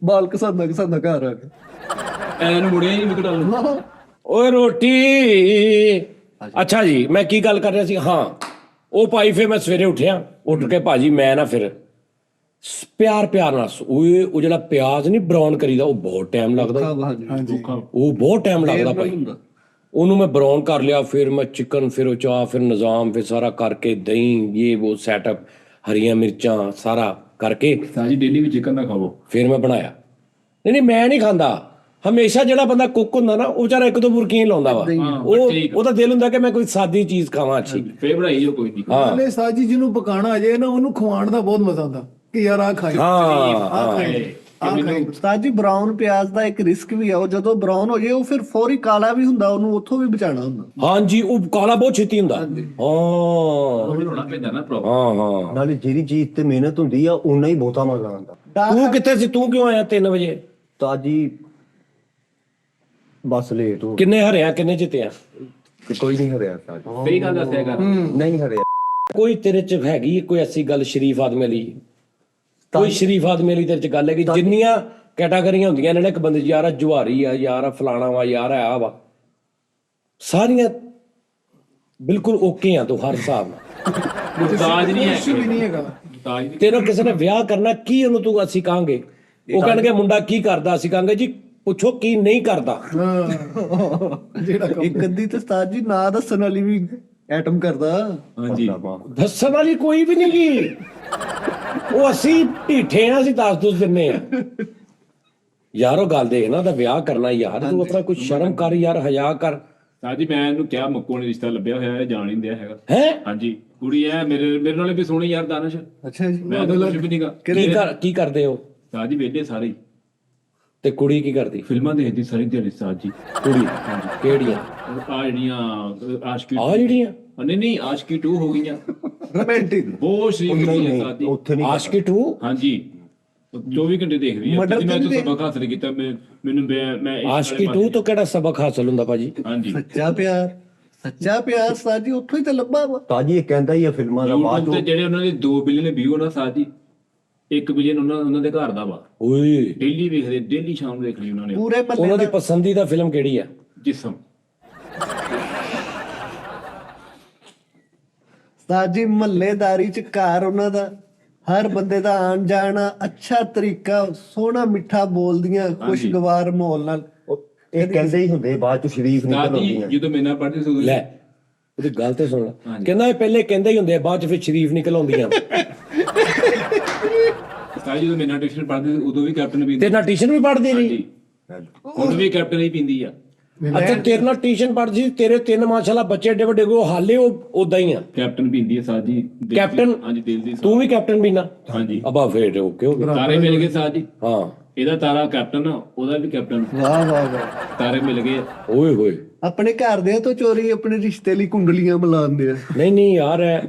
ਬਾਲ ਕਸਾਂਦਾ ਘਰ ਆ ਗਿਆ। ਐਨ ਮੁੜਿਆ ਹੀ ਵਿਕਟ ਲਓ। ਓਏ ਰੋਟੀ। ਅੱਛਾ ਜੀ, ਮੈਂ ਕੀ ਗੱਲ ਕਰ ਰਿਹਾ ਸੀ? ਹਾਂ ਉਹ ਭਾਈ ਫਿਰ ਮੈਂ ਸਵੇਰੇ ਉੱਠ ਕੇ ਭਾਜੀ ਮੈਂ ਨਾ ਫਿਰ ਪਿਆਰ ਨਾਲ ਓਏ ਉਹ ਜਿਹੜਾ ਪਿਆਜ਼ ਨਹੀਂ ਬਰਾਊਨ ਕਰੀਦਾ, ਉਹ ਬਹੁਤ ਟਾਈਮ ਲੱਗਦਾ। ਹਾਂਜੀ ਉਹ ਬਹੁਤ ਟਾਈਮ ਲੱਗਦਾ ਭਾਈ। ਉਹਨੂੰ ਮੈਂ ਬਰਾਊਨ ਕਰ ਲਿਆ, ਫਿਰ ਮੈਂ ਚਿਕਨ, ਫਿਰ ਉਹ ਚਾਹ, ਫਿਰ ਨਿਜ਼ਾਮ, ਫਿਰ ਸਾਰਾ ਕਰਕੇ ਦਹੀਂ ਇਹ ਉਹ ਸੈਟਅਪ, ਹਰੀਆਂ ਮਿਰਚਾਂ ਸਾਰਾ ਕਰਕੇ ਸਾਜੀ ਡੇਲੀ ਵੀ ਚਿਕਨ ਨਾ ਖਾਵੋ। ਫਿਰ ਮੈਂ ਬਣਾਇਆ। ਨਹੀਂ ਮੈਂ ਨਹੀਂ ਖਾਂਦਾ। ਹਮੇਸ਼ਾ ਜਿਹੜਾ ਬੰਦਾ ਕੁੱਕ ਹੁੰਦਾ ਨਾ, ਉਹ ਵਿਚਾਰਾ 1-2 ਬੁਰਕੀਆਂ ਲਾਉਂਦਾ ਵਾ। ਉਹਦਾ ਦਿਲ ਹੁੰਦਾ ਕਿ ਮੈਂ ਕੋਈ ਸਾਦੀ ਚੀਜ਼ ਖਾਵਾਂ ਅੱਛੀ। ਫੇਰ ਬਣਾਈ ਜੋ ਕੋਈ ਨਹੀਂ। ਨਾਲੇ ਸਾਜੀ ਜਿਹਨੂੰ ਪਕਾਣਾ ਆ ਜਾਏ ਨਾ, ਉਹਨੂੰ ਖਵਾਉਣ ਦਾ ਬਹੁਤ ਮਜ਼ਾ ਆਉਂਦਾ ਕਿ ਯਾਰ ਆ ਖਾਈ ਆ ਖਾਈ। ਉਸਤਾਦ ਜੀ ਬਰਾਊਨ ਪਿਆਜ਼ ਦਾ ਇੱਕ ਰਿਸਕ ਵੀ ਆ, ਉਹ ਜਦੋਂ ਬਰਾਊਨ ਹੋ ਜਾਏ ਉਹ ਫਿਰ ਫੌਰੀ ਕਾਲਾ ਵੀ ਹੁੰਦਾ, ਉਹਨੂੰ ਉੱਥੋਂ ਵੀ ਬਚਾਉਣਾ ਹੁੰਦਾ। ਹਾਂਜੀ, ਉਹ ਕਾਲਾ ਬਹੁਤ ਛੇਤੀ ਹੁੰਦਾ। ਹਾਂ ਹੋਣਾ ਪੈਂਦਾ ਨਾ ਪ੍ਰੋਬਲਮ। ਹਾਂ ਨਾਲੇ ਜਿਹੜੀ ਚੀਜ਼ ਤੇ ਮਿਹਨਤ ਹੁੰਦੀ ਆ ਉਨਾ ਹੀ ਬਹੁਤਾ ਮਜ਼ਾ ਆਉਂਦਾ। ਤੂੰ ਕਿੱਥੇ ਸੀ? ਤੂੰ ਕਿਉਂ ਆਇਆ 3 ਵਜੇ? ਤਾਂ ਜੀ ਬਸ ਲੇਟ ਹੋ ਕਿੰਨੇ ਹਰਿਆ ਕਿੰਨੇ ਜਿੱਤਿਆ? ਗਈ। ਕੋਈ ਨਹੀਂ ਹਰਿਆ ਤਾਂ ਜੀ। ਸਹੀ ਗੱਲ ਦੱਸਿਆ ਕਰ। ਨਹੀਂ ਹਰਿਆ। ਕੋਈ ਤੇਰੇ ਚ ਹੈਗੀ ਕੋਈ ਐਸੀ ਗੱਲ ਸ਼ਰੀਫ ਆਦਮੀ ਵਾਲੀ? ਕੋਈ ਸ਼ਰੀਫ ਆਦਮੀ ਵਾਲੀ ਤੇਰੇ ਚ ਗੱਲ ਹੈ ਕਿ ਜਿੰਨੀਆਂ ਕੈਟਾਗਰੀਆਂ ਹੁੰਦੀਆਂ ਨੇ ਇੱਕ ਬੰਦੇ ਚ, ਯਾਰ ਆ ਜੁਹਾਰੀ ਆ, ਯਾਰ ਆ ਫਲਾਣਾ ਵਾ, ਯਾਰ ਆ ਵਾ, ਸਾਰੀਆਂ ਬਿਲਕੁਲ ਓਕੇ ਆ ਤੂੰ ਹਰ ਹਿਸਾਬ ਨਾਲ। ਮੁਤਾਜ ਨਹੀਂ ਹੈ। ਕੁਛ ਵੀ ਨਹੀਂ ਹੈਗਾ। ਮੁਤਾਜ ਨਹੀਂ। ਤੇਰਾ ਕਿਸੇ ਨੇ ਵਿਆਹ ਕਰਨਾ, ਕੀ ਉਹਨੂੰ ਤੂੰ ਅਸੀਂ ਕਹਾਂਗੇ? ਉਹ ਕਹਿਣਗੇ ਮੁੰਡਾ ਕੀ ਕਰਦਾ, ਅਸੀਂ ਕਹਾਂਗੇ ਜੀ ਪੁੱਛੋ ਕੀ ਨਹੀਂ ਕਰਦਾ। ਜਿਹੜਾ ਇੱਕ ਅੱਧੀ ਤੇ ਉਸਤਾਦ ਜੀ ਨਾ ਦੱਸਣ ਵਾਲੀ ਵੀ ਐਟਮ ਕਰਦਾ। ਹਾਂਜੀ ਦੱਸਣ ਵਾਲੀ ਕੋਈ ਵੀ ਨਹੀਂ ਗੀ। ਉਹ ਅਸੀਂ ਢੀਠੇ ਆ, ਅਸੀਂ ਦੱਸ ਦਿੰਨੇ ਆ। ਯਾਰ ਉਹ ਗੱਲ ਦੇਖ ਨਾ, ਦਾ ਵਿਆਹ ਕਰਨਾ ਯਾਰ, ਤੂੰ ਆਪਣਾ ਕੁਝ ਸ਼ਰਮ ਕਰ ਯਾਰ, ਹਯਾ ਕਰ। ਸਾਜੀ ਮੈਂ ਇਹਨੂੰ ਕਿਹਾ ਮੁੱਕੋ ਨੇ ਰਿਸ਼ਤਾ ਲੱਭਿਆ ਹੋਇਆ ਹੈ, ਜਾਣ ਨਹੀਂ ਦਿਆ ਹੈਗਾ। ਹੈ ਹਾਂਜੀ ਕੁੜੀ ਐ ਮੇਰੇ ਨਾਲ ਵੀ ਸੋਹਣੀ ਯਾਰ ਦਾਨਿਸ਼। ਅੱਛਾ ਜੀ। ਮੈਂ ਤਾਂ ਕੁਝ ਵੀ ਨਹੀਂਗਾ। ਕੀ ਕਰਦੇ ਹੋ? ਸਾਜੀ ਵੇਲੇ ਸਾਰੇ ਹੀ। ਤੇ ਕੁੜੀ ਕੀ ਕਰਦੀ? ਫਿਲਮਾਂ ਦੇਖਦੀ ਸਾਰੀ ਦਿਹਾੜੀ ਸਾਜੀ। ਕੁੜੀ ਕਿਹੜੀਆਂ? ਆ ਜਿਹੜੀਆਂ ਆਸ਼ਕੀ ਆ ਜਿਹੜੀਆਂ ਨਹੀਂ ਆਸ਼ਕੀ 2 ਹੋ ਗਈਆਂ। ਰੋਮਾਂਟਿਕ ਬਹੁਤ ਸ਼ਰੀਫ ਹੈ ਸਾਜੀ। ਉੱਥੇ ਨਹੀਂ ਆਸ਼ਕੀ 2? ਹਾਂਜੀ 24 ਘੰਟੇ ਦੇਖਦੀ ਹੈ। ਮੈਂ ਤਾਂ ਸਬਕ ਹਾਸਲ ਕੀਤਾ। ਮੈਨੂੰ ਮੈਂ ਆਸ਼ਕੀ 2 ਤੋਂ ਕਿਹੜਾ ਸਬਕ ਹਾਸਲ ਹੁੰਦਾ ਭਾਜੀ? ਹਾਂਜੀ ਸੱਚਾ ਪਿਆਰ ਉਸਤਾਦ ਜੀ ਉੱਥੋਂ ਹੀ ਤਾਂ ਲੱਭਾ ਵਾ। ਤਾਂ ਜੀ ਇਹ ਕਹਿੰਦਾ ਹੀ ਆ ਫਿਲਮਾਂ ਦਾ ਬਾਅਦ YouTube ਤੇ ਜਿਹੜੇ ਉਹਨਾਂ ਦੇ 2 ਬਿਲੀਅਨ ਵਿਊ ਨਾ ਸਾਜੀ, 1 ਬਿਲੀਅਨ ਉਹਨਾਂ ਦੇ ਘਰ ਦਾ ਵਾ। ਓਏ ਡੇਲੀ ਵੇਖਦੇ, ਡੇਲੀ ਸ਼ਾਮ ਨੂੰ ਦੇਖ ਲਈ ਉਹਨਾਂ ਨੇ। ਪੂਰੇ ਉਹਨਾਂ ਮੱਲੇ ਦੀ ਪਸੰਦੀਦਾ ਫਿਲਮ ਕਿਹੜੀ ਆ? ਜਿਸਮ। ਉਸਤਾਦ ਜੀ ਮਹੱਲੇਦਾਰੀ ਚ ਘਰ ਉਹਨਾਂ ਦਾ, ਹਰ ਬੰਦੇ ਦਾ ਆਣ ਜਾਣਾ ਅੱਛਾ ਤਰੀਕਾ, ਸੋਹਣਾ ਮਿੱਠਾ ਬੋਲਦੀਆਂ, ਖੁਸ਼ਗਵਾਰ ਮਾਹੌਲ ਨਾਲ। ਇਹ ਕਹਿੰਦੇ ਹੀ ਹੁੰਦੇ ਬਾਅਦ ਚ ਸ਼ਰੀਫ ਨਿਕਲ ਦਾਦੀ ਆਉਂਦੀਆਂ। ਜਦੋਂ ਮੇਰੇ ਨਾਲ ਪੜ੍ਹਦੇ ਸੀ ਉਦੋਂ ਲੈ ਉਹਦੀ ਗੱਲ ਤੇ ਸੁਣ ਲੈ। ਕਹਿੰਦਾ ਇਹ ਪਹਿਲੇ ਕਹਿੰਦੇ ਹੀ ਹੁੰਦੇ ਆ, ਬਾਅਦ ਚ ਫਿਰ ਸ਼ਰੀਫ ਨਿਕਲ ਆਉਂਦੀਆਂ। ਸਾਜੀ ਜਦੋਂ ਮੇਰੇ ਨਾਲ ਟਿਊਸ਼ਨ ਪੜ੍ਹਦੇ ਸੀ ਉਦੋਂ ਵੀ ਕੈਪਟਨ ਪੀਂਦੀ। ਤੇਰੇ ਨਾਲ ਟਿਊਸ਼ਨ ਵੀ ਪੜ੍ਹਦੀ ਰਹੀ? ਹੁਣ ਵੀ ਕੈਪਟਨ ਹੀ ਪੀਂਦੀ ਆ। ਅੱਛਾ ਤੇਰੇ ਨਾਲ ਟਿਊਸ਼ਨ ਪੜ੍ਹਦੀ ਸੀ, ਤੇਰੇ 3 ਮਾਸ਼ਾਅੱਲਾ ਬੱਚੇ ਏਡੇ ਵੱਡੇ ਕੋ ਹਾਲੇ ਉਹ ਉਦਾਂ ਹੀ ਆ। ਕੈਪਟਨ ਪੀਂਦੀ ਹੈ ਸਾਜੀ। ਕੈਪਟਨ? ਹਾਂਜੀ ਦਿਲ ਦੀ। ਤੂੰ ਵੀ ਕੈਪਟਨ ਬੀਨਾ? ਹਾਂਜੀ ਅਬਾ ਫੇਰ ਓਕੇ ਹੋ ਗਿਆ। ਤਾਰੇ ਮਿਲ ਗਏ ਸਾਜੀ। ਹਾਂ ਇਹਦਾ ਤਾਰਾ ਕੈਪਟਨ ਆ, ਉਹਦਾ ਵੀ ਕੈਪਟਨ। ਵਾਹ ਵਾਹ ਵਾਹ। ਤਾਰੇ ਮਿਲ ਗਏ। ਓਏ ਹੋਏ। ਆਪਣੇ ਘਰਦਿਆਂ ਤੋਂ ਚੋਰੀ ਆਪਣੇ ਰਿਸ਼ਤੇ ਲਈ ਕੁੰਡਲੀਆਂ ਮਿਲਾਉਂਦੇ ਆ। ਨਹੀਂ ਯਾਰ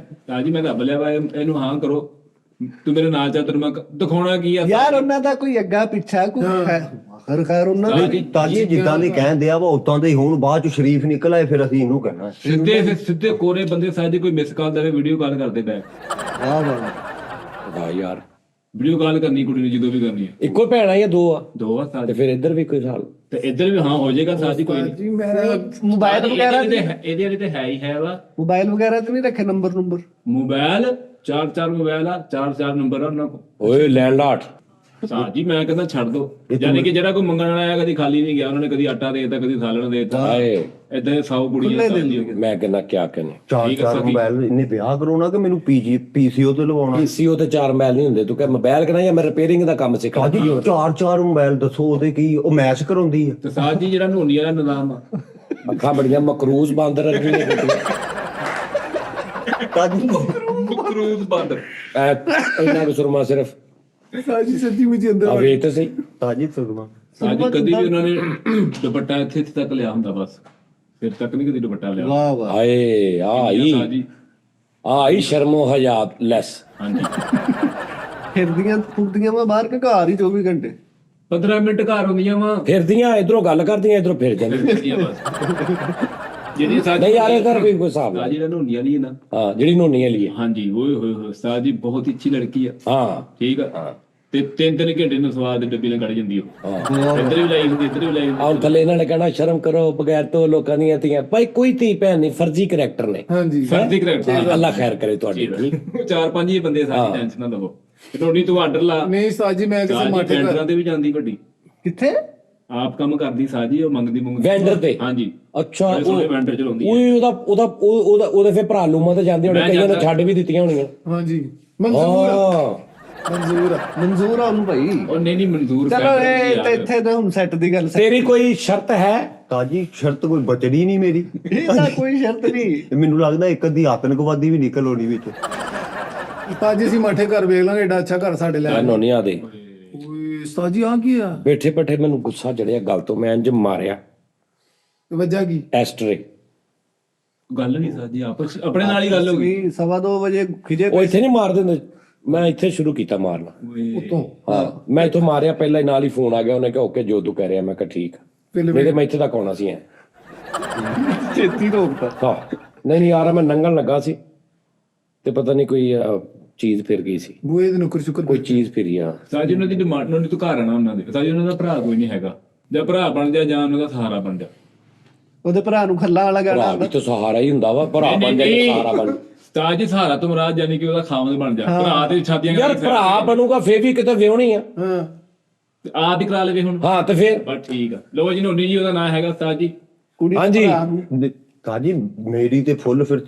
ਸਾਜੀ ਮੈਂ ਰੱਬ ਲਿਆ ਵਾ ਇਹਨੂੰ ਹਾਂ ਕਰੋ। ਤੂੰ ਮੇਰੇ ਨਾਲ ਚੱਲ, ਤੈਨੂੰ ਮੈਂ ਦਿਖਾਉਣਾ ਕੀ ਆ ਯਾਰ ਉਹਨਾਂ ਦਾ ਕੋਈ ਅੱਗਾ ਪਿੱਛਾ ਕੋਈ ਖੈਰ ਉਹਨਾਂ ਦੇ ਤਾਜੀ ਜਿੱਦਾਂ ਦੇ ਕਹਿੰਦੇ ਆ ਵਾ ਉਦਾਂ ਦੇ ਹੀ ਹੁਣ ਬਾਅਦ ਚ ਸ਼ਰੀਫ ਨਿਕਲ ਆਏ ਫਿਰ ਅਸੀਂ ਇਹਨੂੰ ਕਹਿਣਾ ਸਿੱਧੇ ਕੋਰੇ ਬੰਦੇ ਸਾਜੀ ਕੋਈ ਮਿਸ ਕਾਲ ਦੇਵੇ ਵੀਡੀਓ ਕਾਲ ਕਰਦੇ ਬੈਕ ਵਾਹ ਵਾਹ ਵਾਹ ਯਾਰ ਵੀਡੀਓ ਕਾਲ ਕਰਨੀ ਕੁੜੀ ਨੂੰ ਜਦੋਂ ਵੀ ਕਰਨੀ ਹੈ। ਇੱਕੋ ਭੈਣ ਆ ਜਾਂ ਦੋ ਆ? ਦੋ ਆ ਸਾਜ ਤੇ ਫਿਰ ਇੱਧਰ ਵੀ ਕੋਈ ਹਾਲ? ਤੇ ਇੱਧਰ ਵੀ ਹਾਂ ਹੋ ਜਾਏਗਾ ਸਾਜੀ ਕੋਈ ਨਹੀਂ। ਜੀ ਮੈਂ ਮੋਬਾਈਲ ਵਗੈਰਾ ਇਹਦੇ ਵਾਲੀ ਤੇ ਹੈ ਹੀ ਹੈ ਵਾ ਮੋਬਾਈਲ ਵਗੈਰਾ ਤੇ ਨਹੀਂ ਰੱਖੇ ਨੰਬਰ ਮੋਬਾਈਲ ਚਾਰ ਮੋਬਾਈਲ ਆ, ਚਾਰ ਨੰਬਰ ਆ ਉਹਨਾਂ ਕੋਲ। ਓਏ ਲੈਂਡ ਲਾਟ ਸਾਜੀ ਮੈਂ ਕਹਿੰਦਾ ਛੱਡ ਦੋ, ਯਾਨੀ ਕਿ ਜਿਹੜਾ ਕੋਈ ਮੰਗਣ ਵਾਲਾ ਆਇਆ ਕਦੀ ਖਾਲੀ ਨਹੀਂ ਗਿਆ, ਉਹਨਾਂ ਨੇ ਕਦੀ ਆਟਾ ਦੇਤਾ ਕਦੀ ਸਾਲਣ ਦੇਤਾ, ਹਾਏ ਏਦਾਂ 100 ਕੁੜੀਆਂ ਸਾਜੀ ਮੈਂ ਕਹਿੰਦਾ ਕਿਆ ਕਹਿੰਦੇ ਚਾਰ ਮੋਬਾਈਲ ਇਹਨੇ ਵਿਆਹ ਕਰਾਉਣਾ ਕਿ ਮੈਨੂੰ ਪੀਸੀਓ ਤੇ ਲਵਾਉਣਾ? ਪੀਸੀਓ ਤੇ 4 ਮੋਬਾਈਲ ਨਹੀਂ ਹੁੰਦੇ। ਤੂੰ ਕਹ ਮੋਬਾਈਲ ਕਰਾਂ ਜਾਂ ਮੈਂ ਰਿਪੇਅਰਿੰਗ ਦਾ ਕੰਮ ਸਿੱਖਣਾ? ਤਾਜੀ ਚਾਰ ਮੋਬਾਈਲ ਦੱਸੋ ਉਹਦੇ ਕੀ ਉਹ ਮੈਚ ਕਰਾਉਂਦੀ ਆ? ਤੇ ਸਾਜੀ ਜਿਹੜਾ ਨੋਨੀ ਵਾਲਾ ਨਿਜ਼ਾਮ ਆ, ਅੱਖਾਂ ਬੜੀਆਂ ਮਕਰੂਜ਼ ਬਾਂਦਰ ਰੱਖੀਆਂ ਤਾਜੀ ਕਰੂਜ਼ ਬੰਦ ਇੰਨਾ ਕੁ ਸੁਰਮਾ ਸਿਰਫ ਸਾਜੀ ਸੱਚੀ ਮੁਝੇ ਅੰਦਰ ਆ ਵੇਖ ਤੇ ਸਹੀ। ਤਾਜੀ ਸੁਗਮਾ ਸਾਜੀ ਕਦੀ ਵੀ ਉਹਨਾਂ ਨੇ ਦੁਪੱਟਾ ਇੱਥੇ ਤੱਕ ਲਿਆ ਹੁੰਦਾ, ਬਸ ਫਿਰ ਤੱਕ ਨਹੀਂ ਕਦੀ ਦੁਪੱਟਾ ਲਿਆ। ਵਾਹ ਵਾਹ ਹਾਏ ਆਈ ਸਾਜੀ ਆਈ ਸ਼ਰਮੋ ਹਯਾਤ ਲੈਸ। ਹਾਂਜੀ ਫਿਰਦੀਆਂ ਫੁਰਦੀਆਂ ਵਾ ਬਾਹਰ ਕੇ ਘਰ ਹੀ 24 ਘੰਟੇ 15 ਮਿੰਟ ਘਰ ਹੁੰਦੀਆਂ ਵਾ ਫਿਰਦੀਆਂ ਇਧਰੋਂ ਗੱਲ ਕਰਦੀਆਂ ਇਧਰੋਂ ਫਿਰ ਜਾਂਦੀਆਂ। ਬਸ ਜਿਹੜੀ ਸਾਜੀ ਨਹੀਂ ਯਾਰ ਇਧਰ ਵੀ ਕੋਈ ਹਿਸਾਬ ਸਾਜੀ ਜਿਹੜਾ ਨੋਨੀ ਵਾਲੀ ਹੈ ਨਾ, ਹਾਂ ਜਿਹੜੀ ਨੋਨੀ ਵਾਲੀ ਹੈ। ਹਾਂਜੀ ਓਏ ਹੋਏ ਹੋਏ ਸਾਜੀ ਬਹੁਤ ਅੱਛੀ ਲੜਕੀ ਆ। ਹਾਂ ਠੀਕ ਆ ਤੇ 3 ਘੰਟੇ ਨੂੰ ਸਵਾਦ ਦੀ ਡੱਬੀ ਨਾਲ ਕੱਢ ਜਾਂਦੀ ਉਹ। ਇੱਧਰ ਵੀ ਲਾਈ ਹੁੰਦੀ, ਇੱਧਰ ਵੀ ਲਾਈ ਹੁੰਦੀ। ਆਉਂ ਥੱਲੇ ਇਹਨਾਂ ਨੇ ਕਹਿਣਾ ਸ਼ਰਮ ਕਰੋ ਬਗੈਰ ਤੋਂ ਲੋਕਾਂ ਦੀਆਂ ਧੀਆਂ। ਭਾਈ ਕੋਈ ਧੀ ਭੈਣ ਨਹੀਂ, ਫਰਜ਼ੀ ਕਰੈਕਟਰ ਨੇ। ਹਾਂਜੀ ਫਰਜ਼ੀ ਕਰੈਕਟਰ ਅੱਲਾ ਖੈਰ ਕਰੇ ਤੁਹਾਡੀ। 4-5 ਹੀ ਬੰਦੇ ਸਾਡੀ ਟੈਨਸ਼ਨ ਨਾ ਲਵੋ। ਟੋਨੀ ਤੂੰ ਆਰਡਰ ਲਾ। ਨਹੀਂ ਸਾਜੀ ਮੈਂ ਕਿਸੇ ਸਾਜੀ ਮਾਠੇ ਟੈਂਡਰਾਂ ਤੇ ਵੀ ਜਾਂਦੀ ਵੱਡੀ, ਕਿੱਥੇ ਆਪ ਕੰਮ ਕਰਦੀ ਸਾਜੀ, ਉਹ ਮੰਗਦੀ ਵੈਂਡਰ ਤੇ। ਹਾਂਜੀ ਅੱਛਾ ਬੜੇ ਸੋਹਣੇ ਵੈਂਡਰ ਚਲਾਉਂਦੀ ਓਏ ਉਹਦੇ ਫਿਰ ਭਰਾ ਲੂਮਾ ਤੇ ਜਾਂਦੇ ਹੋਣੇ, ਕਈਆਂ ਨੇ ਛੱਡ ਵੀ ਦਿੱਤੀਆਂ ਹੋਣੀਆਂ। ਹਾਂਜੀ ਮਨਜ਼ੂਰ ਹਾਂ ਮਨਜ਼ੂਰ ਆ ਉਹਨੂੰ ਭਾਈ। ਉਹ ਨਹੀਂ ਮਨਜ਼ੂਰ ਚਲੋ ਇਹ ਤੇ ਇੱਥੇ ਤਾਂ ਹੁਣ ਸੈੱਟ ਦੀ ਗੱਲ ਤੇਰੀ ਕੋਈ ਸ਼ਰਤ ਹੈ? ਤਾਜੀ ਸ਼ਰਤ ਕੋਈ ਬਚਣੀ ਨਹੀਂ ਮੇਰੀ। ਇਹਦਾ ਕੋਈ ਸ਼ਰਤ ਨਹੀਂ। ਮੈਨੂੰ ਲੱਗਦਾ ਇੱਕ ਅੱਧੀ ਆਤੰਕਵਾਦੀ ਵੀ ਨਿਕਲ ਆਉਣੀ ਵਿੱਚ। ਸਾਜੀ ਅਸੀਂ ਮਾਠੇ ਘਰ ਵੇਖ ਲਾਂਗੇ, ਏਡਾ ਅੱਛਾ ਘਰ ਸਾਡੇ ਲੈ ਨੋਨੀਆਂ ਦੇ ਓਏ ਸਾਜੀ ਆ ਕੀ ਆ ਬੈਠੇ ਬੈਠੇ ਮੈਨੂੰ ਗੁੱਸਾ ਚੜਿਆ ਗੱਲ ਤੋਂ, ਮੈਂ ਇੰਜ ਮਾਰਿਆ ਵਜ੍ਹਾ ਕੀ? ਐਸਟਰੇ। ਗੱਲ ਨਹੀਂ ਸਾਜੀ ਆਪਸ ਆਪਣੇ ਨਾਲ ਹੀ ਗੱਲ ਹੋ ਗਈ। 2:15 ਵਜੇ ਖਿਜੇ ਉਹ ਇੱਥੇ ਨਹੀਂ ਮਾਰਦੇ ਹੁੰਦੇ, ਮੈਂ ਇੱਥੇ ਸ਼ੁਰੂ ਕੀਤਾ ਮਾਰਨਾ। ਉਤੋਂ ਹਾਂ ਮੈਂ ਇੱਥੋਂ ਮਾਰਿਆ, ਪਹਿਲਾਂ ਹੀ ਨਾਲ ਹੀ ਫੋਨ ਆ ਗਿਆ, ਉਹਨੇ ਕਿਹਾ ਓਕੇ ਜੋ ਤੂੰ ਕਹਿ ਰਿਹਾ। ਮੈਂ ਕਿਹਾ ਠੀਕ, ਨਹੀਂ ਤੇ ਮੈਂ ਇੱਥੇ ਤੱਕ ਆਉਣਾ ਸੀ। ਛੇਤੀ ਰੋਕਤਾ। ਹਾਂ ਨਹੀਂ ਯਾਰ ਮੈਂ ਨੰਗਣ ਲੱਗਾ ਸੀ ਤੇ ਪਤਾ ਨਹੀਂ ਕੋਈ ਚੀਜ਼ ਫਿਰ ਗਈ ਸੀ, ਬੂਏ ਦੇ ਨੁਕਰ ਸ਼ੁਕਰ ਕੋਈ ਚੀਜ਼ ਫਿਰੀ ਆ। ਸਾਜੀ ਉਹਨਾਂ ਦੀ ਡਿਮਾਂਡ ਨੂੰ ਤੂੰ ਘਰ ਆਣਾ ਉਹਨਾਂ ਦੇ। ਸਾਜੀ ਉਹਨਾਂ ਦਾ ਭਰਾ ਕੋਈ ਨਹੀਂ ਹੈਗਾ, ਜਾਂ ਭਰਾ ਬਣ ਜਾ ਜਾਂ ਉਹਨਾਂ ਦਾ ਸਹਾਰਾ ਬਣ ਜਾ। ਉਹਦੇ ਭਰਾ ਨੂੰ ਖੱਲਾ ਵਾਲਾ ਗਾਣਾ ਭਰਾ ਵੀ ਤਾਂ ਸਹਾਰਾ ਹੀ ਹੁੰਦਾ ਵਾ, ਭਰਾ ਬਣ ਜਾਏ ਸਹਾਰਾ ਬਣ। ਸਾਜੀ ਸਹਾਰਾ ਤੋਂ ਮਰਾਦ ਯਾਨੀ ਕਿ ਉਹਦਾ ਖਾਵੰਦ ਬਣ ਜਾ। ਭਰਾ ਤੇ ਛਾਤੀਆਂ ਯਾਰ ਭਰਾ ਬਣੂਗਾ ਫੇਰ ਵੀ ਕਿਤੇ ਵਿਆਹਣੀ ਆ। ਹਾਂ ਆਪ ਹੀ ਕਰਾ ਲਵੇ ਹੁਣ। ਹਾਂ ਤੇ ਫੇਰ ਬਸ ਠੀਕ ਆ। ਲੋ ਜੀ ਨੋਨੀ ਜੀ ਉਹਦਾ ਨਾਂ ਹੈਗਾ ਸਾਜੀ। ਕੁੜੀ ਹਾਂਜੀ। ਤਾਜੀ ਮੇਰੀ ਤੇ ਫੁੱਲ ਫਿਰ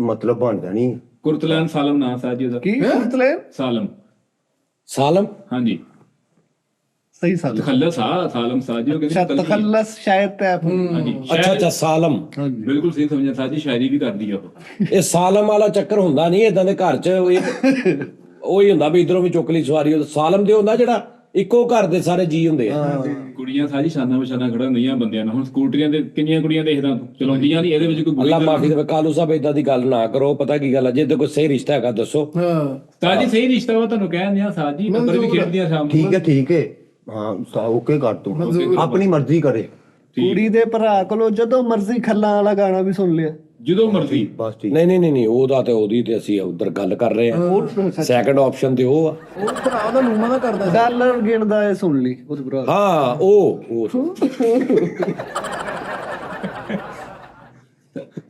ਮਤਲਬ ਬਣ ਜਾਣੀ। ਕੁਰਤਲੈਨ ਸਾਲਮ ਨਾਂ ਸਾਜੀ ਉਹਦਾ। ਕੀ ਮਤਲਬ ਸਾਲਮ। ਸਾਲਮ। ਹਾਂਜੀ ਸਹੀ ਸਾਲ ਤਖੱਲਸ ਸਾਲਮ ਸਾਜੀ ਉਹ ਕਹਿੰਦੇ ਤਖੱਲਸ ਸ਼ਾਇਦ ਟੈਪ। ਹਾਂਜੀ ਅੱਛਾ ਸਾਲਮ ਬਿਲਕੁਲ ਸਹੀ ਸਮਝਿਆ ਸਾਜੀ, ਸ਼ਾਇਰੀ ਵੀ ਕਰਦੀ ਆ ਉਹ। ਇਹ ਸਾਲਮ ਵਾਲਾ ਚੱਕਰ ਹੁੰਦਾ ਨਹੀਂ ਇਦਾਂ ਦੇ ਘਰ 'ਚ। ਉਹੀ ਹੁੰਦਾ ਵੀ ਇਧਰੋਂ ਵੀ ਚੁੱਕ ਲਈ ਸਵਾਰੀ। ਉਹ ਸਾਲਮ ਦੇ ਹੁੰਦਾ ਜਿਹੜਾ ਇੱਕੋ ਘਰ ਦੇ ਸਾਰੇ ਜੀ ਹੁੰਦੇ ਆ। ਕੁੜੀਆਂ ਸਾਜੀ ਸ਼ਾਨਾਂ ਵਿਸ਼ਾਨਾਂ ਖੜਾ ਹੁੰਦੀਆਂ ਬੰਦਿਆਂ ਨਾਲ। ਹੁਣ ਸਕੂਟਰੀਆਂ ਦੇ ਕਿੰਨੀਆਂ ਕੁੜੀਆਂ ਦੇਖਦਾ ਤੂੰ ਚਲਾਉਂਦੀਆਂ ਨਹੀਂ, ਇਹਦੇ ਵਿੱਚ ਕੋਈ ਅੱਲਾ ਮਾਫੀ ਦੇਵੇ। ਕਾਲੂ ਸਾਹਿਬ ਇਦਾਂ ਦੀ ਗੱਲ ਨਾ ਕਰੋ। ਪਤਾ ਕੀ ਗੱਲ ਹੈ, ਜੇ ਤੇ ਕੋਈ ਸਹੀ ਰਿਸ਼ਤਾ ਹੈਗਾ ਦੱਸੋ। ਹਾਂ ਸਾਜੀ ਸਹੀ ਰਿਸ਼ਤਾ ਵਾ ਤੁਹਾਨੂੰ ਕਹਿ ਦਿਆਂ ਸਾਜੀ। ਨੰਬਰ ਵੀ ਖੇਡਦੀਆਂ ਸ਼ਾਮ ਨੂੰ। ਠੀਕ ਹੈ ਹਾਂ ਓਕੇ ਕਰ ਤੂੰ, ਆਪਣੀ ਮਰਜ਼ੀ ਕਰੇ। ਕੁੜੀ ਦੇ ਭਰਾ ਕੋਲੋਂ ਜਦੋਂ ਮਰਜ਼ੀ ਖੱਲਾ ਵਾਲਾ ਗਾਣਾ ਵੀ ਸੁਣ ਲਿਆ। ਜਦੋਂ ਮਰਜ਼ੀ। ਬਸ ਠੀਕ। ਨਹੀਂ ਉਹਦਾ ਤੇ ਉਹਦੀ ਤੇ ਅਸੀਂ ਉਧਰ ਗੱਲ ਕਰ ਰਹੇ ਆ। ਸੈਕੰਡ ਆਪਸ਼ਨ ਤੇ ਉਹ ਆ। ਉਹ ਭਰਾ ਦਾ ਲੂਮਾ ਦਾ ਕਰਦਾ ਸੀ। ਡਾਲਰ ਗਿਣਦਾ ਇਹ ਸੁਣ ਲਈ ਉਹਦੇ ਭਰਾ। ਹਾਂ ਉਹ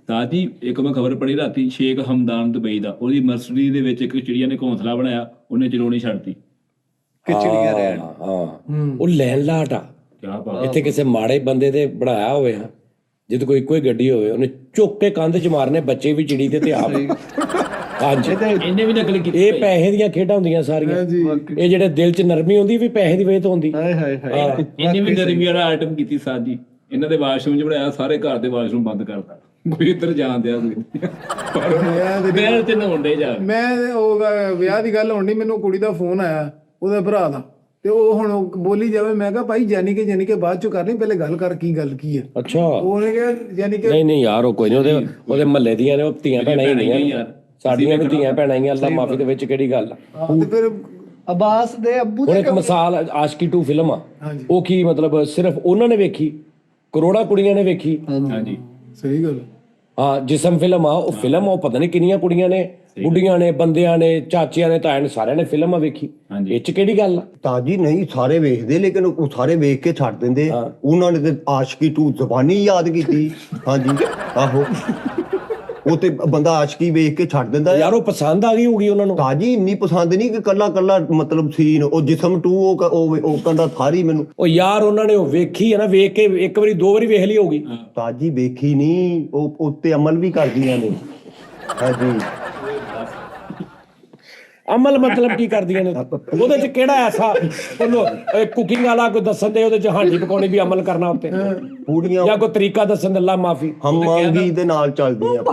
ਸਾਜੀ ਇੱਕ ਮੈਂ ਖਬਰ ਪੜ੍ਹੀ ਰਾਤੀ, ਸ਼ੇਖ ਹਮਦਾਨ ਦੁਬਈ ਦਾ, ਉਹਦੀ ਮਰਸਡੀ ਦੇ ਵਿੱਚ ਇੱਕ ਚਿੜੀਆ ਨੇ ਘੋਂਸਲਾ ਬਣਾਇਆ, ਉਹਨੇ ਚਲਾਉਣੀ ਛੱਡਤੀ। ਕਿਚੜੀਆਂ ਰਹਿਣ। ਹਾਂ ਉਹ ਲੈਣ ਲਾਟ ਆ। ਕਿਆ ਬਾਤ। ਇੱਥੇ ਕਿਸੇ ਮਾੜੇ ਬੰਦੇ ਦੇ ਬਣਾਇਆ ਹੋਵੇ, ਹਾਂ ਜਿੱਦ ਕੋਈ ਇੱਕੋ ਹੀ ਗੱਡੀ ਹੋਵੇ, ਉਹਨੇ ਚੁੱਕ ਕੇ ਕੰਧ 'ਚ ਮਾਰਨੇ, ਬੱਚੇ ਵੀ ਚਿੜੀ ਤੇ ਆਪ। ਹਾਂਜੀ ਇਹਨੇ ਵੀ ਨਕਲ ਕੀਤੀ। ਇਹ ਪੈਸੇ ਦੀਆਂ ਖੇਡਾਂ ਹੁੰਦੀਆਂ ਸਾਰੀਆਂ। ਇਹ ਜਿਹੜੇ ਦਿਲ 'ਚ ਨਰਮੀ ਹੁੰਦੀ ਵੀ ਪੈਸੇ ਦੀ ਵਜ੍ਹਾ ਤੋਂ ਹੁੰਦੀ। ਹਾਏ ਹਾਏ ਹਾਏ। ਇਹਨੇ ਵੀ ਨਰਮੀ ਵਾਲਾ ਆਈਟਮ ਕੀਤੀ ਸਾਜੀ। ਇਹਨਾਂ ਦੇ ਵਾਸ਼ਰੂਮ 'ਚ ਬਣਾਇਆ, ਸਾਰੇ ਘਰ ਦੇ ਵਾਸ਼ਰੂਮ ਬੰਦ ਕਰਤਾ, ਕੋਈ ਇੱਧਰ ਜਾਣ ਦਿਆ ਮੈਂ ਤੇ ਨਹਾਉਂਦੇ ਜਾ। ਮੈਂ ਉਹ ਵਿਆਹ ਦੀ ਗੱਲ ਹੋਣੀ, ਮੈਨੂੰ ਕੁੜੀ ਦਾ ਫੋਨ ਆਇਆ ਉਹਦੇ ਭਰਾ ਦਾ, ਤੇ ਉਹ ਹੁਣ ਬੋਲੀ ਜਾਵੇ। ਮੈਂ ਕਿਹਾ ਭਾਈ ਜਾਨੀ ਕਿ ਬਾਅਦ ਚੋਂ ਕਰ ਲਈ, ਪਹਿਲੇ ਗੱਲ ਕਰ ਕੀ ਗੱਲ ਕੀ ਹੈ। ਅੱਛਾ ਉਹਨੇ ਕਿਹਾ ਜਾਨੀ ਕਿ ਨਹੀਂ ਯਾਰ ਉਹ ਕੋਈ ਨਹੀਂ, ਉਹਦੇ ਮਹੱਲੇ ਦੀਆਂ ਨੇ, ਉਹ ਧੀਆਂ ਭੈਣਾਂ ਹੀ ਨਹੀਂ ਯਾਰ। ਸਾਡੀਆਂ ਵੀ ਧੀਆਂ ਭੈਣਾਂ ਹੀ ਆ, ਅੱਲਾ ਮਾਫੀ ਦੇ ਵਿੱਚ ਕਿਹੜੀ ਗੱਲ ਆ। ਤੇ ਫਿਰ ਅਬਾਸ ਦੇ ਅੱਬੂ ਹੁਣ ਦੇ ਇੱਕ ਮਿਸਾਲ ਆਸ਼ਕੀ 2 ਫਿਲਮ ਆ, ਉਹ ਕੀ ਮਤਲਬ ਸਿਰਫ ਉਹਨਾਂ ਨੇ ਵੇਖੀ, ਕਰੋੜਾਂ ਕੁੜੀਆਂ ਨੇ ਵੇਖੀ। ਹਾਂਜੀ ਸਹੀ ਗੱਲ। ਹਾਂ ਜਿਸਮ ਫਿਲਮ ਆ, ਉਹ ਫਿਲਮ ਉਹ ਪਤਾ ਨਹੀਂ ਕਿੰਨੀਆਂ ਕੁੜੀਆਂ ਨੇ, ਬੁੱਢੀਆਂ ਨੇ, ਬੰਦਿਆਂ ਨੇ, ਚਾਚਿਆਂ ਨੇ, ਤਾਇਆਂ ਨੇ, ਸਾਰਿਆਂ ਨੇ ਫਿਲਮ ਆ ਵੇਖੀ। ਇਹ ਚ ਕਿਹੜੀ ਗੱਲ ਆ? ਤਾਂ ਜੀ ਨਹੀਂ ਸਾਰੇ ਵੇਖਦੇ, ਲੇਕਿਨ ਉਹ ਸਾਰੇ ਵੇਖ ਕੇ ਛੱਡ ਦਿੰਦੇ। ਉਹਨਾਂ ਨੇ ਤੇ ਆਸ਼ਕੀ 2 ਜ਼ਬਾਨੀ ਯਾਦ ਕੀਤੀ। ਹਾਂਜੀ ਆਹੋ, ਉਹ ਤੇ ਬੰਦਾ ਆਸ਼ਕੀ ਵੇਖ ਕੇ ਛੱਡ ਦਿੰਦਾ ਯਾਰ ਉਹ ਪਸੰਦ ਆ ਗਈ ਹੋਊਗੀ ਉਹਨਾਂ ਨੂੰ। ਤਾਜੀ ਇੰਨੀ ਪਸੰਦ ਨਹੀਂ ਕਿ ਕੱਲਾ ਕੱਲਾ ਮਤਲਬ ਸੀਨ। ਉਹ ਜਿਸਮ 2 ਉਹ ਕਹਿੰਦਾ ਸਾਰੀ ਮੈਨੂੰ। ਉਹ ਯਾਰ ਉਹਨਾਂ ਨੇ ਉਹ ਵੇਖੀ ਹੈ ਨਾ, ਵੇਖ ਕੇ ਇੱਕ ਵਾਰੀ 2 ਵਾਰੀ ਵੇਖ ਲਈ ਹੋਊਗੀ। ਤਾਜੀ ਵੇਖੀ ਨਹੀਂ, ਉਹ ਉੱਤੇ ਅਮਲ ਵੀ ਕਰਦੀਆਂ ਨੇ। ਹਾਂਜੀ ਅਮਲ ਮਤਲਬ ਕੀ ਕਰਦੀਆਂ ਨੇ? ਉਹਦੇ ਚ ਕਿਹੜਾ ਐਸਾ ਉਹਨੂੰ ਕੁਕਿੰਗ ਵਾਲਾ ਕੋਈ ਦੱਸਣ ਦੇ, ਉਹਦੇ ਚ ਹਾਂਡੀ ਪਕਾਉਣੀ ਵੀ ਅਮਲ ਕਰਨਾ ਉੱਤੇ, ਪੂੜੀਆਂ ਜਾਂ ਕੋਈ ਤਰੀਕਾ ਦੱਸਣ ਦੇ, ਅੱਲਾ ਮਾਫੀ। ਹਮਾਂਗੀ ਦੇ ਨਾਲ ਚੱਲਦੀਆਂ।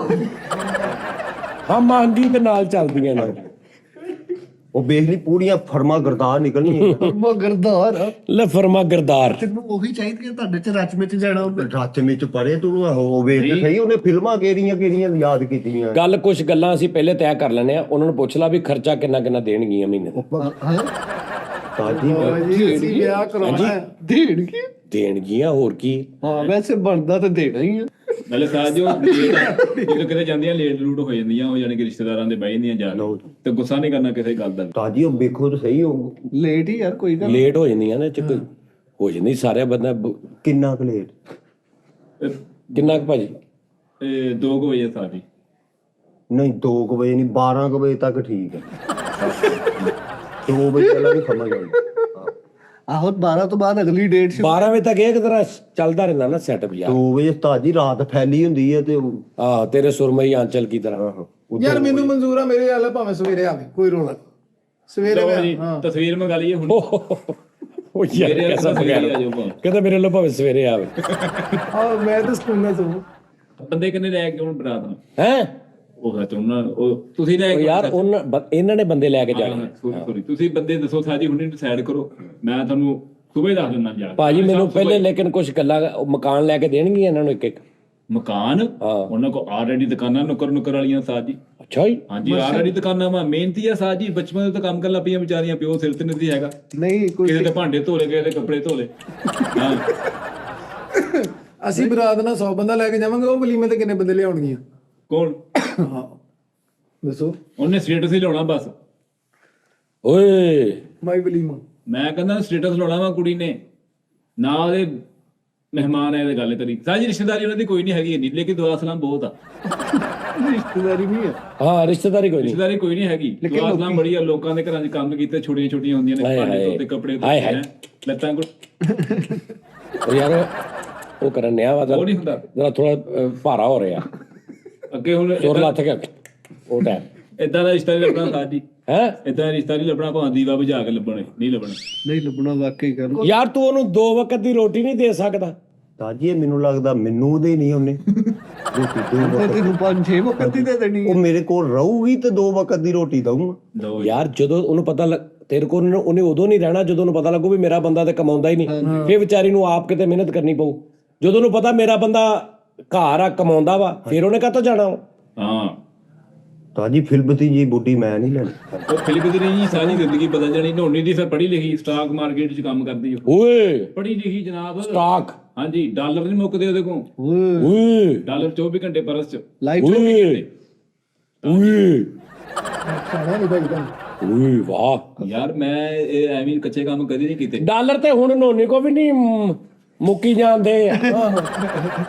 ਹਾਂ ਮੰਗੀ ਦੇ ਨਾਲ ਚੱਲਦੀਆਂ ਨੇ। ਉਹ ਵੇਖ ਲਈ ਪੂੜੀਆਂ ਫਰਮਾ ਗਰਦਾਰ ਨਿਕਲਣੀਆਂ। ਮਗਰਦਾਰ ਲੈ ਫਰਮਾ ਗਰਦਾਰ। ਤੈਨੂੰ ਉਹੀ ਚਾਹੀਦੀ ਹੈ ਤੁਹਾਡੇ ਚ ਰਚ ਵਿੱਚ ਜਾਣਾ ਹੋਵੇ। ਰਾਤ ਵਿੱਚ ਪਰੇ ਤੂੰ ਉਹ ਵੇਖ ਕੇ ਸਹੀ, ਉਹਨੇ ਫਿਲਮਾਂ ਕਿਹੜੀਆਂ ਯਾਦ ਕੀਤੀਆਂ। ਗੱਲ ਕੁਝ ਗੱਲਾਂ ਅਸੀਂ ਪਹਿਲੇ ਤੈਅ ਕਰ ਲੈਣੇ ਆ, ਉਹਨਾਂ ਨੂੰ ਪੁੱਛ ਲਾ ਵੀ ਖਰਚਾ ਕਿੰਨਾ ਕਿੰਨਾ ਦੇਣਗੀਆਂ ਮਹੀਨੇ ਦਾ। ਤਾਜੀ ਜੀ ਅਸੀਂ ਵਿਆਹ ਕਰਾਉਣਾ ਹੈ। ਦੇਣਗੇ ਦੇਣਗੀਆਂ ਹੋਰ ਕੀ। ਹਾਂ ਵੈਸੇ ਬਣਦਾ ਤਾਂ ਦੇਣਾ ਹੀ ਆ। ਨਾਲੇ ਸਾਜੋ ਜਦੋਂ ਕਿਤੇ ਜਾਂਦੀਆਂ ਲੇਟ ਲੂਟ ਹੋ ਜਾਂਦੀਆਂ, ਉਹ ਜਾਨੀ ਕਿ ਰਿਸ਼ਤੇਦਾਰਾਂ ਦੇ ਬਹਿ ਜਾਂਦੀਆਂ ਜਾ ਕੇ, ਤੇ ਗੁੱਸਾ ਨਹੀਂ ਕਰਨਾ ਕਿਸੇ ਗੱਲ ਦਾ। ਤਾਜੀ ਉਹ ਵੇਖੋ ਤਾਂ ਸਹੀ, ਉਹ ਲੇਟ ਹੀ ਯਾਰ ਕੋਈ ਗੱਲ ਲੇਟ ਹੋ ਜਾਂਦੀਆਂ ਨੇ, ਚ ਹੋ ਜਾਂਦੀ ਸਾਰੇ ਬੰਦਾ। ਕਿੰਨਾ ਕੁ ਲੇਟ? ਕਿੰਨਾ ਕੁ ਭਾਜੀ? 2 ਵਜੇ ਸਾਡੀ ਨਹੀਂ 2 ਵਜੇ ਨਹੀਂ, 12 ਵਜੇ ਤੱਕ ਠੀਕ ਹੈ। 2 ਵਜੇ ਪਹਿਲਾਂ ਨਹੀਂ ਸਮਝ ਆਉਂਦੀ। ਆਹੋ 12 ਤੋਂ ਬਾਅਦ ਅਗਲੀ ਡੇਟ 12 ਵਜੇ ਤੱਕ ਇਹ ਕਿਧਰ ਚੱਲਦਾ ਰਹਿੰਦਾ ਨਾ ਸੈਟਅਪ ਯਾਰ। 2 ਵਜੇ ਤਾਜੀ ਰਾਤ ਫੈਲੀ ਹੁੰਦੀ ਹੈ ਤੇ ਆਹ ਤੇਰੇ ਸੁਰਮਈ ਆਂਚਲ ਕੀ ਤਰ੍ਹਾਂ। ਯਾਰ ਮੈਨੂੰ ਮਨਜ਼ੂਰ ਆ, ਮੇਰੇ ਹਾਲ ਭਾਵੇਂ ਸਵੇਰੇ ਆਵੇ, ਕੋਈ ਰੋਲਾ ਨਹੀਂ। ਸਵੇਰੇ ਲਓ ਜੀ ਹਾਂ ਤਸਵੀਰ ਮੰਗਾ ਲਈਏ ਹੁਣ। ਉਹ ਯਾਰ ਮੇਰੇ ਕਿਹਦਾ ਸਵੇਰੇ ਆ ਬਗੈਰ ਜਾਓ ਭਾਵੇਂ। ਕਹਿੰਦਾ ਮੇਰੇ ਲੋ ਭਾਵੇਂ ਸਵੇਰੇ ਆਵੇ। ਆ ਮੈਂ ਤਾਂ ਸਕੂਲ ਤੋਂ ਬੰਦੇ ਕਿੰਨੇ ਲੈ ਕੇ ਹੁਣ ਬਰਾਤ ਨੂੰ? ਹੈ ਉਹ ਸੱਚ ਉਹਨਾਂ ਉਹ ਤੁਸੀਂ ਲੈ ਉਹ ਕੇ ਯਾਰ ਇਹਨਾਂ ਨੇ ਬੰਦੇ ਲੈ ਕੇ ਜਾਣੇ। ਸੋਰੀ ਤੁਸੀਂ ਬੰਦੇ ਦੱਸੋ ਸਾਜੀ, ਹੁਣੇ ਡਿਸਾਈਡ ਕਰੋ, ਮੈਂ ਤੁਹਾਨੂੰ ਸਵੇਰੇ ਦੱਸ ਦਿੰਦਾ ਜਾ ਕੇ। ਭਾਜੀ ਮੈਨੂੰ ਪਹਿਲੇ ਲੇਕਿਨ ਕੁਝ ਗੱਲਾਂ, ਉਹ ਮਕਾਨ ਲੈ ਕੇ ਦੇਣਗੇ ਇਹਨਾਂ ਨੂੰ ਇੱਕ ਇੱਕ ਮਕਾਨ। ਉਹਨਾਂ ਕੋ ਆਲਰੇਡੀ ਦੁਕਾਨਾਂ ਨੁਕਰ ਵਾਲੀਆਂ ਸਾਜੀ। ਅੱਛਾ ਜੀ। ਹਾਂਜੀ ਆਲਰੇਡੀ ਦੁਕਾਨਾਂ ਵਾ, ਮਿਹਨਤੀ ਆ ਸਾਜੀ, ਬਚਪਨ ਤੋਂ ਤਾਂ ਕੰਮ ਕਰਨ ਲੱਪੀਆਂ ਵਿਚਾਰੀਆਂ, ਪਿਓ ਸਿਰ ਤੇ ਨਹੀਂ ਹੈਗਾ, ਨਹੀਂ ਕੋਈ ਕਿਸੇ ਦੇ ਭਾਂਡੇ ਧੋਲੇ, ਕਿਸੇ ਦੇ ਕੱਪੜੇ ਧੋਲੇ। ਹਾਂ ਅਸੀਂ ਬਰਾਤ ਨਾਲ 100 ਬੰਦਾ ਲੈ ਕੇ ਜਾਵਾਂਗੇ, ਉਹ ਵਲੀਮੇ ਤੇ ਕਿੰਨੇ ਬੰਦੇ ਲਿਆਉਣਗੀਆਂ? ਕੌਣ? ਹਾਂ ਦੱਸੋ। ਉਹਨੇ ਸਟੇਟਸ ਹੀ ਲਾਉਣਾ ਬਸ। ਓਏ ਮਾਈ ਵਲੀਮਾ। ਮੈਂ ਕਹਿੰਦਾ ਸਟੇਟਸ ਲਾਉਣਾ ਵਾ ਕੁੜੀ ਨੇ, ਨਾ ਉਹਦੇ ਮਹਿਮਾਨ ਆਏ, ਗੱਲ ਕਰੀ ਸਾਜੀ। ਰਿਸ਼ਤੇਦਾਰੀ ਉਹਨਾਂ ਦੀ ਕੋਈ ਨਹੀਂ ਹੈਗੀ ਇੰਨੀ, ਲੇਕਿਨ ਦੁਆ ਸਲਾਮ ਬਹੁਤ ਆ। ਰਿਸ਼ਤੇਦਾਰੀ ਨਹੀਂ ਆ। ਹਾਂ ਰਿਸ਼ਤੇਦਾਰੀ ਕੋਈ ਨਹੀਂ। ਰਿਸ਼ਤੇਦਾਰੀ ਕੋਈ ਨਹੀਂ ਹੈਗੀ, ਦੁਆ ਸਲਾਮ ਬੜੀ ਆ। ਲੋਕਾਂ ਦੇ ਘਰਾਂ 'ਚ ਕੰਮ ਕੀਤੇ, ਛੋਟੀਆਂ ਛੋਟੀਆਂ ਹੁੰਦੀਆਂ ਨੇ, ਭਾਂਡੇ ਧੋਤੇ, ਕੱਪੜੇ ਧੋਤੇ, ਲੱਤਾਂ ਉਹ ਯਾਰ ਉਹ ਕਰਨ ਨਿਆ ਵਾ ਉਹ ਨਹੀਂ ਹੁੰਦਾ। ਜਰਾ ਥੋੜਾ ਭਾਰਾ ਹੋ ਰਿਹਾ ਅੱਗੇ ਹੁਣ ਚੋਰ ਲੱਥ ਗਿਆ ਉਹ ਟਾਈਮ। ਏਦਾਂ ਦਾ ਰਿਸ਼ਤਾ ਨਹੀਂ ਲੱਭਣਾ ਸਾਜੀ, ਹੈ ਏਦਾਂ ਦਾ ਰਿਸ਼ਤਾ ਨਹੀਂ ਲੱਭਣਾ, ਭਾਵੇਂ ਦੀਵਾ ਬੁਝਾ ਕੇ ਲੱਭਣੇ ਨਹੀਂ ਲੱਭਣਾ। ਨਹੀਂ ਲੱਭਣਾ ਵਾਕਈ ਕਰ। ਯਾਰ ਤੂੰ ਉਹਨੂੰ 2 ਵਕਤ ਦੀ ਰੋਟੀ ਨਹੀਂ ਦੇ ਸਕਦਾ। ਤਾਜੀ ਇਹ ਮੈਨੂੰ ਲੱਗਦਾ ਮੈਨੂੰ ਦੇ ਨਹੀਂ ਉਹਨੇ ਰੋਟੀ ਤੇ ਤੈਨੂੰ 5-6 ਵਕਤ ਹੀ ਦੇ ਦੇਣੀ ਉਹ ਮੇਰੇ ਕੋਲ ਰਹੂਗੀ ਤੇ 2 ਵਕਤ ਦੀ ਰੋਟੀ ਦਊਂਗਾ। ਲਓ ਯਾਰ ਜਦੋਂ ਉਹਨੂੰ ਪਤਾ ਤੇਰੇ ਕੋਲ ਉਹਨੇ ਉਦੋਂ ਨਹੀਂ ਰਹਿਣਾ ਜਦੋਂ ਉਹਨੂੰ ਪਤਾ ਲੱਗੂ ਵੀ ਮੇਰਾ ਬੰਦਾ ਤੇ ਕਮਾਉਂਦਾ ਹੀ ਨਹੀਂ। ਫੇਰ ਵਿਚਾਰੀ ਨੂੰ ਆਪ ਕਿਤੇ ਮਿਹਨਤ ਕਰਨੀ ਪਊ। ਜਦੋਂ ਉਹਨੂੰ ਪਤਾ ਮੇਰਾ ਬੰਦਾ ਘਰ ਆ ਕਮਾਉਂਦਾ ਵਾ, ਫੇਰ ਉਹਨੇ ਕਾਹਤੋਂ ਜਾਣਾ ਵਾ? ਹਾਂ ਤਾਜੀ ਫਿਲਬਤੀ ਜੀ ਬੁੱਢੀ ਮੈਂ ਨਹੀਂ ਲੈਣੀ। ਉਹ ਫਿਲਮ ਦੀ ਨਹੀਂ, ਸਾਰੀ ਜ਼ਿੰਦਗੀ ਬਦਲ ਜਾਣੀ। ਨੋਨੀ ਦੀ ਫਿਰ ਪੜ੍ਹੀ ਲਿਖੀ, ਸਟਾਕ ਮਾਰਕੀਟ 'ਚ ਕੰਮ ਕਰਦੀ ਉਹ, ਓਏ ਪੜ੍ਹੀ ਲਿਖੀ ਜਨਾਬ। ਸਟਾਕ। ਹਾਂਜੀ ਡਾਲਰ ਨਹੀਂ ਮੁੱਕਦੇ ਉਹਦੇ ਕੋਲ, ਓਏ ਡਾਲਰ 24 ਘੰਟੇ ਪਰਸ 'ਚ। ਲਾਈਫ ਓਏ ਓਏ ਖਾਣਾ ਨਹੀਂ ਭਾਈ ਤਾਂ ਓਏ ਵਾਹ ਯਾਰ ਮੈਂ ਇਹ ਐਵੇਂ ਕੱਚੇ ਕੰਮ ਕਦੀ ਨਹੀਂ ਕੀਤੇ। ਡਾਲਰ ਤੇ ਹੁਣ ਨੋਨੀ ਕੋ ਵੀ ਨਹੀਂ ਮੁੱਕੀ ਜਾਂਦੇ ਆ।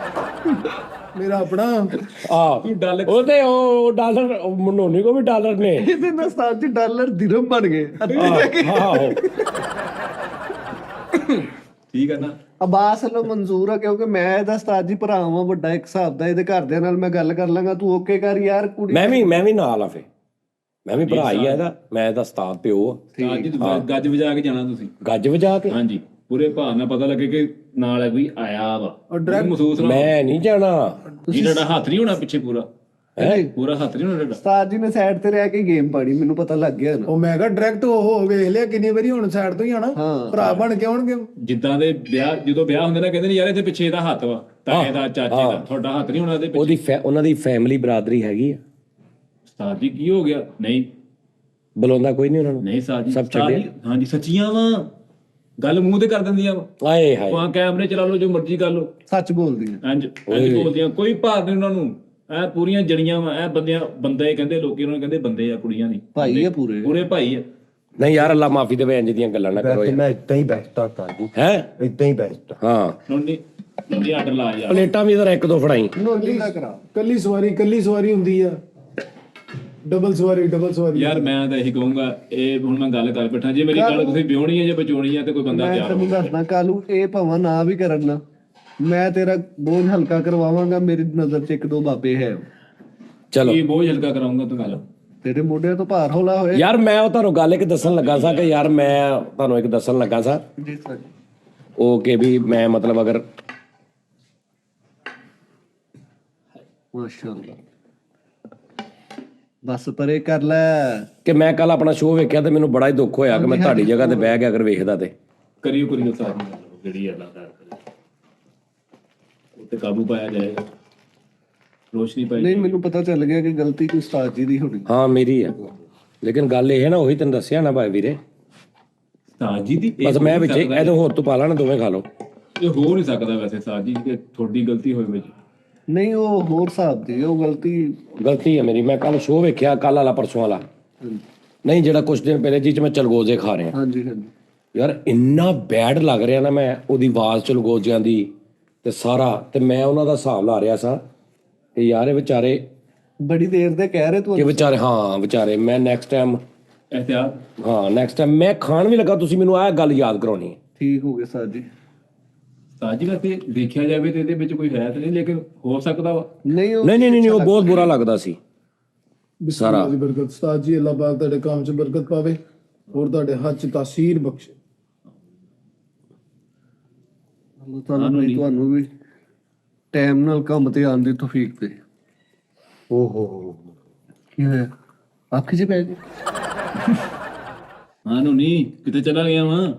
ਮੇਰਾ ਆਪਣਾ ਆ ਡਾਲਰ ਉਹ ਤੇ ਉਹ ਡਾਲਰ ਨੋਨੀ ਕੋ ਵੀ ਡਾਲਰ ਨੇ। ਇਹਦੇ ਨਾਲ ਸਾਜ ਡਾਲਰ ਦਿਰਹਮ ਬਣ ਗਏ। ਆਹੋ ਠੀਕ ਹੈ ਨਾ। ਅਬਾਸ ਵੱਲੋਂ ਮਨਜ਼ੂਰ ਆ, ਕਿਉਂਕਿ ਮੈਂ ਇਹਦਾ ਉਸਤਾਦ ਜੀ ਭਰਾ ਵਾਂ ਵੱਡਾ ਇੱਕ ਹਿਸਾਬ ਦਾ। ਇਹਦੇ ਘਰਦਿਆਂ ਨਾਲ ਮੈਂ ਗੱਲ ਕਰ ਲਾਂਗਾ, ਤੂੰ ਓਕੇ ਕਰ ਯਾਰ। ਕੁੜੀ ਮੈਂ ਵੀ ਨਾਲ ਆ ਫੇ, ਮੈਂ ਵੀ ਭਰਾ ਹੀ ਆ ਇਹਦਾ। ਮੈਂ ਇਹਦਾ ਉਸਤਾਦ ਪਿਓ ਆ। ਅੱਜ ਗੱਜ ਵਜਾ ਕੇ ਜਾਣਾ ਤੁਸੀਂ। ਗੱਜ ਵਜਾ ਕੇ। ਹਾਂਜੀ ਪੂਰੇ ਭਾਅ ਨਾਲ ਪਤਾ ਲੱਗੇ ਕਿ ਨਾਲ ਕੋਈ ਆਇਆ ਵਾ, ਮਹਿਸੂਸ ਨਾ। ਮੈਂ ਨਹੀਂ ਜਾਣਾ। ਜੀ ਤੁਹਾਡਾ ਹੱਥ ਨਹੀਂ ਹੋਣਾ ਪਿੱਛੇ, ਪੂਰਾ ਪੂਰਾ ਹੱਥ ਨਹੀਂ ਹੋਣਾ ਤੁਹਾਡਾ। ਉਸਤਾਦ ਜੀ ਨੇ ਸਾਈਡ ਤੇ ਰਹਿ ਕੇ ਗੇਮ ਪਾੜੀ, ਮੈਨੂੰ ਪਤਾ ਲੱਗ ਗਿਆ ਨਾ। ਉਹ ਮੈਂ ਕਿਹਾ ਡਾਇਰੈਕਟ ਉਹ ਵੇਖ ਲਿਆ ਕਿੰਨੀ ਵਾਰੀ, ਹੁਣ ਸਾਈਡ ਤੋਂ ਹੀ ਆਣਾ, ਭਰਾ ਬਣ ਕੇ ਆਉਣਗੇ। ਜਿੱਦਾਂ ਦੇ ਵਿਆਹ, ਜਦੋਂ ਵਿਆਹ ਹੁੰਦੇ ਨਾ ਕਹਿੰਦੇ ਨੇ ਯਾਰ ਇਹਦੇ ਪਿੱਛੇ ਇਹਦਾ ਹੱਥ ਵਾ, ਤਾਏ ਦਾ, ਚਾਚੇ ਦਾ। ਤੁਹਾਡਾ ਹੱਥ ਨਹੀਂ ਹੋਣਾ ਇਹਦੇ ਪਿੱਛੇ। ਉਹਨਾਂ ਦੀ ਫੈਮਿਲੀ ਬਰਾਦਰੀ ਹੈਗੀ ਆ। ਉਸਤਾਦ ਜੀ ਕੀ ਹੋ ਗਿਆ? ਨਹੀਂ ਬੁਲਾਉਂਦਾ ਕੋਈ ਨਹੀਂ ਉਹਨਾਂ ਨੂੰ? ਨਹੀਂ ਸਾਜੀ ਸਭ ਛੱਡੇ? ਹਾਂਜੀ ਸੱਚੀਆਂ ਵਾ, ਗੱਲ ਮੂੰਹ ਤੇ ਕਰ ਦਿੰਦੀਆਂ ਵਾ, ਆਏ ਹਾਏ, ਵਾਂ ਕੈਮਰੇ ਚਲਾ ਲਓ, ਜੋ ਮਰਜ਼ੀ ਕਰ ਲਓ, ਸੱਚ ਬੋਲਦੀ ਹੈ। ਇੰਜ ਬੋਲਦੀਆਂ, ਕੋਈ ਭਾਰ ਨਹੀਂ ਉਹਨਾਂ ਨੂੰ, ਐ ਪੂਰੀਆਂ ਜਣੀਆਂ ਵਾ, ਐ ਬੰਦੇ ਕਹਿੰਦੇ ਲੋਕੀ, ਉਹਨਾਂ ਨੂੰ ਕਹਿੰਦੇ ਬੰਦੇ ਆ, ਕੁੜੀਆਂ ਨਹੀਂ, ਭਾਈ ਆ ਪੂਰੇ। ਪੂਰੇ ਭਾਈ ਆ। ਨਹੀਂ ਯਾਰ ਅੱਲਾ ਮਾਫੀ ਦੇਵੇ, ਇੰਜ ਦੀਆਂ ਗੱਲਾਂ ਨਾ ਕਰੋ ਵੈਸੇ ਯਾਰ। ਮੈਂ ਇਦਾਂ ਹੀ ਬੈਸਟ ਆ ਉਸਤਾਦ ਜੀ, ਹੈ ਇਦਾਂ ਹੀ ਬੈਸਟ ਆ। ਹਾਂ, ਨੋਨੀ ਆਰਡਰ ਲਾ ਯਾਰ। ਪਲੇਟਾਂ ਵੀ ਜ਼ਰਾ 1-2 ਫੜਾਈ। ਕੱਲੀ ਸਵਾਰੀ ਹੁੰਦੀ ਆ, ਡਬਲ ਸਵਾਰੀ ਯਾਰ ਮੈਂ ਤਾਂ ਇਹੀ ਕਹੂੰਗਾ, ਇਹ ਹੁਣ ਮੈਂ ਗੱਲ ਕਰ ਬੈਠਾ, ਜੇ ਮੇਰੀ ਗੱਲ ਤੁਸੀਂ ਵਿਆਹਣੀ ਹੈ ਜਾਂ ਬਚਾਉਣੀ ਹੈ ਤੇ ਕੋਈ ਬੰਦਾ ਮੈਂ ਤਿਆਰ ਤੈਨੂੰ ਦੱਸਦਾ ਕਾਲੂ, ਇਹ ਭਾਵਾਂ ਨਾ ਵੀ ਕਰਨ ਨਾ, ਮੈਂ ਤੇਰਾ ਬੋਝ ਹਲਕਾ ਕਰਵਾਵਾਂਗਾ। ਮੇਰੀ ਨਜ਼ਰ 'ਚ 1-2 ਬਾਬੇ ਹੈ, ਚਲੋ ਕੀ ਬੋਝ ਹਲਕਾ ਕਰਾਉਂਗਾ ਤੂੰ ਗੱਲ। ਤੇਰੇ ਮੋਢਿਆਂ ਤੋਂ ਭਾਰ ਹੌਲਾ ਹੋਏ। ਯਾਰ ਮੈਂ ਉਹ ਤੁਹਾਨੂੰ ਗੱਲ ਇੱਕ ਦੱਸਣ ਲੱਗਾ ਸਾਂ ਕਿ ਯਾਰ ਮੈਂ ਤੁਹਾਨੂੰ ਇੱਕ ਦੱਸਣ ਲੱਗਾ ਸਾਂ ਜੀ ਸਰ। ਉਹ ਕਿ ਵੀ ਮੈਂ ਮਤਲਬ ਅਗਰ ਮਾਸ਼ਾਅੱਲਾ, ਬਸ ਪਰੇ ਕਰ ਲੈ। ਕਿ ਮੈਂ ਕੱਲ ਆਪਣਾ ਸ਼ੋਅ ਵੇਖਿਆ ਤੇ ਮੈਨੂੰ ਬੜਾ ਹੀ ਦੁੱਖ ਹੋਇਆ ਕਿ ਮੈਂ ਤੁਹਾਡੀ ਜਗ੍ਹਾ ਤੇ ਬਹਿ ਕੇ ਅਗਰ ਵੇਖਦਾ ਤੇ ਕਰਿਓ ਸਾਰੀ ਜਿਹੜੀ ਅੱਲਾਹ ਦਾ ਉੱਤੇ ਕਾਬੂ ਪਾਇਆ ਜਾਏਗਾ, ਰੋਸ਼ਨੀ ਪਾਈ ਨਹੀਂ, ਮੈਨੂੰ ਪਤਾ ਚੱਲ ਗਿਆ ਕਿ ਗਲਤੀ ਕੋਈ ਉਸਤਾਦ ਜੀ ਦੀ ਹੋਣੀ। ਹਾਂ ਮੇਰੀ ਆ, ਲੇਕਿਨ ਗੱਲ ਇਹ ਹੈ ਨਾ, ਉਹੀ ਤੈਨੂੰ ਦੱਸਿਆ ਨਾ ਭਾਈ ਵੀਰੇ, ਉਸਤਾਦ ਜੀ ਦੀ ਬਸ ਮੈਂ ਵਿੱਚ ਇਹਦੇ ਹੋਰ ਤੋਂ ਪਾ ਲੈਣਾ, ਦੋਵੇਂ ਖਾ ਲਓ। ਇਹ ਹੋ ਨਹੀਂ ਸਕਦਾ ਵੈਸੇ ਉਸਤਾਦ ਜੀ, ਕਿ ਤੁਹਾਡੀ ਗਲਤੀ ਹੋਵੇ ਵਿੱਚ। ਨਹੀਂ, ਉਹ ਹੋਰ ਹਿਸਾਬ ਦੀ, ਉਹ ਗਲਤੀ ਹੈ ਮੇਰੀ। ਮੈਂ ਕੱਲ ਸ਼ੋਅ ਵੇਖਿਆ, ਕੱਲ ਵਾਲਾ ਪਰਸੋਂ ਵਾਲਾ ਨਹੀਂ, ਜਿਹੜਾ ਕੁਝ ਦਿਨ ਪਹਿਲੇ ਜਿਹ 'ਚ ਮੈਂ ਚਲਗੋਜ਼ੇ ਖਾ ਰਿਹਾ। ਹਾਂਜੀ ਯਾਰ ਇੰਨਾ ਬੈਡ ਲੱਗ ਰਿਹਾ ਨਾ, ਮੈਂ ਉਹਦੀ ਆਵਾਜ਼ ਚਲਗੋਜ਼ਿਆਂ ਦੀ ਤੇ ਸਾਰਾ, ਤੇ ਮੈਂ ਉਹਨਾਂ ਦਾ ਹਿਸਾਬ ਲਾ ਰਿਹਾ ਸਾਂ ਕਿ ਯਾਰ ਇਹ ਵਿਚਾਰੇ ਬੜੀ ਦੇਰ ਦੇ ਕਹਿ ਰਹੇ ਤੂੰ। ਕਿ ਵਿਚਾਰੇ, ਹਾਂ ਵਿਚਾਰੇ, ਮੈਂ ਨੈਕਸਟ ਟਾਈਮ, ਇਹਤਿਆਤ। ਹਾਂ ਨੈਕਸਟ ਟਾਈਮ ਮੈਂ ਖਾਣ ਵੀ ਲੱਗਾ, ਤੁਸੀਂ ਮੈਨੂੰ ਆਹ ਗੱਲ ਯਾਦ ਕਰਾਉਣੀ ਹੈ। ਠੀਕ ਹੋ ਗਏ ਸਰ ਜੀ। ਉਸਤਾਦ ਜੀ ਵੈਸੇ ਦੇਖਿਆ ਜਾਵੇ ਤੇ ਇਹਦੇ ਵਿੱਚ ਕੋਈ ਹੈ ਤਾਂ ਨਹੀਂ, ਲੇਕਿਨ ਹੋ ਸਕਦਾ ਵਾ। ਨਹੀਂ ਨਹੀਂ ਉਹ ਬਹੁਤ ਬੁਰਾ ਲੱਗਦਾ ਸੀ ਬਿਸਮਿਲ੍ਲਾਹ ਦੀ ਬਰਕਤ। ਉਸਤਾਦ ਜੀ ਅੱਲਾਹ ਪਾਕ ਤੁਹਾਡੇ ਕੰਮ 'ਚ ਬਰਕਤ ਪਾਵੇ, ਹੋਰ ਤੁਹਾਡੇ ਹੱਥ 'ਚ ਤਾਸੀਰ ਬਖਸ਼ੇ। ਅੱਲਾਹ ਤਾਲਾ ਭਾਈ ਤੁਹਾਨੂੰ ਵੀ ਟਾਈਮ ਨਾਲ ਕੰਮ ਤੇ ਆਉਣ ਦੀ ਤੌਫੀਕ ਦੇ। ਓਹੋ, ਕੀ ਹੋਇਆ? ਅੱਖ 'ਚ ਪੈ ਗਈ? ਹਾਂ ਨੋਨੀ ਕਿਤੇ ਚਲਾ ਗਿਆ ਵਾ?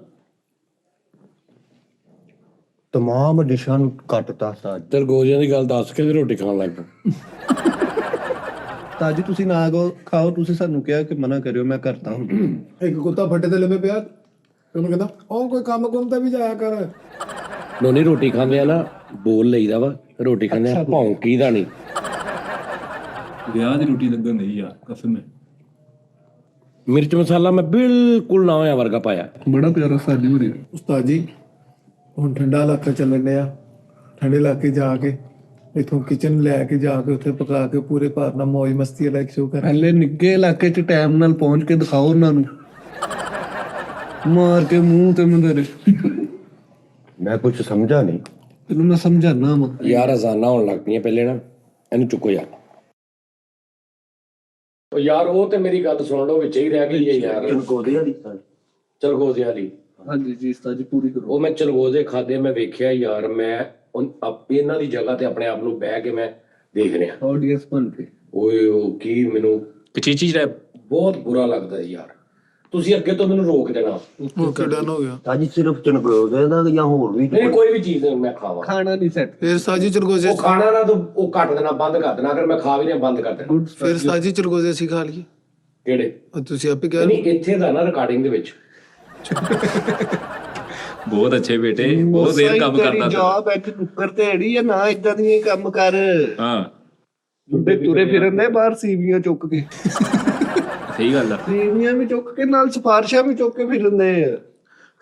ਤਮਾਮ ਡਿਸ਼ਾਂ ਨੂੰ ਕੱਟਤਾ ਉਸਤਾਦ ਜੀ। ਚਲਗੋਜ਼ਿਆਂ ਦੀ ਗੱਲ ਦੱਸ ਕੇ ਤੇ ਰੋਟੀ ਖਾਣ ਲੱਗ ਪਿਆ। ਤਾਂ ਜੀ ਤੁਸੀਂ ਨਾ ਖਾਓ, ਤੁਸੀਂ ਸਾਨੂੰ ਕਿਹਾ ਕਿ ਮਨਾ ਕਰਿਓ, ਮੈਂ ਕਰਤਾ ਹੁਣ। ਇੱਕ ਕੁੱਤਾ ਫੱਟੇ ਤੇ ਲੰਮੇ ਪਿਆ, ਤੇ ਉਹਨੂੰ ਕਹਿੰਦਾ ਉਹ ਕੋਈ ਕੰਮ ਤਾਂ ਵੀ ਜਾਇਆ ਕਰ। ਨੋਨੀ ਰੋਟੀ ਖਾਂਦੇ ਆ ਨਾ, ਬੋਲ ਲਈਦਾ ਵਾ, ਰੋਟੀ ਖਾਂਦੇ ਆ ਭੌਂਕੀ ਦਾ ਨਹੀਂ। ਵਿਆਹ ਦੀ ਰੋਟੀ ਲੱਗਣ ਨਹੀਂ ਯਾਰ, ਕਸਮ ਹੈ। ਮਿਰਚ ਮਸਾਲਾ ਮੈਂ ਬਿਲਕੁਲ ਨਾ ਹੋਇਆ ਵਰਗਾ ਪਾਇਆ। ਬੜਾ ਪਿਆਰਾ ਸਾਡੀ ਹੋ ਰਹੀ। ਉਸਤਾਦ ਜੀ ਹੁਣ ਠੰਡਾ ਇਲਾਕਾ ਚੱਲਣ ਡਿਆ, ਠੰਡੇ ਇਲਾਕੇ ਜਾ ਕੇ ਇਥੋਂ ਕਿਚਨ ਲੈ ਕੇ ਜਾ ਕੇ ਉੱਥੇ ਪਕਾ ਕੇ ਪੂਰੇ ਭਾਰ ਨਾਲ ਮौज ਮਸਤੀ ਵਾਲਾ ਇੱਕ ਸ਼ੋਅ ਕਰ। ਪਹਿਲੇ ਨਿੱਕੇ ਇਲਾਕੇ 'ਚ ਟਾਈਮ ਨਾਲ ਪਹੁੰਚ ਕੇ ਦਿਖਾਓ ਉਹਨਾਂ ਨੂੰ, ਮਾਰ ਕੇ ਮੂੰਹ ਤੇ ਮੰਦਰੇ। ਮੈਂ ਕੁਝ ਸਮਝਾ ਨਹੀਂ। ਤੈਨੂੰ ਮੈਂ ਸਮਝਾਣਾ ਵਾ ਯਾਰ ਅਜ਼ਾਨਾਂ ਹੋਣ ਲੱਗ ਪਈਆਂ ਪਹਿਲੇ ਨਾ, ਇਹਨੂੰ ਚੁੱਕੋ ਯਾਰ। ਉਹ ਯਾਰ ਉਹ ਤੇ ਮੇਰੀ ਗੱਲ ਸੁਣ ਲਓ, ਵਿੱਚ ਹੀ ਰਹਿ ਗਈ ਹੈ ਯਾਰ। ਚਲਗੋਜ਼ਿਆਂ ਵਾਲੀ। ਹਾਂਜੀ ਜੀ ਉਸਤਾਦ ਜੀ, ਪੂਰੀ ਕਰੋ। ਉਹ ਮੈਂ ਚਲਗੋਜ਼ੇ ਖਾਦੇ, ਮੈਂ ਵੇਖਿਆ ਯਾਰ, ਮੈਂ ਇਹਨਾਂ ਦੀ ਜਗ੍ਹਾ ਤੇ ਆਪਣੇ ਆਪ ਨੂੰ ਬਹਿ ਕੇ ਮੈਂ ਦੇਖ ਰਿਹਾ ਆਡੀਅנס ਬਣ ਕੇ। ਓਏ ਉਹ ਕੀ ਮੈਨੂੰ ਚੀਜ਼ ਬਹੁਤ ਬੁਰਾ ਲੱਗਦਾ ਯਾਰ। ਤੁਸੀਂ ਅੱਗੇ ਤੋਂ ਮੈਨੂੰ ਰੋਕ ਦੇਣਾ। ਉਹ ਕਿਡਨ ਹੋ ਗਿਆ। ਉਸਤਾਦ ਜੀ ਸਿਰਫ ਚਨਗੋਜ਼ੇ ਦਾ ਜਾਂ ਹੋਰ ਵੀ? ਨਹੀਂ ਕੋਈ ਵੀ ਚੀਜ਼ ਮੈਂ ਖਾਵਾਂ, ਖਾਣਾ ਨਹੀਂ ਸੈੱਟ। ਫਿਰ ਸਾਜੀ ਚਰਗੋਜ਼ੇ, ਉਹ ਖਾਣਾ ਨਾ ਤਾਂ ਉਹ ਕੱਟ ਦੇਣਾ, ਬੰਦ ਕਰ ਦੇਣਾ। ਅਗਰ ਮੈਂ ਖਾ ਵੀ ਰਿਹਾ ਬੰਦ ਕਰ ਦੇਣਾ। ਫਿਰ ਸਾਜੀ ਚਰਗੋਜ਼ੇ ਅਸੀਂ ਖਾ ਲਈਏ। ਕਿਹੜੇ? ਉਹ ਤੁਸੀਂ ਆਪੇ ਕਹਿ ਨਹੀਂ ਇੱਥੇ ਦਾ ਨਾ ਰਿਕਾਰਡਿੰਗ ਦੇ ਵਿੱਚ। ਬਹੁਤ ਅੱਛੇ ਬੇਟੇ, ਬਹੁਤ ਦੇਰ ਕੰਮ ਕਰਦਾ ਜੌਬ ਐ ਕਿ ਨੁੱਕਰ ਤੇ ਏੜੀ ਆ ਨਾ, ਇਦਾਂ ਦੀ ਕੰਮ ਕਰ। ਹਾਂ ਮੁੰਡੇ ਤੁਰੇ ਫਿਰਨ ਦੇ ਬਾਹਰ ਸੀਵੀਆਂ ਚੁੱਕ ਕੇ। ਸਹੀ ਗੱਲ ਆ। ਸੀਵੀਆਂ ਵੀ ਚੁੱਕ ਕੇ ਨਾਲ ਸਿਫਾਰਸ਼ਾਂ ਵੀ ਚੁੱਕ ਕੇ ਫਿਰਦੇ ਆ।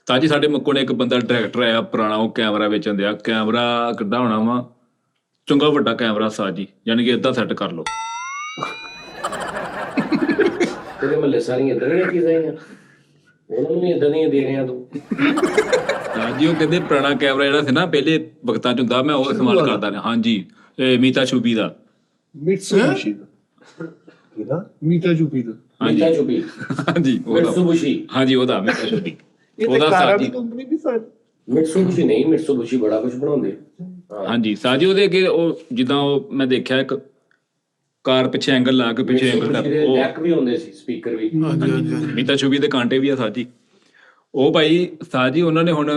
ਤਾਂ ਜੀ ਸਾਡੇ ਮੁੱਕੋ ਨੇ ਇੱਕ ਬੰਦਾ ਡਾਇਰੈਕਟਰ ਆਇਆ ਪੁਰਾਣਾ, ਉਹ ਕੈਮਰਾ ਵੇਚਣ ਦਿਆ। ਕੈਮਰਾ ਕਿੱਡਾ ਹੋਣਾ ਵਾ, ਚੰਗਾ ਵੱਡਾ ਕੈਮਰਾ ਸਾਜੀ, ਯਾਨੀ ਕਿ ਏਦਾਂ ਸੈੱਟ ਕਰ ਲਓ। ਤੇਰੇ ਮੱਲੇ ਸਾਰੀਆਂ ਇਦਾਂ ਦੀਆਂ ਚੀਜ਼ਾਂ ਆਈਆਂ, ਉਹਨਾਂ ਨੂੰ ਵੀ ਇਦਾਂ ਦੀਆਂ ਦੇ ਰਿਹਾ ਤੂੰ। ਹਾਂਜੀ ਉਹ ਕਹਿੰਦੇ ਪੁਰਾਣਾ ਕੈਮਰਾ ਜਿਹੜਾ ਸੀ ਨਾ ਪਹਿਲੇ ਵਕਤਾਂ 'ਚ ਹੁੰਦਾ, ਮੈਂ ਉਹ ਇਸਤੇਮਾਲ ਕਰਦਾ ਰਿਹਾ। ਹਾਂਜੀ ਇਹ ਮੀਤਾ ਸ਼ੂਬੀ ਦਾ। ਮਿਟਸੂਬਿਸ਼ੀ ਦਾ। ਕਿਹਦਾ? ਮੀਤਾ ਚੁਪੀ ਦਾ। ਮੀਤਾ ਚੁਬੀ। ਹਾਂਜੀ ਮਿਟਸੂਬਿਸ਼ੀ। ਹਾਂਜੀ ਉਹਦਾ ਮੀਤਾ ਸ਼ੂਬੀ। ਇਹ ਤੇ ਕਾਰਾਂ ਦੀ ਕੰਪਨੀ ਵੀ ਸਾਡੀ। ਮਿਟਸੂਬਿਸ਼ੀ ਨਹੀਂ, ਮਿਟਸੂਬਿਸ਼ੀ ਬੜਾ ਕੁਝ ਬਣਾਉਂਦੇ। ਹਾਂਜੀ ਸਾਜੀ ਉਹਦੇ ਅੱਗੇ ਉਹ ਜਿੱਦਾਂ ਉਹ ਮੈਂ ਦੇਖਿਆ ਇੱਕ ਕਾਰ ਪਿੱਛੇ ਐਂਗਲ ਲਾ ਕੇ ਪਿੱਛੇ ਐਂਗਲ ਕਰ ਉਹ ਜੈਕ ਵੀ ਹੁੰਦੇ ਸੀ, ਸਪੀਕਰ ਵੀ। ਹਾਂਜੀ ਹਾਂਜੀ। ਮੀਤਾ ਸ਼ੂਬੀ ਦੇ ਕਾਂਟੇ ਵੀ ਆ ਸਾਜੀ। ਉਹ ਭਾਈ ਸਾਜੀ ਉਹਨਾਂ ਨੇ ਹੁਣ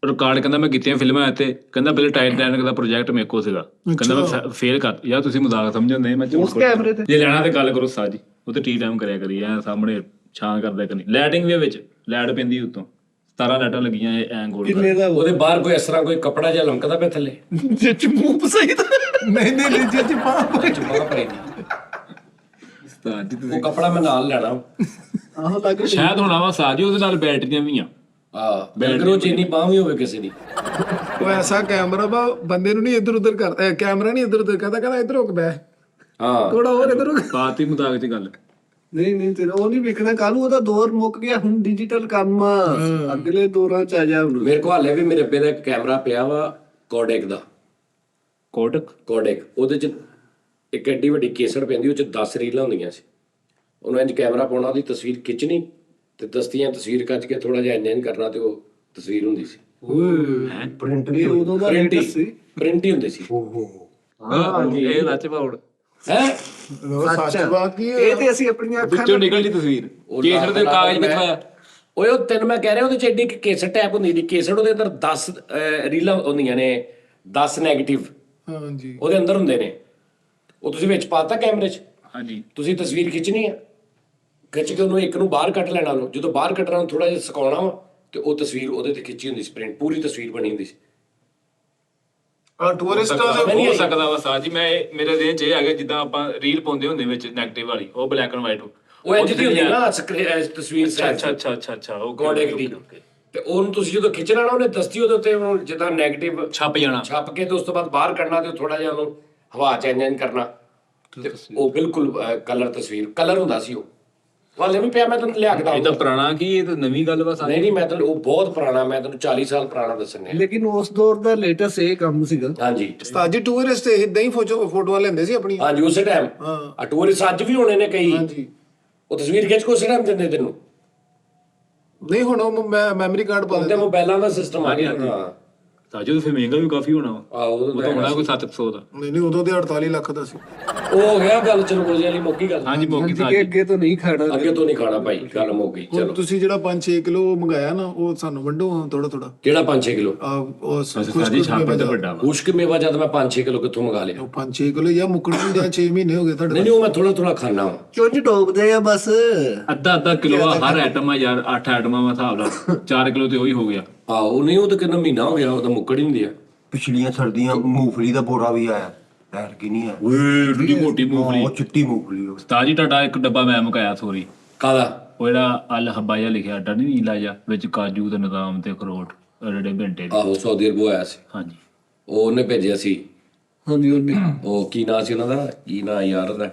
ਰਿਕਾਰਡ ਕਹਿੰਦਾ ਮੈਂ ਕੀਤੀਆਂ ਫਿਲਮਾਂ ਇੱਥੇ, ਕਹਿੰਦਾ ਪਹਿਲੇ ਟਾਈਟੈਨਿਕ ਦਾ ਪ੍ਰੋਜੈਕਟ ਮੇਰੇ ਕੋਲ ਸੀਗਾ, ਕਹਿੰਦਾ ਮੈਂ ਫੇਲ ਕਰ, ਯਾਰ ਤੁਸੀਂ ਮਜ਼ਾਕ ਸਮਝਦੇ, ਮੈਂ ਉਸ ਕੈਮਰੇ ਤੇ ਜੇ ਲੈਣਾ ਤੇ ਗੱਲ ਕਰੋ ਸਾਜੀ, ਉਹ ਤੇ ਟੀ ਟਾਈਮ ਕਰਿਆ ਕਰੀ ਐ ਸਾਹਮਣੇ ਛਾਂ ਕਰਦਾ ਕਰੀ, ਲਾਈਟਿੰਗ ਵੀ ਵਿੱਚ ਲਾਈਟ ਪੈਂਦੀ ਉੱਤੋਂ 17 ਲਾਈਟਾਂ ਲੱਗੀਆਂ ਐਂ ਗੋਲ ਕਿੰਨੇ ਦਾ ਉਹਦੇ ਬਾਹਰ ਕੋਈ ਇਸ ਤਰ੍ਹਾਂ ਕੋਈ ਕੱਪੜਾ ਜਿਹਾ ਲਮਕਦਾ ਪਿਆ ਥੱਲੇ, ਜਿੱਚ ਮੂੰਹ ਪਸਈ ਦਾ ਨਹੀਂ ਨਹੀਂ ਲੀਜੇ ਚ ਪਾ ਚੁੱਪਾ ਪਰੇ ਸਾਜੀ ਉਹ ਕੱਪੜਾ ਮੈਂ ਨਾਲ ਲੈਣਾ। ਆਹੋ ਲੱਗ ਸ਼ਾਇਦ ਹੋਣਾ ਵਾ ਸਾਜੀ, ਉਹਦੇ ਨਾਲ ਬੈਟਰੀਆਂ ਵੀ ਆ, ਬੈਲਕਰੋ ਚੀਨੀ ਬਾਹ ਵੀ ਹੋਵੇ ਕਿਸੇ ਦੀ। ਉਹ ਐਸਾ ਕੈਮਰਾ ਵਾ ਬੰਦੇ ਨੂੰ ਨਹੀਂ ਇੱਧਰ ਉੱਧਰ ਕਰਦਾ, ਕੈਮਰਾ ਨਹੀਂ ਇੱਧਰ ਉੱਧਰ ਕਰਦਾ, ਕਹਿੰਦਾ ਇੱਧਰ ਰੁਕ ਬੈ ਹਾਂ ਥੋੜਾ ਹੋਰ ਇੱਧਰ ਰੁਕ। ਬਾਤ ਹੀ ਮੁਤਾਬਕ ਚ ਗੱਲ। ਨਹੀਂ ਤੇਰਾ ਉਹ ਨਹੀਂ ਵੇਖਣਾ ਕੱਲ ਉਹਦਾ ਦੌਰ ਮੁੱਕ ਗਿਆ, ਹੁਣ ਡਿਜੀਟਲ ਕੰਮ ਆ, ਅਗਲੇ ਦੌਰਾਂ ਚ ਆ ਜਾ ਹੁਣ। ਮੇਰੇ ਕੋਲ ਹਾਲੇ ਵੀ ਮੇਰੇ ਅੱਬੇ ਦਾ ਇੱਕ ਕੈਮਰਾ ਪਿਆ ਵਾ ਕੋਡੈਕ ਦਾ, ਕੋਡੈਕ ਉਹਦੇ ਚ ਇੱਕ ਐਡੀ ਵੱਡੀ ਕੇਸਟ ਪੈਂਦੀ, ਉਹ ਚ 10 ਰੀਲਾਂ ਹੁੰਦੀਆਂ ਸੀ, ਉਹਨੂੰ ਇੰਜ ਕੈਮਰਾ ਪਾਉਣਾ, ਉਹਦੀ ਤਸਵੀਰ ਖਿੱਚਣੀ ਤੇ ਦਸਤੀਆਂ ਤਸਵੀਰ ਕੱਢ ਕੇ ਥੋੜਾ ਜਿਹਾ ਇੰਜ ਕਰਨਾ ਤੇ ਉਹ ਤਸਵੀਰ ਹੁੰਦੀ ਸੀ। ਪ੍ਰਿੰਟ ਇਹ ਉਦੋਂ ਦਾ ਪ੍ਰਿੰਟ ਲੇਟੈਸਟ ਸੀ। ਪ੍ਰਿੰਟ ਹੀ ਹੁੰਦੀ ਸੀ। ਇਹ ਲੱਚ ਪਾਉੜ ਹੈ ਸੱਚ ਬਾਕੀ ਇਹ ਤੇ ਅਸੀਂ ਆਪਣੀਆਂ ਅੱਖਾਂ ਵਿੱਚੋਂ ਨਿਕਲਦੀ ਤਸਵੀਰ, ਕੇਸਰ ਦੇ ਕਾਗਜ਼ ਵਿੱਚ ਆਇਆ। ਓਏ ਉਹ ਤੈਨੂੰ ਮੈਂ ਕਹਿ ਰਿਹਾ, ਉਹਦੇ ਚ ਐਡੀ ਕੇਸਟ ਟੈਪ ਹੁੰਦੀ ਸੀ, ਕੇਸਟ ਉਹਦੇ ਅੰਦਰ 10 ਰੀਲਾਂ ਹੁੰਦੀਆਂ ਨੇ, 10 ਨੈਗੇਟਿਵ ਹਾਂਜੀ ਉਹਦੇ ਅੰਦਰ ਹੁੰਦੇ ਨੇ, ਉਹ ਤੁਸੀਂ ਵਿੱਚ ਪਾਤਾ ਕੈਮਰੇ 'ਚ, ਹਾਂਜੀ ਤੁਸੀਂ ਤਸਵੀਰ ਖਿੱਚਣੀ ਆ, ਖਿੱਚ ਕੇ ਉਹਨੂੰ ਇੱਕ ਨੂੰ ਬਾਹਰ ਕੱਢ ਲੈਣਾ, ਉਹਨੂੰ ਜਦੋਂ ਬਾਹਰ ਕੱਢਣਾ ਉਹਨੂੰ ਥੋੜਾ ਜਿਹਾ ਸੁਕਾਉਣਾ ਵਾ ਤੇ ਉਹ ਤਸਵੀਰ ਉਹਦੇ ਤੇ ਖਿੱਚੀ ਹੁੰਦੀ ਸੀ, ਪ੍ਰਿੰਟ ਪੂਰੀ ਤਸਵੀਰ ਬਣੀ ਹੁੰਦੀ ਸੀ। ਆ ਟੂਰਿਸਟਾਂ ਦੇ ਹੋ ਸਕਦਾ ਵਾ ਸਾਜੀ, ਮੈਂ ਮੇਰੇ ਦੇਹ ਚ ਇਹ ਆ ਗਿਆ ਜਿੱਦਾਂ ਆਪਾਂ ਰੀਲ ਪਾਉਂਦੇ ਹੁੰਦੇ ਵਿੱਚ ਨੈਗੇਟਿਵ ਵਾਲੀ, ਉਹ ਬਲੈਕ ਐਂਡ ਵਾਈਟ ਉਹ ਇੰਜ ਦੀ ਹੁੰਦੀ ਨਾ ਤਸਵੀਰ ਅੱਛਾ ਉਹ ਕੋਡੈਕ ਦੀ, ਤੇ ਉਹਨੂੰ ਤੁਸੀਂ ਜਦੋਂ ਖਿੱਚਣਾ ਨਾ, ਉਹਨੇ ਦਸਤੀ ਉਹਦੇ ਉੱਤੇ ਉਹਨੂੰ ਜਿੱਦਾਂ ਨੈਗੇਟਿਵ ਛਪ ਜਾਣਾ, ਛਾਪ ਕੇ ਤੇ ਉਸ ਤੋਂ ਬਾਅਦ ਬਾਹਰ ਕੱਢਣਾ ਤੇ ਥੋੜਾ ਜਿਹਾ ਉਹਨੂੰ ਹਵਾ ਚ ਇੰਜ ਕਰਨਾ ਤੇ ਉਹ ਬਿਲਕੁਲ ਕਲਰ ਤਸਵੀਰ ਕਲਰ ਹੁੰਦਾ ਸੀ। ਉਹ ਵਾਲੇ ਵੀ ਪਿਆ, ਮੈਂ ਤੈਨੂੰ ਲਿਆ ਕੇ ਇਹ ਤਾਂ ਦੱਸਦਾ। ਪੁਰਾਣਾ ਕੀ, ਇਹ ਤਾਂ ਨਵੀਂ ਗੱਲ ਵਾ ਸਾਰੀ। ਨਹੀਂ ਮੈਂ ਤੈਨੂੰ ਉਹ ਬਹੁਤ ਪੁਰਾਣਾ, ਮੈਂ ਤੈਨੂੰ 40 ਸਾਲ ਪੁਰਾਣਾ ਦੱਸਣੇ। ਲੇਕਿਨ ਉਸ ਦੌਰ ਦਾ ਲੇਟੈਸਟ ਇਹ ਕੰਮ ਸੀਗਾ। ਹਾਂਜੀ ਉਸਤਾਦ ਜੀ ਟੂਰਿਸਟ ਇਦਾਂ ਹੀ ਫੋਟੋਆਂ ਲੈਂਦੇ ਸੀ ਆਪਣੀਆਂ। ਹਾਂਜੀ ਉਸੇ ਟਾਈਮ ਆ ਟੂਰਿਸਟ ਅੱਜ ਵੀ ਹੋਣੇ ਨੇ ਕਈ, ਹਾਂਜੀ ਉਹ ਤਸਵੀਰ ਖਿੱਚ ਕੇ ਉਸੇ ਟਾਈਮ ਦਿੰਦੇ ਤੈਨੂੰ। ਨਹੀਂ ਹੁਣ ਉਹ ਮੈਮਰੀ ਕਾਰਡ ਪਾ ਉਹਦੇ ਦਿੰਦੇ। ਮੋਬਾਈਲਾਂ ਦਾ ਸਿਸਟਮ ਆ ਗਿਆ। ਹਾਂ ਸਾਜੋ ਫਿਰ ਮਹਿੰਗਾ ਵੀ ਕਾਫੀ ਹੋਣਾ ਵਾ, ਆਹੋ ਉਹ ਤਾਂ ਹੋਣਾ ਕੋਈ 700 ਦਾ। ਨਹੀਂ ਉਦੋਂ ਦੇ 48 ਲੱਖ ਦਾ ਸੀ। ਉਹ ਹੋ ਗਿਆ ਗੱਲ, ਚਲੋ ਕੋਈ ਵਾਲੀ ਮੁੱਕੀ ਗੱਲ। ਹਾਂਜੀ ਮੌਕੀ ਕਿ ਅੱਗੇ ਤੋਂ ਨਹੀਂ ਖਾਣਾ। ਅੱਗੇ ਤੋਂ ਨਹੀਂ ਖਾਣਾ ਭਾਈ, ਗੱਲ ਮੁੱਕ ਗਈ। ਹੁਣ ਚਲੋ ਤੁਸੀਂ ਜਿਹੜਾ 5-6 ਕਿਲੋ ਮੰਗਾਇਆ ਨਾ, ਉਹ ਸਾਨੂੰ ਵੰਡੋ ਥੋੜਾ ਥੋੜਾ। ਕਿਹੜਾ 5-6 ਕਿਲੋ? ਉਹ ਸਾਜੀ ਛਾਪਾ ਤਾਂ ਵੱਡਾ ਵਾ। ਖੁਸ਼ਕ ਮੇਵਾ ਜਦ ਮੈਂ 5-6 ਕਿਲੋ ਕਿੱਥੋਂ ਮੰਗਾ ਲਿਆ? 5-6 ਕਿਲੋ ਜਾਂ ਮੁੱਕਣ ਨੂੰ ਜਾਂ 6 ਮਹੀਨੇ ਹੋ ਗਏ ਤੁਹਾਡੇ। ਨਹੀਂ ਉਹ ਮੈਂ ਥੋੜਾ ਥੋੜਾ ਖਾਣਾ ਵਾ। ਚੁੰਝ ਡੋਬਦੇ ਆ ਬਸ। ਅੱਧਾ ਕਿਲੋ ਆ ਹਰ ਆਈਟਮ ਆ ਯਾਰ, 8 ਆਈਟਮਾਂ ਮੈਂ ਹਿਸਾਬ ਲਾ 4 ਕਿਲੋ ਤੇ ਉਹੀ ਹੋ ਗਿਆ। ਆਹੋ ਨਹੀਂ ਉਹ ਤਾਂ ਕਿੰਨਾ ਮਹੀਨਾ ਹੋ ਗਿਆ, ਉਹ ਤਾਂ ਮੁੱਕੜ ਹੀ ਹੁੰਦੀ ਆ। ਪਿਛਲੀਆਂ ਸਰਦੀਆਂ ਮੂੰਗਫਲੀ ਦਾ ਬੋਰਾ ਵੀ ਆਇਆ, ਐਰ ਕੀ ਨਹੀਂ ਆਇਆ। ਓਏ ਰੁੱਡੀ ਮੋਟੀ ਮੂੰਗਫਲੀ। ਉਹ ਚਿੱਟੀ ਮੂੰਗਫਲੀ ਉਹ। ਤਾਜੀ ਟਾਟਾ ਇੱਕ ਡੱਬਾ ਮੈਂ ਮੁਕਾਇਆ ਥੋਰੀ, ਕਾਹਦਾ? ਉਹ ਜਿਹੜਾ ਅਲ ਹੱਬਾ ਜਿਹਾ ਲਿਖਿਆ ਆਟਾ ਨਹੀਂ ਨੀਲਾ ਜਿਹਾ, ਵਿੱਚ ਕਾਜੂ ਤੇ ਬਦਾਮ ਤੇ ਅਖਰੋਟ ਰੜੇ ਘੰਟੇ ਦੇ। ਆਹੋ ਸਾਊਦੀ ਅਰਬੋਂ ਆਇਆ ਸੀ, ਹਾਂਜੀ ਉਹ ਉਹਨੇ ਭੇਜਿਆ ਸੀ। ਹਾਂਜੀ ਉਹਨੇ ਉਹ ਕੀ ਨਾਂ ਸੀ ਉਹਨਾਂ ਦਾ, ਕੀ ਨਾਂ ਯਾਰ ਉਹਦਾ?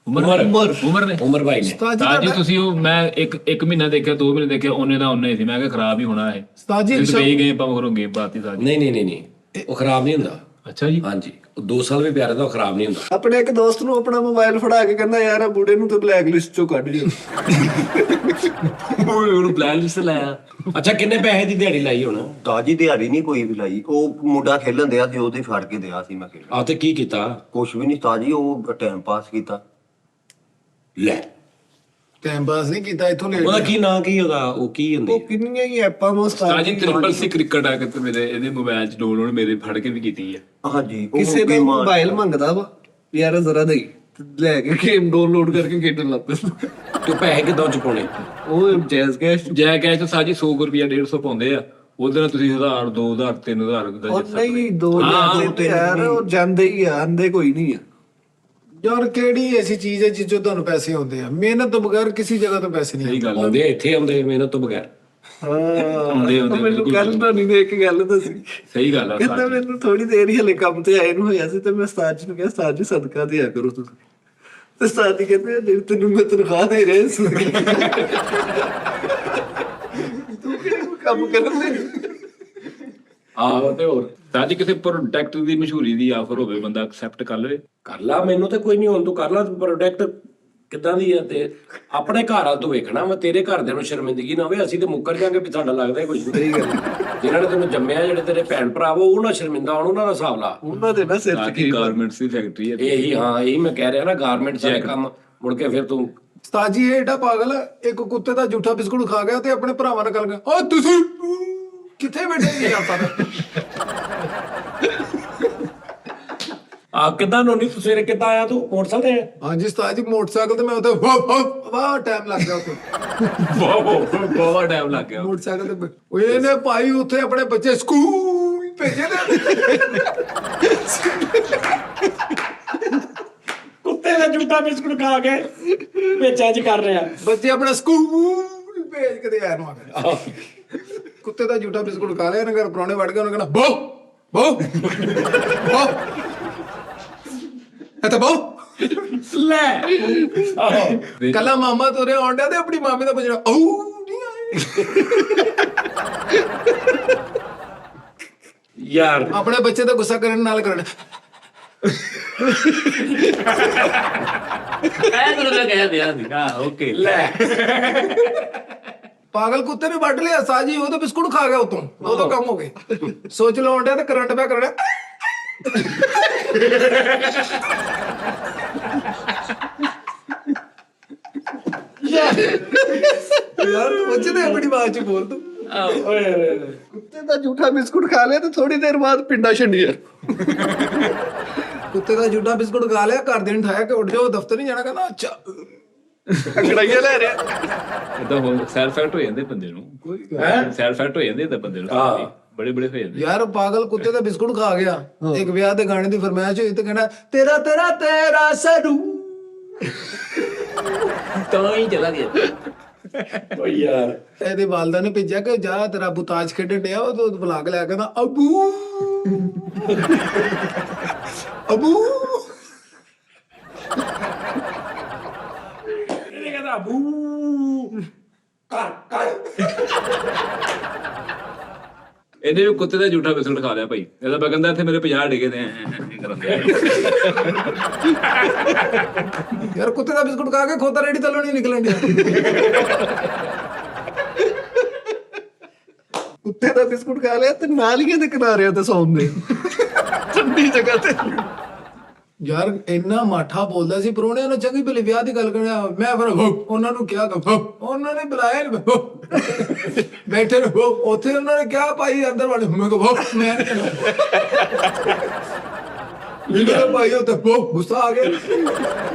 ਉਮਰ ਨੇ ਉਮਰ ਭਾਈ ਨੇ। ਤਾਜੀ ਤੁਸੀਂ ਉਹ ਮੈਂ ਇੱਕ ਮਹੀਨਾ ਦੇਖਿਆ, 2 ਮਹੀਨੇ ਦੇਖਿਆ, ਉਹਨੇ ਦਾ ਉਹਨੇ ਸੀ। ਮੈਂ ਕਿਹਾ ਖਰਾਬ ਹੀ ਹੋਣਾ ਇਹ। ਉਸਤਾਦ ਜੀ ਤੁਸੀਂ ਵੇਚ ਗਏ ਆਪਾਂ ਮਗਰੋਂ ਗੇਮ ਪਾਤੀ ਸਾਜੀ। ਨਹੀਂ ਉਹ ਖਰਾਬ ਨਹੀਂ ਹੁੰਦਾ। ਅੱਛਾ ਜੀ। ਹਾਂਜੀ ਉਹ 2 ਸਾਲ ਵੀ ਪਿਆ ਰਹਿੰਦਾ, ਉਹ ਖਰਾਬ ਨਹੀਂ ਹੁੰਦਾ। ਆਪਣੇ ਇੱਕ ਦੋਸਤ ਨੂੰ ਆਪਣਾ ਮੋਬਾਈਲ ਫੜਾ ਕੇ ਕਹਿੰਦਾ ਯਾਰ ਆ ਬੁੜੇ ਨੂੰ ਤੇ ਬਲੈਕ ਲਿਸਟ ਚੋਂ ਕੱਢ ਦਿਓ। ਉਹਨੂੰ ਪਲਾਨ ਲਿਸਟ ਲਾਇਆ। ਅੱਛਾ ਕਿੰਨੇ ਪੈਸੇ ਦੀ ਦਿਹਾੜੀ ਲਾਈ ਹੁਣ? ਤਾਜੀ ਦਿਹਾੜੀ ਨਹੀਂ ਕੋਈ ਵੀ ਲਾਈ, ਉਹ ਮੁੰਡਾ ਖੇਲਣ ਦਿਆ ਸੀ, ਉਹਦੇ ਫੜ ਕੇ ਦਿਆ ਸੀ ਮੈਂ ਖੇਲਣ। ਆਹ ਤੇ ਕੀ ਕੀਤਾ? ਕੁਛ ਵੀ ਨਹੀਂ ਤਾਜੀ, ਉਹ ਟਾਈਮ ਪਾਸ ਕੀਤਾ। ਲੈ ਟਾਈਮ ਪਾਸ ਨਹੀਂ ਕੀਤਾ, ਇੱਥੋਂ ਲੈ ਉਹਦਾ ਕੀ ਨਾਂ ਕੀ ਉਹਦਾ, ਉਹ ਕੀ ਹੁੰਦੀ? ਉਹ ਕਿੰਨੀਆਂ ਹੀ ਐਪਾਂ ਮੋਸਤਾਦ ਤਾਜੀ ਟ੍ਰਿਪਲ ਸੀ ਕ੍ਰਿਕਟ ਆ ਕੇ ਤੇ ਮੇਰੇ ਇਹਦੇ ਮੋਬਾਈਲ 'ਚ ਡਾਊਨਲੋਡ ਮੇਰੇ ਫੜ ਕੇ ਵੀ ਕੀਤੀ ਆ। ਹਾਂਜੀ ਉਹ ਕਿਸੇ ਦਾ ਗੇਮਾਂ- ਮੋਬਾਈਲ ਮੰਗਦਾ ਵਾ ਯਾਰ ਜ਼ਰਾ ਦੇ ਲੈ ਕੇ ਗੇਮ ਡਾਊਨਲੋਡ ਕਰਕੇ ਖੇਡਣ ਲੱਗ ਪੈਂਦਾ। ਤੂੰ ਪੈਸੇ ਕਿੱਦਾਂ ਚੁਕਾਉਣੇ? ਉਹ ਜਾਇਜ਼ ਕੈਸ਼। ਜੈ ਕੈਸ਼ ਸਾਜੀ 100 ਰੁਪਿਆ 150 ਪਾਉਂਦੇ ਆ, ਉਹਦੇ ਨਾਲ ਤੁਸੀਂ 1000 2000 3000 ਦਾ ਉਹ ਨਹੀਂ 2000 ਤੇ ਯਾਰ ਉਹ ਜਾਂਦੇ ਹੀ ਆ, ਆਂਦੇ ਕੋਈ ਨਹੀਂ ਆ। ਯਾਰ ਕਿਹੜੀ ਐਸੀ ਚੀਜ਼ ਹੈ ਜਿੱਚੋਂ ਤੁਹਾਨੂੰ ਪੈਸੇ ਆਉਂਦੇ ਆ? ਮਿਹਨਤ ਤੋਂ ਬਗੈਰ ਕਿਸੇ ਜਗ੍ਹਾ ਤੋਂ ਪੈਸੇ ਨਹੀਂ ਸਹੀ ਗੱਲ ਆ। ਆਉਂਦੇ ਇੱਥੇ ਆਉਂਦੇ ਮਿਹਨਤ ਤੋਂ ਬਗੈਰ। ਆਉਂਦੇ ਮੈਨੂੰ ਕੱਲ ਤਾਂ ਨਹੀਂ ਦੇ ਇੱਕ ਗੱਲ ਦੱਸੀ, ਸਹੀ ਗੱਲ ਆ ਕਹਿੰਦਾ ਮੈਨੂੰ ਥੋੜੀ ਦੇਰ ਹੀ ਹਲੇ ਕੰਮ ਤੇ ਆਏ ਨੂੰ ਹੋਇਆ ਸੀ ਤੇ ਮੈਂ ਉਸਤਾਦ ਜੀ ਨੂੰ ਕਿਹਾ ਉਸਤਾਦ ਜੀ ਸਦਕਾ ਦਿਆ ਕਰੋ ਤੁਸੀਂ। ਤੇ ਉਸਤਾਦ ਜੀ ਕਹਿੰਦੇ ਜੇ ਤੈਨੂੰ ਮੈਂ ਤਨਖਾਹ ਦੇ ਰਿਹਾ ਸੀ ਤੂੰ ਕਿਹੜਾ ਕੰਮ ਕਰਨ ਦੇ। ਆਹੋ ਤੇ ਹੋਰ ਸਾਜੀ ਕਿਸੇ ਪ੍ਰੋਡਕਟ ਦੀ ਮਸ਼ਹੂਰੀ ਦੀ ਆਫਰ ਹੋਵੇ, ਬੰਦਾ ਐਕਸੈਪਟ ਕਰ ਲਵੇ। ਕਰ ਲਾ, ਮੈਨੂੰ ਤੇ ਕੋਈ ਨਹੀਂ, ਹੁਣ ਤੂੰ ਕਰ ਲਾ। ਪ੍ਰੋਡਕਟ ਕਿੱਦਾਂ ਦੀ ਆ ਤੇ ਆਪਣੇ ਘਰ ਵਾਲ ਤੋਂ ਵੇਖਣਾ ਵਾ, ਤੇਰੇ ਘਰਦਿਆਂ ਨੂੰ ਸ਼ਰਮਿੰਦਗੀ ਨਾ ਹੋਵੇ। ਅਸੀਂ ਤੇ ਮੁੱਕਰ ਜਾਾਂਗੇ ਵੀ ਸਾਡਾ ਲੱਗਦਾ ਕੁਝ ਨਹੀਂ। ਜਿਹਨਾਂ ਨੇ ਤੈਨੂੰ ਜੰਮਿਆ, ਜਿਹੜੇ ਤੇਰੇ ਭੈਣ ਭਰਾ ਵਾ, ਉਹ ਨਾ ਸ਼ਰਮਿੰਦਾ ਹੋਣ, ਉਹਨਾਂ ਦਾ ਹਿਸਾਬ ਲਾ। ਉਹਨਾਂ ਦੇ ਨਾ ਸਿਰ ਚ ਸਾਡੀ ਗਾਰਮੈਂਟਸ ਦੀ ਫੈਕਟਰੀ ਹੈ। ਇਹੀ ਹਾਂ ਇਹੀ ਮੈਂ ਕਹਿ ਰਿਹਾ ਨਾ, ਗਾਰਮੈਂਟ ਦਾ ਕੰਮ ਮੁੜ ਕੇ ਫਿਰ ਤੂੰ ਉਸਤਾਦ ਜੀ ਇਹ ਏਡਾ ਪਾਗਲ ਹੈ, ਇੱਕ ਕੁੱਤੇ ਦਾ ਝੂਠਾ ਬਿਸਕੁਟ ਖਾ ਗਿਆ ਤੇ ਆਪਣੇ ਭਰਾਵਾਂ ਨਾਲ ਗੱਲ ਕਰ, ਓ ਤੁਸੀਂ ਕਿੱਥੇ ਬੈਠੇ ਸੀ ਆਪਾਂ ਆ ਕਿੱਦਾਂ ਨੋਨੀ ਤੂੰ ਸਵੇਰੇ ਕਿੱਦਾਂ ਆਇਆ ਤੂੰ ਮੋਟਰਸਾਈਕਲ ਤੇ ਆਇਆ? ਹਾਂਜੀ ਉਸਤਾਦ ਜੀ ਮੋਟਰਸਾਈਕਲ ਤੇ ਮੈਂ ਉੱਥੇ ਵਾਹ ਟਾਈਮ ਲੱਗ ਗਿਆ ਉੱਥੇ ਬਹੁਤ ਟਾਈਮ ਲੱਗ ਗਿਆ ਮੋਟਰਸਾਈਕਲ ਤੇ ਉਹ ਇਹਨੇ ਭਾਈ ਉੱਥੇ ਆਪਣੇ ਬੱਚੇ ਸਕੂਲ ਭੇਜੇ ਨੇ ਕੁੱਤੇ ਦਾ ਝੂਟਾ ਬਿਸਕੁਟ ਖਾ ਕੇ ਵਿੱਚ ਇੰਜ ਕਰ ਰਿਹਾ। ਬੱਚੇ ਆਪਣਾ ਸਕੂਲ ਭੇਜ ਕੇ ਤੇ ਆਇਆ ਨੂੰ ਆ ਗਏ ਕੁੱਤੇ ਦਾ ਝੂਠਾ ਬਿਸਕੁਟ ਖਾ ਲਿਆ ਨਗਰ ਪ੍ਰਾਹੁਣੇ ਵੜ ਗਏ ਉਹਨੇ ਕਹਿਣਾ ਬੋ ਬੋ ਬੋ ਇਹ ਤਾਂ ਬੋ ਲੈ ਕੱਲਾ ਮਾਮਾ ਤੋਰੇ ਆਉਂਦਾ ਤੇ ਆਪਣੀ ਮਾਮੀ ਦਾ ਪੁੱਛਣਾ ਓ ਨਹੀਂ ਆਏ ਯਾਰ ਆਪਣੇ ਬੱਚੇ ਦਾ ਗੁੱਸਾ ਕਰਨ ਨਾਲ ਕਰਨ ਕਹਿ ਤੈਨੂੰ ਤਾਂ ਕਹਿ ਦਿਆ ਸੀ ਹਾਂ ਓਕੇ ਲੈ ਪਾਗਲ ਕੁੱਤੇ ਨੇ ਵੱਢ ਲਿਆ ਸਾਜੀ ਉਹ ਤਾਂ ਬਿਸਕੁਟ ਖਾ ਗਿਆ ਉਤੋਂ ਉਹਦਾ ਕੰਮ ਹੋ ਗਿਆ ਸੋਚ ਲਓ ਆਉਂਦਾ ਤੇ ਕਰੰਟ ਪਿਆ ਕਰਨਾ ਯਾਰ ਪੁੱਛਦੇ ਆਪਣੀ ਬਾਤ ਚ ਬੋਲ ਤੂੰ ਕੁੱਤੇ ਦਾ ਝੂਠਾ ਬਿਸਕੁਟ ਖਾ ਲਿਆ ਤੇ ਥੋੜੀ ਦੇਰ ਬਾਅਦ ਪਿੰਡਾ ਛੰਡੀਆਂ ਕੁੱਤੇ ਦਾ ਝੂਠਾ ਬਿਸਕੁਟ ਖਾ ਲਿਆ ਘਰ ਦੇ ਨੇ ਠਾਇਆ ਕਿ ਉੱਠ ਜਾਓ ਦਫ਼ਤਰ ਨਹੀਂ ਜਾਣਾ ਕਹਿੰਦਾ ਅੱਛਾ ਅੰਗੜਾਈਆਂ ਲੈ ਰਿਹਾ ਇਦਾਂ ਹੋ ਸੈਲਫ ਫੈਕਟ ਹੋ ਜਾਂਦੇ ਬੰਦੇ ਨੂੰ ਸੈਲਫ ਫੈਕਟ ਹੋ ਜਾਂਦੇ ਤਾਂ ਬੰਦੇ ਨੂੰ ਬੜੇ ਬੜੇ ਹੋ ਜਾਂਦੇ ਯਾਰ ਪਾਗਲ ਕੁੱਤੇ ਦਾ ਬਿਸਕੁਟ ਖਾ ਗਿਆ ਇੱਕ ਵਿਆਹ ਦੇ ਗਾਣੇ ਦੀ ਫਰਮਾਇਸ਼ ਹੋਈ ਤੇ ਕਹਿੰਦਾ ਤੇਰਾ ਤੇਰਾ ਤੇਰਾ ਸਰੂ ਤਾਂ ਹੀ ਚਲਾ ਗਿਆ ਓ ਯਾਰ ਇਹਦੇ ਵਾਲਦਾ ਨੇ ਭੇਜਿਆ ਕਿ ਜਾ ਤੇਰਾ ਬੁਤਾਜ ਖੇਡਣ ਡਿਆ ਉਹ ਤੋਂ ਬੁਲਾ ਕੇ ਲਿਆ ਕਹਿੰਦਾ ਅਬੂ ਅਬੂ ਇਹਨੇ ਕਹਿੰਦਾ ਬੂ ਕਰ ਇਹਨੇ ਵੀ ਕੁੱਤੇ ਦਾ ਝੂਠਾ ਬਿਸਕੁਟ ਖਾ ਲਿਆ ਭਾਈ ਇਹਦਾ ਮੈਂ ਕਹਿੰਦਾ ਇੱਥੇ ਮੇਰੇ 50 ਡਿੱਗੇ ਤੇ ਕਰਨ ਦੇ ਯਾਰ ਕੁੱਤੇ ਦਾ ਬਿਸਕੁਟ ਖਾ ਕੇ ਖੋਤਾ ਰੇੜੀ ਥੱਲੋਂ ਨਹੀਂ ਨਿਕਲਣ ਡਿਆ ਕੁੱਤੇ ਦਾ ਬਿਸਕੁਟ ਖਾ ਲਿਆ ਤੇ ਨਾਲੀਆਂ ਦੇ ਕਿਨਾਰਿਆਂ ਤੇ ਸੌਂਦੇ ਠੰਡੀ ਜਗ੍ਹਾ ਤੇ ਯਾਰ ਇੰਨਾ ਮਾਠਾ ਬੋਲਦਾ ਸੀ ਪਰੋਣਿਆਂ ਨੂੰ ਚੰਗੀ ਭਲੀ ਵਿਆਹ ਦੀ ਗੱਲ ਕਰਿਆ ਮੈਂ ਫਿਰ ਉਹਨਾਂ ਨੂੰ ਕਿਹਾ ਉਹਨਾਂ ਨੇ ਬੁਲਾਇਆ ਨੀ ਬੈਠੇ ਨੇ ਉੱਥੇ ਉਹਨਾਂ ਨੇ ਕਿਹਾ ਭਾਈ ਅੰਦਰ ਵਾਲੇ ਮੈਂ ਕਿਹਾ ਮੈਂ ਨਹੀਂ ਭਾਈ ਉਹ ਤਾਂ ਬਹੁਤ ਗੁੱਸਾ ਆ ਗਿਆ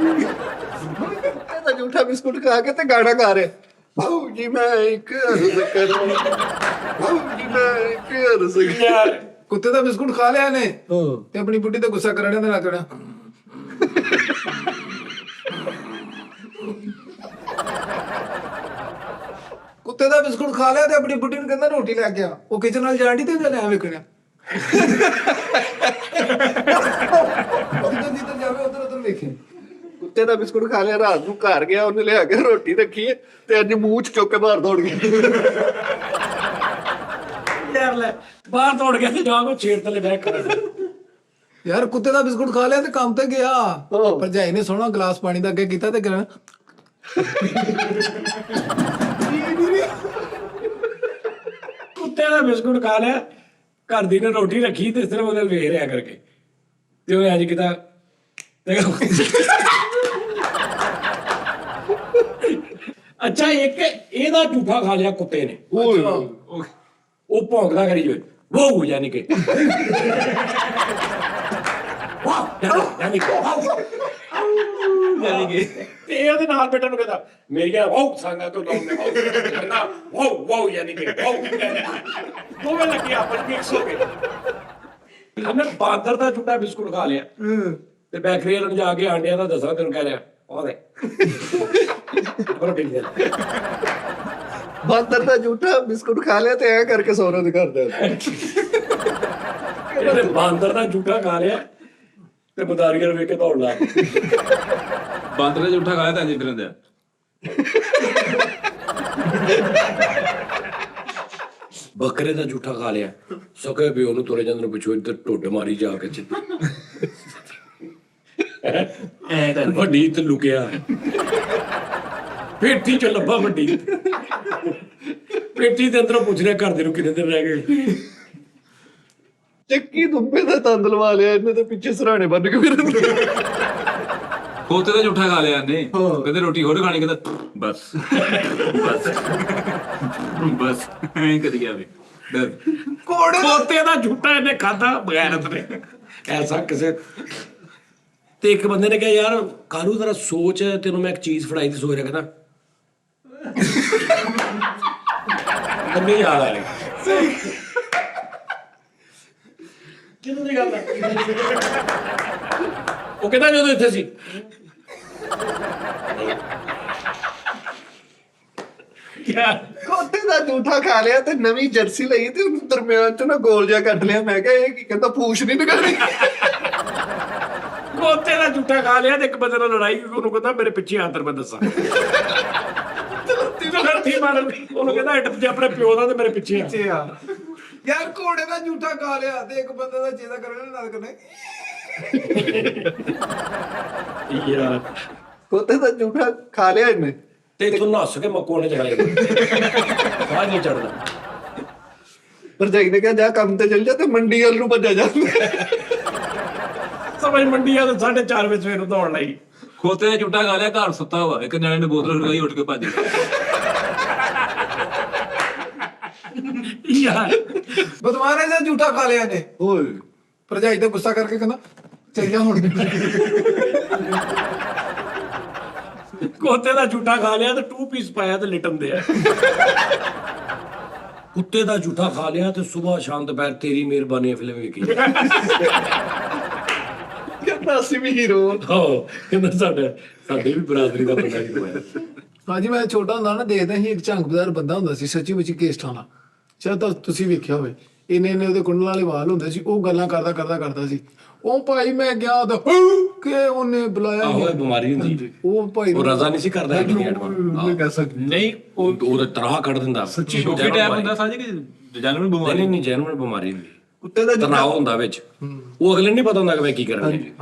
ਕੁੱਤੇ ਦਾ ਝੂਠਾ ਬਿਸਕੁਟ ਖਾ ਕੇ ਤੇ ਗਾਣਾ ਗਾ ਰਿਹਾ ਬਾਊ ਜੀ ਮੈਂ ਇੱਕ ਅਰਜ਼ ਕਰਾਂ ਬਾਊ ਜੀ ਮੈਂ ਇੱਕ ਅਰਜ਼ ਯਾਰ ਕੁੱਤੇ ਦਾ ਬਿਸਕੁਟ ਖਾ ਲਿਆ ਨੇ ਤੇ ਆਪਣੀ ਬੁੱਢੀ ਤੇ ਗੁੱਸਾ ਕਰਨ ਦੇ ਲੱਗ ਰਿਹਾ ਕੁੱਤੇ ਦਾ ਬਿਸਕੁਟ ਖਾ ਲਿਆ ਤੇ ਆਪਣੀ ਬੁੱਢੀ ਨੂੰ ਕਹਿੰਦਾ ਰੋਟੀ ਲੈ ਕੇ ਆ ਉਹ ਕਿਚਨ ਨਾਲ ਜਾਣੀ ਤੇ ਲੈ ਵੇਖਣਿਆ ਜਿੱਦਾਂ ਜਿੱਦਾਂ ਜਾਵੇ ਉਧਰ ਉਧਰ ਵੇਖੇ ਕੁੱਤੇ ਦਾ ਬਿਸਕੁਟ ਖਾ ਲਿਆ ਰਾਤ ਨੂੰ ਘਰ ਗਿਆ ਉਹਨੇ ਲਿਆ ਕੇ ਰੋਟੀ ਰੱਖੀ ਤੇ ਅੱਜ ਮੂੰਹ ਚ ਚੁੱਕ ਕੇ ਬਾਹਰ ਦੌੜ ਗਿਆ ਯਾਰ ਲੈ ਬਾਹਰ ਦੌੜ ਗਿਆ ਤੇ ਜਾ ਕੋ ਛੇੜ ਥੱਲੇ ਬੈਠ ਕਰ ਯਾਰ ਕੁੱਤੇ ਦਾ ਬਿਸਕੁਟ ਖਾ ਲਿਆ ਤੇ ਕੰਮ ਤੇ ਗਿਆ ਭਰਜਾਈ ਨੇ ਸੋਹਣਾ ਗਲਾਸ ਪਾਣੀ ਦਾ ਅੱਗੇ ਕੀਤਾ ਤੇ ਕਰਨ ਕੁੱਤੇ ਦਾ ਬਿਸਕੁਟ ਖਾ ਲਿਆ ਘਰ ਦੀ ਨੇ ਰੋਟੀ ਰੱਖੀ ਤੇ ਸਿਰਫ ਉਹਦੇ ਵੇਖ ਰਿਆ ਕਰਕੇ ਤੇ ਉਹਨੇ ਅੱਜ ਕੀਤਾ ਅੱਛਾ ਇੱਕ ਇਹਦਾ ਝੂਠਾ ਖਾ ਲਿਆ ਕੁੱਤੇ ਨੇ ਉਹ ਭੌਂਕਦਾ ਕਰੀ ਜੋ ਵਾਹ ਯਾਨੀ ਕਿ ਯਾਨੀ ਕਿ ਤੇ ਇਹ ਉਹਦੇ ਨਾਲ ਬੈਠਣ ਨੂੰ ਕਹਿੰਦਾ ਮੇਰੀ ਕਿਹਾ ਵਾਹ ਸੰਗਾ ਤੋਂ ਲਾਉਂਦੇ ਕਹਿੰਦਾ ਵਾਹ ਯਾਨੀ ਕਿ ਵਾਹ ਦੋਵੇਂ ਲੱਗੇ ਆਪਸ ਵਿੱਚ ਹੋ ਗਏ ਉਹਨੇ ਬਾਂਦਰ ਦਾ ਝੂਠਾ ਬਿਸਕੁਟ ਖਾ ਲਿਆ ਤੇ ਬੈਕਰੀ ਵਾਲੇ ਨੂੰ ਜਾ ਕੇ ਆਂਡਿਆਂ ਦਾ ਦੱਸਣਾ ਤੈਨੂੰ ਕਹਿ ਰਿਹਾ ਉਹਦੇ ਰੋਟੀ ਦੇ ਬਾਂਦਰ ਦਾ ਝੂਠਾ ਬਿਸਕੁਟ ਖਾ ਲਿਆ ਤੇ ਐ ਕਰਕੇ ਸੌਰਾਂ ਦੇ ਘਰ ਦੇ ਇਹਨੇ ਬਾਂਦਰ ਦਾ ਝੂਠਾ ਖਾ ਲਿਆ ਤੇ ਮਦਾਰੀਆਂ ਨੂੰ ਵੇਖ ਕੇ ਦੌੜ ਲਾ ਬਾਂਦਰ ਦਾ ਝੂਠਾ ਖਾਇਆ ਤਾਂ ਇੰਜ ਫਿਰਨ ਦਿਆ ਬੱਕਰੇ ਦਾ ਝੂਠਾ ਖਾ ਲਿਆ ਸਕੇ ਵੀ ਉਹਨੂੰ ਤੁਰੇ ਜਾਂਦੇ ਨੂੰ ਪਿੱਛੋਂ ਇੱਧਰ ਢੁੱਡ ਮਾਰੀ ਜਾ ਕੇ ਚਿੱਤੀ ਵੱਡੀ ਤੇ ਲੁਕਿਆ ਪੇਟੀ ਚ ਲੱਭਾ ਵੱਡੀ ਪੇਟੀ ਦੇ ਅੰਦਰੋਂ ਪੁੱਛ ਰਿਹਾ ਘਰ ਦੇ ਨੂੰ ਕਿੰਨੇ ਦਿਨ ਰਹਿ ਗਏ ਚੱਕੀ ਦੁੱਬੇ ਦਾ ਤੰਦ ਲਵਾ ਲਿਆ ਇਹਨੇ ਤੇ ਪਿੱਛੇ ਸਰਾਣੇ ਬੰਨ ਕੇ ਫਿਰਦੇ ਖੋਤੇ ਦਾ ਝੂਠਾ ਖਾ ਲਿਆ ਇਹਨੇ ਕਹਿੰਦੇ ਰੋਟੀ ਹੋਰ ਖਾਣੀ ਕਹਿੰਦਾ ਬਸ ਬਸ ਬਸ ਐਂ ਕਰੀ ਗਿਆ ਵੀ ਘੋੜੇ ਦਾ ਖੋਤੇ ਦਾ ਝੂਟਾ ਇਹਨੇ ਖਾਦਾ ਬਗੈਰਤ ਨੇ ਐਸਾ ਕਿਸੇ ਤੇ ਇੱਕ ਬੰਦੇ ਨੇ ਕਿਹਾ ਯਾਰ ਕਾਲੂ ਜ਼ਰਾ ਸੋਚ ਤੈਨੂੰ ਮੈਂ ਇੱਕ ਚੀਜ਼ ਫੜਾਈ ਤੇ ਸੋਚ ਰਿਹਾ ਕਹਿੰਦਾ ਕੰਮੇ ਯਾਦ ਆ ਰਹੀ ਕਿਹਨੂੰ ਦੀ ਗੱਲ ਹੈ ਉਹ ਕਹਿੰਦਾ ਜਦੋਂ ਇੱਥੇ ਸੀ ਯਾਰ ਖੋਤੇ ਦਾ ਝੂਠਾ ਖਾ ਲਿਆ ਤੇ ਨਵੀਂ ਜਰਸੀ ਲਈ ਤੇ ਉਹਨੂੰ ਦਰਮਿਆਨ ਚ ਨਾ ਗੋਲ ਜਿਹਾ ਕੱਢ ਲਿਆ। ਮੈਂ ਕਿਹਾ ਇਹ ਕੀ ਕਹਿੰਦਾ ਪੂਛ ਨਹੀਂ ਨਿਕਲਣੀ। ਖੋਤੇ ਦਾ ਝੂਠਾ ਖਾ ਲਿਆ ਤੇ ਇੱਕ ਬੰਦੇ ਨਾਲ ਲੜਾਈ ਉਹਨੂੰ ਕਹਿੰਦਾ ਮੇਰੇ ਪਿੱਛੇ ਆਂਦਰ ਮੈਂ ਦੱਸਾਂ ਲੱਠੀ ਮਾਰਨ ਉਹਨੂੰ ਕਹਿੰਦਾ ਇੱਟ ਤੇ ਆਪਣੇ ਪਿਓ ਦਾ ਤੇ ਮੇਰੇ ਪਿੱਛੇ ਆ ਯਾਰ ਘੋੜੇ ਦਾ ਝੂਠਾ ਖਾ ਲਿਆ ਤੇ ਇੱਕ ਬੰਦੇ ਦਾ ਚੇਤਾ ਕਰਨਾ ਨਾਲ ਕਰਨਾ ਯਾਰ ਖੋਤੇ ਦਾ ਝੂਠਾ ਖਾ ਲਿਆ ਇਹਨੇ ਤੇ ਤੂੰ ਨੱਸ ਕੇ ਮੱਕੂ ਨੇ ਚੜਾਇਆ ਬਾਹਰ ਨਹੀਂ ਚੜਦਾ ਭਰਜਾਈ ਨੇ ਕਿਹਾ ਜਾ ਕੰਮ ਤੇ ਚੱਲ ਜਾ ਤੇ ਮੰਡੀ ਵੱਲ ਨੂੰ ਭੱਜਿਆ ਜਾਂਦਾ। ਸਮਝ ਮੰਡੀ ਆ ਤੇ 4:30 ਵਜੇ ਸਵੇਰ ਨੂੰ ਦੌੜ ਲਈ ਖੋਤੇ ਨੇ ਝੂਟਾ ਖਾ ਲਿਆ, ਘਰ ਸੁੱਤਾ ਹੋਇਆ, ਇੱਕ ਨਿਆਣੇ ਨੇ ਬੋਤਲ ਲਗਾਈ, ਉੱਠ ਕੇ ਭੱਜ ਗਿਆ। ਯਾਰ ਬਦਮਾਸ਼ ਦਾ ਝੂਠਾ ਖਾ ਲਿਆ ਨੇ। ਓਏ ਭਰਜਾਈ ਤੇ ਗੁੱਸਾ ਕਰਕੇ ਕਹਿੰਦਾ ਚੱਲ ਜਾ ਹੁਣ। ਖੋਤੇ ਦਾ ਝੂਠਾ ਖਾ ਲਿਆ ਤੇ 2 ਪੀਸ ਪਾਇਆ ਤੇ ਲਿਟਣ ਦੇ ਆ ਕੁੱਤੇ ਦਾ ਝੂਠਾ ਖਾ ਲਿਆ ਤੇ ਸਵੇਰ ਸ਼ਾਮ ਦੁਪਹਿਰ ਤੇਰੀ ਮਿਹਰਬਾਨੀ ਫਿਲਮ ਵੇਖੀ ਕਹਿੰਦਾ ਅਸੀਂ ਵੀ ਹੀਰੋ। ਹੋ ਕਹਿੰਦਾ ਸਾਡੇ ਵੀ ਬਰਾਦਰੀ ਦਾ ਬੰਦਾ ਹੀ ਹੋਇਆ ਹਾਂਜੀ ਮੈਂ ਛੋਟਾ ਹੁੰਦਾ ਨਾ ਦੇਖਦਾ ਸੀ ਇੱਕ ਝੰਗਦਾਰ ਬੰਦਾ ਹੁੰਦਾ ਸੀ ਸੱਚੀ ਮੁੱਚੀ ਕੇਸ ਠਾਣਾ। ਸ਼ਾਇਦ ਤਾਂ ਤੁਸੀਂ ਵੇਖਿਆ ਹੋਵੇ। ਇੰਨੇ ਉਹਦੇ ਕੁੰਡਲਾਂ ਵਾਲੇ ਵਾਲ ਹੁੰਦੇ ਸੀ। ਉਹ ਗੱਲਾਂ ਕਰਦਾ ਸੀ। ਉਹ ਭਾਈ ਮੈਂ ਗਿਆ ਉਹਦਾ ਕਿ ਉਹਨੇ ਬੁਲਾਇਆ ਆਹੋ ਇਹ ਬਿਮਾਰੀ ਹੁੰਦੀ ਉਹ ਭਾਈ ਉਹ ਰਜ਼ਾ ਨਹੀਂ ਸੀ ਕਰਦਾ ਮੈਂ ਕਹਿ ਸਕਦਾ ਨਹੀਂ ਉਹਦਾ ਤਰਾਹ ਕੱਢ ਦਿੰਦਾ ਸ਼ੋਕੀ ਟਾਈਪ ਹੁੰਦਾ ਸਾਜੀ ਕਿ ਜਨਮ ਬਿਮਾਰੀ ਨਹੀਂ ਜੈਨੂਅਲ ਬਿਮਾਰੀ ਹੁੰਦੀ ਕੁੱਤੇ ਦਾ ਤਣਾਅ ਹੁੰਦਾ ਵਿੱਚ ਉਹ ਅਗਲੇ ਨਹੀਂ ਪਤਾ ਹੁੰਦਾ ਕਿ ਮੈਂ ਕੀ ਕਰਾਂਗੇ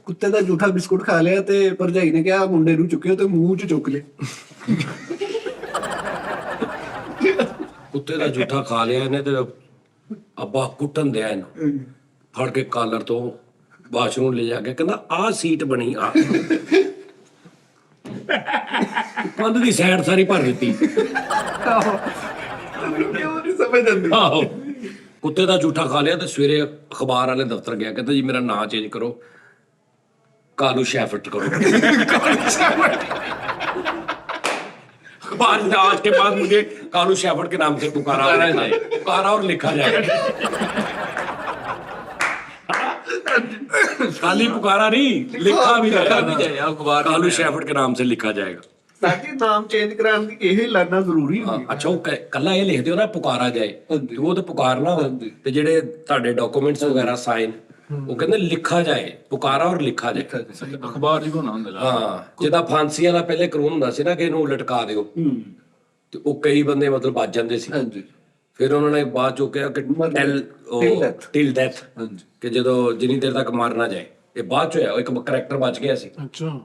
ਕੁੱਤੇ ਦਾ ਝੂਠਾ ਬਿਸਕੁਟ ਖਾ ਲਿਆ ਤੇ ਭਰਜਾਈ ਨੇ ਕਿਹਾ ਮੁੰਡੇ ਨੂੰ ਚੁੱਕਿਓ ਤੇ ਮੂੰਹ 'ਚ ਚੁੱਕ ਲੈ। ਕੁੱਤੇ ਦਾ ਝੂਠਾ ਖਾ ਲਿਆ ਇਹਨੇ ਤੇ ਅੱਬਾ ਕੁੱਟਣ ਦਿਆ ਇਹਨੂੰ ਫੜ ਕੇ ਕਾਲਰ ਤੋਂ ਬਾਥਰੂਮ ਲੈ ਜਾ ਕੇ ਕਹਿੰਦਾ ਆਹ ਸੀਟ ਬਣੀ ਆ ਕੰਧ ਦੀ ਸਾਈਡ ਸਾਰੀ ਭਰ ਦਿੱਤੀ ਕਿਉਂ ਨਹੀਂ ਸਮਝ ਆਉਂਦੀ। ਆਹੋ ਕੁੱਤੇ ਦਾ ਝੂਠਾ ਖਾ ਲਿਆ ਤੇ ਸਵੇਰੇ ਅਖਬਾਰ ਵਾਲੇ ਦਫ਼ਤਰ ਗਿਆ ਕਹਿੰਦਾ ਜੀ ਮੇਰਾ ਨਾਂ ਚੇਂਜ ਕਰੋ ਕਾਲੂ ਸ਼ੈਫਟ करो। अखबार में आज के बाद मुझे कालू शैफर्ड के नाम से पुकारा और लिखा जाएगा। खाली पुकारा नहीं लिखा भी जाएगा अखबार कालू शैफर्ड के नाम से लिखा जाएगा। ਸਾਡੀ ਨਾਮ ਚੇਂਜ ਕਰਾਉਣ ਦੀ ਇਹ ਲਾਨਾ ਜ਼ਰੂਰੀ ਹਾਂ, ਹੁੰਦੀ। ਅੱਛਾ ਉਹ ਕੱਲਾ ਇਹ ਲਿਖ ਦਿਓ ਨਾ ਪੁਕਾਰਾ ਜਾਏ ਤੇ ਉਹ ਤੇ ਪੁਕਾਰਨਾ ਤੇ ਜਿਹੜੇ ਤੁਹਾਡੇ ਡਾਕੂਮੈਂਟਸ ਵਗੈਰਾ ਸਾਈਨ ਉਹ ਕਹਿੰਦੇ ਲਿਖਾ ਜਾਏ ਪੁਕਾਰਾ ਔਰ ਲਿਖਾ ਜਾਏ ਅਖਬਾਰ ਜੀ ਕੋਣਾ ਹੁੰਦਾ ਹਾਂ ਜਿੱਦਾਂ ਫਾਂਸੀ ਵਾਲਾ ਪਹਿਲੇ ਕਾਨੂੰਨ ਹੁੰਦਾ ਸੀ ਨਾ ਕਿ ਇਹਨੂੰ ਲਟਕਾ ਦਿਓ ਤੇ ਉਹ ਕਈ ਬੰਦੇ ਮਤਲਬ ਬਚ ਜਾਂਦੇ ਸੀ ਹਾਂਜੀ ਫਿਰ ਉਹਨਾਂ ਨੇ ਬਾਅਦ ਚੋਂ ਕਿਹਾ ਕਿ ਟਿਲ ਡੈਥ ਕਿ ਜਦੋਂ ਜਿੰਨੀ ਦੇਰ ਤੱਕ ਮਰ ਨਾ ਜਾਏ ਇਹ ਬਾਅਦ ਚ ਹੋਇਆ ਉਹ ਇੱਕ ਕਰੈਕਟਰ ਬਚ ਗਿਆ ਸੀ ਅੱਛਾ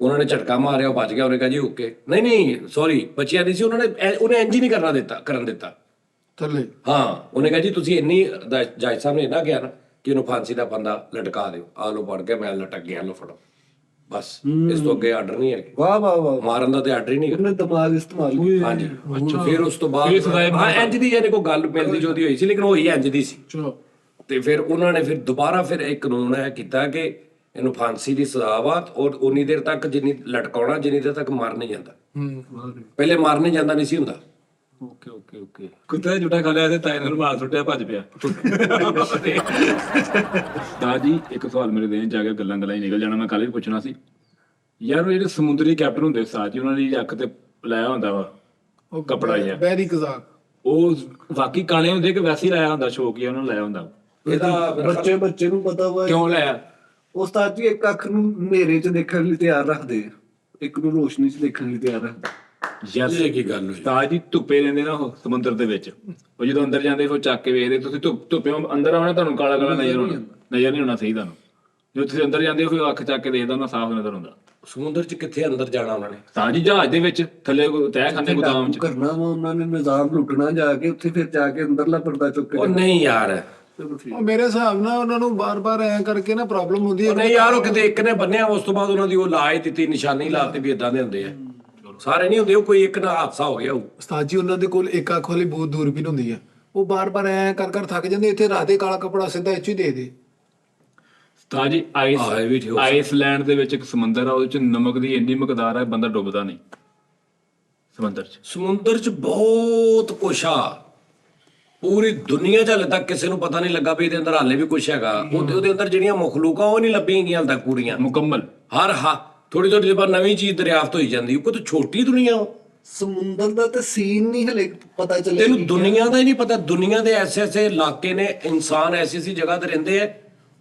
ਉਹਨਾਂ ਨੇ ਝਟਕਾ ਮਾਰਿਆ ਉਹ ਬਚ ਗਿਆ ਉਹਨੇ ਕਿਹਾ ਜੀ ਓਕੇ ਨਹੀਂ ਸੌਰੀ ਬਚਿਆ ਨਹੀਂ ਸੀ ਉਹਨੇ ਇੰਜ ਹੀ ਨਹੀਂ ਕਰਨ ਦਿੱਤਾ ਥੱਲੇ ਹਾਂ ਉਹਨੇ ਕਿਹਾ ਜੀ ਤੁਸੀਂ ਇੰਨੀ ਜੱਜ ਸਾਹਿਬ ਨੇ ਇੰਨਾ ਕਿਹਾ ਨਾ ਕਿ ਇਹਨੂੰ ਫਾਂਸੀ ਦਾ ਬੰਦਾ ਲਟਕਾ ਦਿਓ ਆ ਲੋ ਪੜ ਕੇ ਮੈਂ ਲਟਕ ਗਿਆ ਲੋ ਫੜੋ ਬਸ ਇਸ ਤੋਂ ਅੱਗੇ ਆਰਡਰ ਨਹੀਂ ਹੈ ਵਾਹ ਵਾਹ ਵਾਹ ਮਾਰਨ ਦਾ ਤੇ ਆਰਡਰ ਹੀ ਨਹੀਂ ਉਹਨੇ ਦਿਮਾਗ ਇਸਤੇਮਾਲ ਕੀਤਾ। ਹਾਂਜੀ ਫਿਰ ਉਸ ਤੋਂ ਬਾਅਦ ਹਾਂ ਇੰਜ ਦੀ ਯਾਨੀ ਕੋਈ ਗੱਲ ਮਿਲਦੀ ਜੋਦੀ ਹੋਈ ਸੀ ਲੇਕਿਨ ਹੋਈ ਇੰਜ ਦੀ ਸੀ ਚਲੋ ਤੇ ਫਿਰ ਉਹਨਾਂ ਨੇ ਫਿਰ ਦੁਬਾਰਾ ਫਿਰ ਇੱਕ ਕਾਨੂੰਨ ਹੈ ਕੀਤਾ ਕਿ ਇਹਨੂੰ ਫਾਂਸੀ ਦੀ ਸਜ਼ਾ ਵਾ ਔਰ ਉਨੀ ਦੇਰ ਤੱਕ ਜਿੰਨੀ ਲਟਕਾਉਣਾ ਜਿੰਨੀ ਦੇਰ ਤੱਕ ਮਰ ਨਹੀਂ ਜਾਂਦਾ ਪਹਿਲੇ ਮਰ ਨਹੀਂ ਜਾਂਦਾ ਨਹੀਂ ਸੀ ਹੁੰਦਾ ਓਕੇ ਕੁੱਤੇ ਨੇ ਝੂਟਾ ਖਾ ਲਿਆ ਤੇ ਤਾਏ ਨੇ ਰੁਮਾਲ ਸੁੱਟਿਆ ਭੱਜ ਪਿਆ। ਦਾਦੀ ਇੱਕ ਸਵਾਲ ਮੇਰੇ ਦੇਣ ਜਾ ਕੇ ਗੱਲਾਂ ਹੀ ਨਿਕਲ ਜਾਣਾ ਮੈਂ ਕੱਲ ਵੀ ਪੁੱਛਣਾ ਸੀ ਯਾਰ ਉਹ ਜਿਹੜੇ ਸਮੁੰਦਰੀ ਕੈਪਟਨ ਹੁੰਦੇ ਸਾਜੀ ਉਹਨਾਂ ਦੀ ਅੱਖ ਤੇ ਲਾਇਆ ਹੁੰਦਾ ਵਾ ਉਹ ਕੱਪੜਾ ਜਿਹਾ ਬੈਰੀ ਕਜ਼ਾਕ ਉਹ ਵਾਕਈ ਕਾਲੇ ਹੁੰਦੇ ਕਿ ਵੈਸੇ ਹੀ ਲਾਇਆ ਹੁੰਦਾ ਸ਼ੌਕ ਹੀ ਉਹਨਾਂ ਨੂੰ ਲਾਇਆ ਹੁੰਦਾ ਇਹਦਾ ਬੱਚੇ ਨੂੰ ਪਤਾ ਵਾ ਕਿਉਂ ਲਾਇਆ ਉਸਤਾਦ ਜੀ ਇੱਕ ਅੱਖ ਨੂੰ ਹਨੇਰੇ 'ਚ ਦੇਖਣ ਲਈ ਤਿਆਰ ਰੱਖਦੇ ਆ ਇੱਕ ਨੂੰ ਰੋਸ਼ਨੀ 'ਚ ਦੇਖਣ ਲਈ ਤਿਆਰ ਰੱਖਦੇ। ਯਾਰ ਇਹ ਕੀ ਗੱਲ ਹੋਈ ਤਾਜ ਜੀ ਧੁੱਪੇ ਰਹਿੰਦੇ ਨਾ ਉਹ ਸਮੁੰਦਰ ਦੇ ਵਿੱਚ ਉਹ ਜਦੋਂ ਅੰਦਰ ਜਾਂਦੇ ਫਿਰ ਚੱਕ ਕੇ ਵੇਖਦੇ ਤੁਸੀਂ ਧੁੱਪੇ ਅੰਦਰ ਆਉਣਾ ਤੁਹਾਨੂੰ ਕਾਲਾ ਨਜ਼ਰ ਨਹੀਂ ਹੋਣਾ ਸਹੀ ਤੁਹਾਨੂੰ ਜਦੋਂ ਤੁਸੀਂ ਅੰਦਰ ਜਾਂਦੇ ਹੋ ਫਿਰ ਅੱਖ ਚੱਕ ਕੇ ਦੇਖਦਾ ਉਹਨਾਂ ਸਾਫ਼ ਨਜ਼ਰ ਹੁੰਦਾ। ਸਮੁੰਦਰ 'ਚ ਕਿੱਥੇ ਅੰਦਰ ਜਾਣਾ ਉਹਨਾਂ ਨੇ ਤਾਜ ਜੀ ਜਹਾਜ਼ ਦੇ ਵਿੱਚ ਥੱਲੇ ਤਹਿਖਾਨੇ ਗੋਦਾਮ 'ਚ ਕਰਨਾ ਵਾ ਉਹਨਾਂ ਨੇ ਨਿਜ਼ਾਮ ਲੁੱਟਣਾ ਜਾ ਕੇ ਉੱਥੇ ਫਿਰ ਜਾ ਕੇ ਅੰਦਰਲਾ ਪਰਦਾ ਚੁੱਕ ਕੇ ਉਹ ਨਹੀਂ ਯਾਰ ਉਹ ਮੇਰੇ ਹਿਸਾਬ ਨਾਲ ਉਹਨਾਂ ਨੂੰ ਬਾਰ-ਬਾਰ ਐ ਕਰਕੇ ਨਾ ਪ੍ਰੋਬਲਮ ਹੁੰਦੀ ਹੈ। ਨਹੀਂ ਯਾਰ ਉਹ ਕਿਤੇ ਇੱਕ ਨੇ ਬੰਨਿਆ ਉਸ ਤੋਂ ਬਾਅਦ ਉਹਨਾਂ ਦੀ ਉਹ ਲਾ ਹੀ ਦਿੱਤੀ ਨਿਸ਼ਾਨੀ ਲਾਤੀ ਵੀ ਇਦਾਂ ਦੇ ਹੁੰਦੇ ਆ ਸਾਰੇ ਨਹੀਂ ਹੁੰਦੇ, ਉਹ ਕੋਈ ਇੱਕ ਨਾ ਹਾਦਸਾ ਹੋ ਗਿਆ ਹੋਊ। ਉਸਤਾਦ ਜੀ ਉਹਨਾਂ ਦੇ ਕੋਲ ਇੱਕ ਅੱਖ ਵਾਲੀ ਬਹੁਤ ਦੂਰਬੀਨ ਹੁੰਦੀ ਆ, ਉਹ ਬਾਰ-ਬਾਰ ਐ ਕਰ ਥੱਕ ਜਾਂਦੇ, ਇੱਥੇ ਰੱਖ ਦੇ ਕਾਲਾ ਕੱਪੜਾ ਸਿੱਧਾ ਇੱਥੇ ਹੀ ਦੇ ਦੇ। ਤਾਂ ਜੀ ਇਹ ਵੀ ਠੀਕ ਹੋ ਆਈਸਲੈਂਡ ਦੇ ਵਿੱਚ ਇੱਕ ਸਮੁੰਦਰ ਆ, ਉਹਦੇ ਚ ਨਮਕ ਦੀ ਇੰਨੀ ਮਕਦਾਰ ਹੈ ਬੰਦਾ ਡੁੱਬਦਾ ਨਹੀਂ ਸਮੁੰਦਰ ਚ। ਸਮੁੰਦਰ 'ਚ ਬਹੁਤ ਕੁਛ ਆ, ਪੂਰੀ ਦੁਨੀਆ 'ਚ ਹਾਲੇ ਤੱਕ ਕਿਸੇ ਨੂੰ ਪਤਾ ਨਹੀਂ ਲੱਗਾ ਵੀ ਇਹਦੇ ਅੰਦਰ ਹਾਲੇ ਵੀ ਕੁਛ ਹੈਗਾ। ਉਹਦੇ ਅੰਦਰ ਜਿਹੜੀਆਂ ਮਖਲੂਕਾਂ ਉਹ ਨਹੀਂ ਲੱਭੀਆਂ ਗਈਆਂ ਹਾਲੇ ਤੱਕ ਪੂਰੀਆਂ ਮੁਕੰਮਲ। ਹਰ ਥੋੜੀ ਥੋੜੀ ਦੇਰ ਬਾਅਦ ਨਵੀਂ ਚੀਜ਼ ਦਰਿਆਫਤ ਹੋਈ ਜਾਂਦੀ। ਉਹ ਤਾਂ ਛੋਟੀ ਦੁਨੀਆ ਵਾ। ਸਮੁੰਦਰ ਦਾ ਤੇ ਸੀਨ ਨਹੀਂ ਹਲੇ ਪਤਾ ਚੱਲਿਆ। ਤੈਨੂੰ ਦੁਨੀਆ ਦਾ ਹੀ ਨਹੀਂ ਪਤਾ। ਦੁਨੀਆ ਦੇ ਐਸੇ ਐਸੇ ਇਲਾਕੇ ਨੇ, ਇਨਸਾਨ ਐਸੀ ਐਸੀ ਜਗ੍ਹਾ ਤੇ ਰਹਿੰਦੇ ਆ,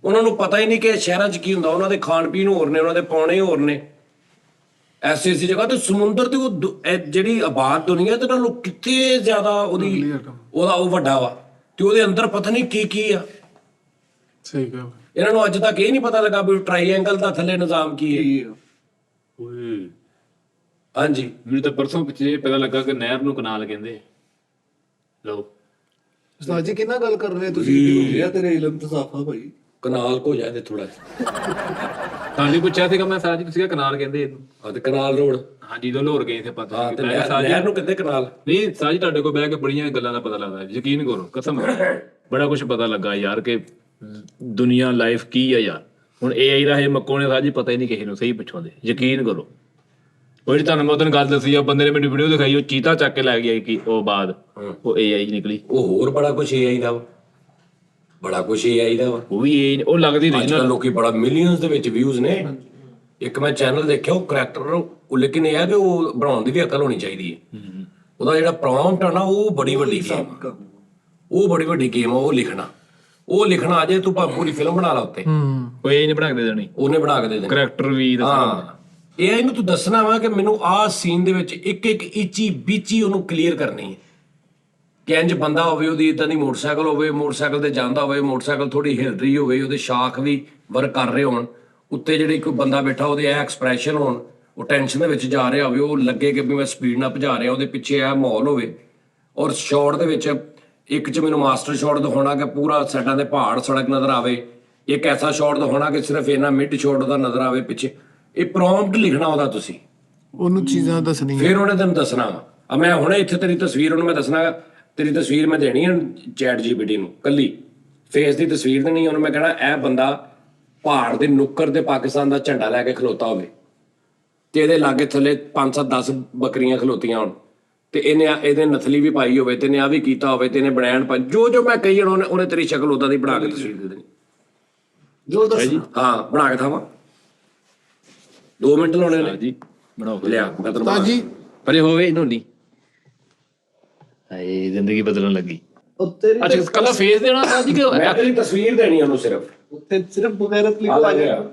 ਉਹਨਾਂ ਨੂੰ ਪਤਾ ਹੀ ਨਹੀਂ ਕਿ ਸ਼ਹਿਰਾਂ 'ਚ ਕੀ ਹੁੰਦਾ। ਉਹਨਾਂ ਦੇ ਖਾਣ ਪੀਣ ਹੋਰ ਨੇ, ਉਹਨਾਂ ਦੇ ਪਾਉਣੇ ਹੋਰ ਨੇ। ਐਸੀ ਐਸੀ ਜਗ੍ਹਾ ਤੇ ਸਮੁੰਦਰ ਤੇ ਇਹ ਜਿਹੜੀ ਆਬਾਦ ਦੁਨੀਆ ਤੇ ਨਾਲੋਂ ਕਿਤੇ ਜ਼ਿਆਦਾ ਉਹਦਾ ਉਹ ਵੱਡਾ ਵਾ, ਤੇ ਉਹਦੇ ਅੰਦਰ ਪਤਾ ਨਹੀਂ ਕੀ ਕੀ ਆ। ਸਹੀ ਗੱਲ। ਇਹਨਾਂ ਨੂੰ ਅੱਜ ਤੱਕ ਇਹ ਨਹੀਂ ਪਤਾ ਲੱਗਾ ਵੀ ਟ੍ਰਾਈਐਂਗਲ ਦਾ ਥੱਲੇ ਨਿਜ਼ਾਮ ਕੀ ਹੈ। ਹਾਂਜੀ, ਮੈਨੂੰ ਤਾਂ ਪਰਸੋਂ ਪਿੱਛੇ ਪਤਾ ਲੱਗਾ ਕਿ ਨਹਿਰ ਨੂੰ ਕਨਾਲ ਕਹਿੰਦੇ। ਲਓ ਉਸਤਾਦ ਜੀ ਕਿੰਨਾ ਗੱਲ ਕਰ ਰਹੇ ਤੁਸੀਂ? ਇਹ ਤੇਰੇ ਇਲਮ ਤੋਂ ਸਾਫਾ ਭਾਈ। ਕਨਾਲ ਕੋ ਜਾਏ ਥੋੜਾ ਤੁਹਾਨੂੰ ਪੁੱਛਿਆ ਸੀਗਾ ਮੈਂ ਸਾਜ, ਤੁਸੀਂ ਕਨਾਲ ਕਹਿੰਦੇ ਇਹਨੂੰ। ਹਾਂ, ਤੇ ਕਨਾਲ ਰੋਡ। ਹਾਂਜੀ, ਜਦੋਂ ਲਾਹੌਰ ਗਏ ਤੇ ਪਤਾ ਹਾਂ, ਤੇ ਨਹਿਰ ਨੂੰ ਕਿੱਥੇ ਕਨਾਲ। ਨਹੀਂ ਸਾਜ, ਤੁਹਾਡੇ ਕੋਲ ਬਹਿ ਕੇ ਬੜੀਆਂ ਗੱਲਾਂ ਦਾ ਪਤਾ ਲੱਗਦਾ, ਯਕੀਨ ਕਰੋ ਕਸਮ, ਬੜਾ ਕੁਝ ਪਤਾ ਲੱਗਾ ਯਾਰ ਕਿ ਦੁਨੀਆ ਲਾਈਫ ਕੀ ਆ ਯਾਰ। ਹੁਣ AI ਦਾ ਇਹ ਮੱਕੋ ਨੇ ਸਾਜੀ ਪਤਾ ਹੀ ਨਹੀਂ ਕਿਸੇ ਨੂੰ, ਸਹੀ ਪੁੱਛੋਂਦੇ, ਯਕੀਨ ਕਰੋ। ਉਹ ਜਿਹੜੀ ਤੁਹਾਨੂੰ ਮੈਂ ਉਦੋਂ ਗੱਲ ਦੱਸੀ ਆ, ਬੰਦੇ ਨੇ ਮੈਨੂੰ ਵੀਡੀਓ ਦਿਖਾਈ, ਉਹ ਚੀਤਾ ਚੱਕ ਕੇ ਲੈ ਗਿਆ ਕਿ ਉਹ ਬਾਅਦ ਉਹ AI ਨਿਕਲੀ। ਉਹ ਹੋਰ ਬੜਾ ਕੁਛ AI ਦਾ ਵਾ, ਬੜਾ ਕੁਛ AI ਦਾ ਵਾ। ਉਹ ਵੀ AI ਉਹ ਲੱਗਦੀ ਅੱਜ ਕੱਲ੍ਹ ਲੋਕੀ ਬੜਾ ਮਿਲੀਅਨਸ ਦੇ ਵਿੱਚ ਵਿਊਜ਼ ਨੇ। ਇੱਕ ਮੈਂ ਚੈਨਲ ਦੇਖਿਆ, ਉਹ ਕਰੈਕਟਰ, ਉਹ ਲੇਕਿਨ ਇਹ ਹੈ ਕਿ ਉਹ ਬਣਾਉਣ ਦੀ ਵੀ ਅਕਲ ਹੋਣੀ ਚਾਹੀਦੀ ਹੈ। ਉਹਦਾ ਜਿਹੜਾ ਪ੍ਰੌਂਪਟ ਆ ਨਾ, ਉਹ ਬੜੀ ਵੱਡੀ ਗੇਮ ਆ। ਉਹ ਬੜੀ ਵੱਡੀ ਗੇਮ ਆ। ਉਹ ਲਿਖਣਾ ਅਜੇ ਤੂੰ ਪੂਰੀ ਫਿਲਮ ਬਣਾ ਲਾ ਉੱਤੇ। ਉਹ AI ਨੇ ਬਣਾ ਕੇ ਦੇ ਦੇਣੀ, ਉਹਨੇ ਬਣਾ ਕੇ ਦੇ ਦੇਣਾ ਕਰੈਕਟਰ ਵੀ ਹਾਂ। ਇਹ ਇਹਨੂੰ ਤੂੰ ਦੱਸਣਾ ਵਾ ਕਿ ਮੈਨੂੰ ਆਹ ਸੀਨ ਦੇ ਵਿੱਚ ਇੱਕ ਇੱਕ ਇੰਚੀ ਬੀਚੀ ਉਹਨੂੰ ਕਲੀਅਰ ਕਰਨੀ ਹੈ। ਕਿ ਇੰਜ ਬੰਦਾ ਹੋਵੇ, ਉਹਦੀ ਇਦਾਂ ਦੀ ਮੋਟਰਸਾਈਕਲ ਹੋਵੇ, ਮੋਟਰਸਾਈਕਲ ਤੇ ਜਾਂਦਾ ਹੋਵੇ, ਮੋਟਰਸਾਈਕਲ ਥੋੜੀ ਹਿਲ ਰਹੀ ਹੋਵੇ, ਉਹਦੇ ਸ਼ਾਖ ਵੀ ਵਰਕ ਕਰ ਰਹੇ ਹੋਣ, ਉੱਤੇ ਜਿਹੜੀ ਕੋਈ ਬੰਦਾ ਬੈਠਾ ਉਹਦੇ ਇਹ ਐਕਸਪ੍ਰੈਸ਼ਨ ਹੋਣ, ਉਹ ਟੈਨਸ਼ਨ ਦੇ ਵਿੱਚ ਜਾ ਰਿਹਾ ਹੋਵੇ, ਉਹ ਲੱਗੇ ਕਿ ਵੀ ਮੈਂ ਸਪੀਡ ਨਾਲ ਭਜਾ ਰਿਹਾ, ਉਹਦੇ ਪਿੱਛੇ ਇਹ ਮਾਹੌਲ ਹੋਵੇ। ਔਰ ਸ਼ਾਟ ਦੇ ਵਿੱਚ ਇੱਕ 'ਚ ਮੈਨੂੰ ਮਾਸਟਰ ਸ਼ਾਟ ਦਿਖਾਉਣਾ ਕਿ ਪੂਰਾ ਸਾਈਡਾਂ ਦੇ ਪਹਾੜ ਸੜਕ ਨਜ਼ਰ ਆਵੇ। ਇੱਕ ਐਸਾ ਸ਼ਾਟ ਦਿਖਾਉਣਾ ਕਿ ਸਿਰਫ ਇਹਨਾਂ ਮਿਡ ਸ਼ਾਟ ਉਹਦਾ ਨਜ਼ਰ ਆਵੇ ਪਿੱਛੇ। ਇਹ ਪ੍ਰੌਂਪਟ ਲਿਖਣਾ ਉਹਦਾ ਤੁਸੀਂ, ਉਹਨੂੰ ਚੀਜ਼ਾਂ ਦੱਸਣੀਆਂ, ਫਿਰ ਉਹਨੇ ਤੈਨੂੰ ਦੱਸਣਾ ਵਾ। ਮੈਂ ਹੁਣੇ ਇੱਥੇ ਤੇਰੀ ਤਸਵੀਰ ਉਹਨੂੰ ਮੈਂ ਦੱਸਣਾ, ਤੇਰੀ ਤਸਵੀਰ ਮੈਂ ਦੇਣੀ ਹੈ ਚੈਟ GPT ਨੂੰ, ਕੱਲੀ ਫੇਸ ਦੀ ਤਸਵੀਰ ਦੇਣੀ। ਉਹਨੂੰ ਮੈਂ ਕਹਿਣਾ ਇਹ ਬੰਦਾ ਪਹਾੜ ਦੇ ਨੁੱਕਰ ਤੇ ਪਾਕਿਸਤਾਨ ਦਾ ਝੰਡਾ ਲੈ ਕੇ ਖਲੋਤਾ ਹੋਵੇ, ਤੇ ਇਹਦੇ ਲਾਗੇ ਥੱਲੇ 5-7-10 ਬੱਕਰੀਆਂ ਖਲੋਤੀਆਂ ਹੋਣ, ਤੇ ਇਹਦੇ ਨਥਲੀ ਵੀ ਪਾਈ ਹੋਵੇ, ਤੇ ਇਹਨੇ ਆ ਵੀ ਕੀਤਾ ਹੋਵੇ, ਤੇ ਇਹਨੇ ਬਣੈਣ ਪਾਈ, ਜੋ ਮੈਂ ਕਹੀ ਜਾਣਾ ਉਹਨੇ ਤੇਰੀ ਸ਼ਕਲ ਉਦਾਂ ਦੀ ਬਣਾ ਕੇ ਤਸਵੀਰ ਦੇ ਦੇਣੀ। ਜੋ ਦੱਸ ਹਾਂ, ਬਣਾ ਕੇ ਥਾਵਾਂ 2 ਮਿੰਟ ਲਾਉਣੇ ਨੇ ਜੀ। ਬਣਾਓ ਲਿਆ ਮੈਂ ਤੈਨੂੰ ਉਸਤਾਦ ਜੀ ਪਰੇ ਹੋਵੇ ਇਹਨੂੰ ਨਹੀਂ, ਹਾਏ ਜ਼ਿੰਦਗੀ ਬਦਲਣ ਲੱਗੀ। ਉੱਤੇ ਅੱਛਾ, ਕੱਲਾ ਫੇਸ ਦੇਣਾ ਸਾਜੀ ਕਿ ਮੈਂ ਤੇਰੀ ਤਸਵੀਰ ਦੇਣੀ ਉਹਨੂੰ ਸਿਰਫ। ਉੱਤੇ ਸਿਰਫ ਬਗੈਰਤ ਲਿਖੋ ਆ ਜਾ।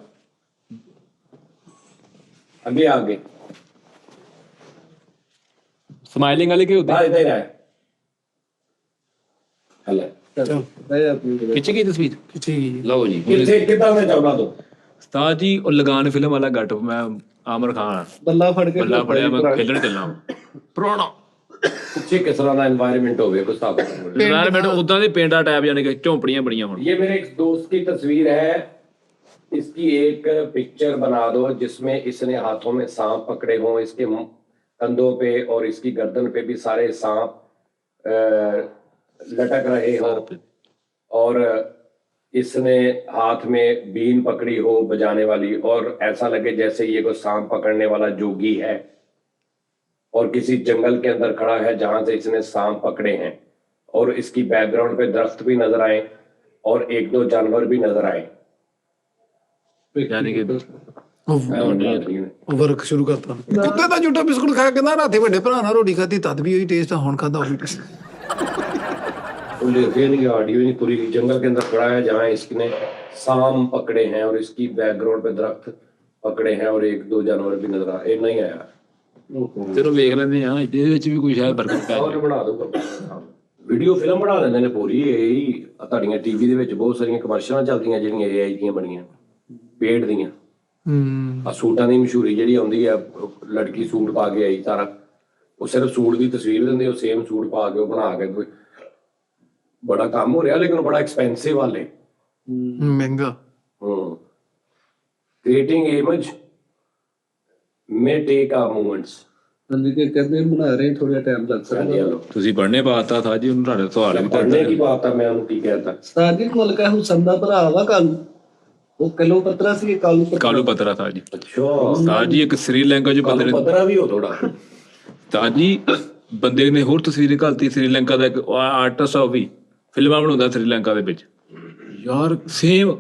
ਅੱਗੇ ਸਮਾਈਲਿੰਗ ਵਾਲੀ ਕਿ ਹੁੰਦੀ? ਇੱਧਰ ਆ ਹਲੇ ਖਿੱਚ ਗਈ ਤਸਵੀਰ? ਕਿੱਥੇ ਗਈ? ਲਓ ਜੀ। ਕਿੱਦਾਂ ਮੈਂ ਚਾਹੁੰਦਾ ਤੂੰ ਉਸਤਾਦ ਜੀ, ਉਹ ਲਗਾਨ ਫਿਲਮ ਵਾਲਾ ਗੱਟ, ਮੈਂ ਆਮਰ ਖਾਨ ਬੱਲਾ ਫੜ ਕੇ ਬੱਲਾ ਫੜਿਆ, ਮੈਂ ਖੇਡਣ ਚੱਲਾਂ ਪੁਰਾਣਾ ਪਿੱਛੇ ਕਿਸ ਤਰ੍ਹਾਂ ਦਾ এনवायरमेंट ਹੋਵੇ ਕੁਛ ਤਾਂ ਯਾਰ। ਮੈਨੂੰ ਉਦਾਂ ਦੇ ਪਿੰਡਾਂ ਟਾਈਪ ਯਾਨੀ ਕਿ ਝੌਂਪੜੀਆਂ ਬੜੀਆਂ ਹੋਣ। ये मेरे एक दोस्त की तस्वीर है, इसकी एक पिक्चर बना दो जिसमें इसने हाथों में सांप पकड़े हों, इसके कंधों पे और इसकी गर्दन पे भी सारे सांप लटक रहे हो, और इसने हाथ में बीन पकड़ी हो बजाने वाली, और ऐसा लगे जैसे ये कोई सांप पकड़ने वाला जोगी है और किसी जंगल के अंदर खड़ा है जहां से इसने सांप पकड़े हैं, और इसकी बैकग्राउंड पे दरख्त भी नजर आए और 1-2 जानवर भी नजर आए। ਯਾਨੀ ਕਿ ਉਹ ਵਰਕ ਸ਼ੁਰੂ ਕਰਤਾ। ਕੁੱਤੇ ਦਾ ਝੂਠਾ ਬਿਸਕੁਟ ਖਾ ਕੇ ਨਾ ਰਾਤੇ ਵੱਡੇ ਭਰਾ ਨਾਲ ਰੋਟੀ ਖਾਧੀ, ਤਦ ਵੀ ਉਹੀ ਟੇਸਟ ਆ, ਹੁਣ ਖਾਦਾ ਉਹੀ ਟੇਸਟ। ऑडियो नहीं पूरी, जंगल के अंदर खड़ा है जहाँ इसने सांप पकड़े हैं और इसकी बैकग्राउंड पे दरख्त पकड़े हैं और 1-2 जानवर भी नजर आए। नहीं आया, ਚਲੋ ਵੇਖ ਲੈਂਦੇ ਆ, ਇਹਦੇ ਵਿੱਚ ਵੀ ਕੋਈ ਸ਼ਾਇਦ ਬਰਕਤ ਪੈ और बना दूंगा ਵੀਡੀਓ ਫਿਲਮ ਬਣਾ ਦਿੰਦੇ ਨੇ ਪੂਰੀ। ਇਹ ਤੁਹਾਡੀਆਂ ਟੀਵੀ ਦੇ ਵਿੱਚ ਬਹੁਤ ਸਾਰੀਆਂ ਕਮਰਸ਼ੀਅਲਾਂ ਚੱਲਦੀਆਂ ਜਿਹੜੀਆਂ AI ਦੀਆਂ ਬਣੀਆਂ, ਪੇਡ ਦੀਆਂ। ਆ ਸੂਟਾਂ ਦੀ ਮਸ਼ਹੂਰੀ ਜਿਹੜੀ ਆਉਂਦੀ ਆ, ਲੜਕੀ ਸੂਟ ਪਾ ਕੇ ਆਈ, ਸਾਰਾ ਉਹ ਸਿਰਫ ਸੂਟ ਦੀ ਤਸਵੀਰ ਦਿੰਦੇ, ਉਹ ਸੇਮ ਸੂਟ ਪਾ ਕੇ ਉਹ ਬਣਾ ਕੇ। ਕੋਈ ਬੜਾ ਕੰਮ ਹੋ ਰਿਹਾ, ਲੇਕਿਨ ਬੜਾ ਐਕਸਪੈਂਸਿਵ ਵਾਲੇ। ਮਹਿੰਗਾ। Creating image may take a moments, ਹਾਂਜੀ ਕਿ ਕਹਿੰਦੇ ਬਣਾ ਰਹੇ ਥੋੜਾ ਟਾਈਮ ਲੱਗ ਸਕਦਾ। ਤੁਸੀਂ ਪੜ੍ਹਨੇ ਪਾਤਾ ਥਾ ਜੀ ਉਹਨੂੰ ਤੁਹਾਡੇ ਸਵਾਲ ਵੀ ਪੜ੍ਹਨੇ ਕੀ ਬਾਤ ਮੈਂ ਉਹਨੂੰ ਕੀ ਕਹਿਤਾ। ਉਸਤਾਦ ਜੀ ਮਲਕਾ ਹੁਸਨ ਦਾ ਭਰਾ ਵਾ ਕਾਲੂ, ਉਹ ਕਿਲੋ ਪੱਤਰਾ ਸੀ, ਕਾਲੂ ਪੱਤਰਾ। ਕਾਲੂ ਪਤਰਾ ਥਾ ਜੀ। ਅੱਛਾ ਉਸਤਾਦ ਜੀ ਇੱਕ ਸ੍ਰੀਲੰਕਾ ਚ ਬੰਦੇ ਨੇ ਪਤਰਾ ਵੀ ਹੋ ਥੋੜਾ। ਉਸਤਾਦ ਜੀ ਬੰਦੇ ਨੇ ਹੋਰ ਤਸਵੀਰ ਘਾਲਤੀ ਸ੍ਰੀਲੰਕਾ ਦਾ ਇੱਕ ਆਰਟਿਸਟ ਆ, ਉਹ ਵੀ ਫਿਲਮਾਂ ਬਣਾਉਂਦਾ ਸ੍ਰੀਲੰਕਾ ਦੇ ਵਿੱਚ ਯਾਰ। ਸੇਮ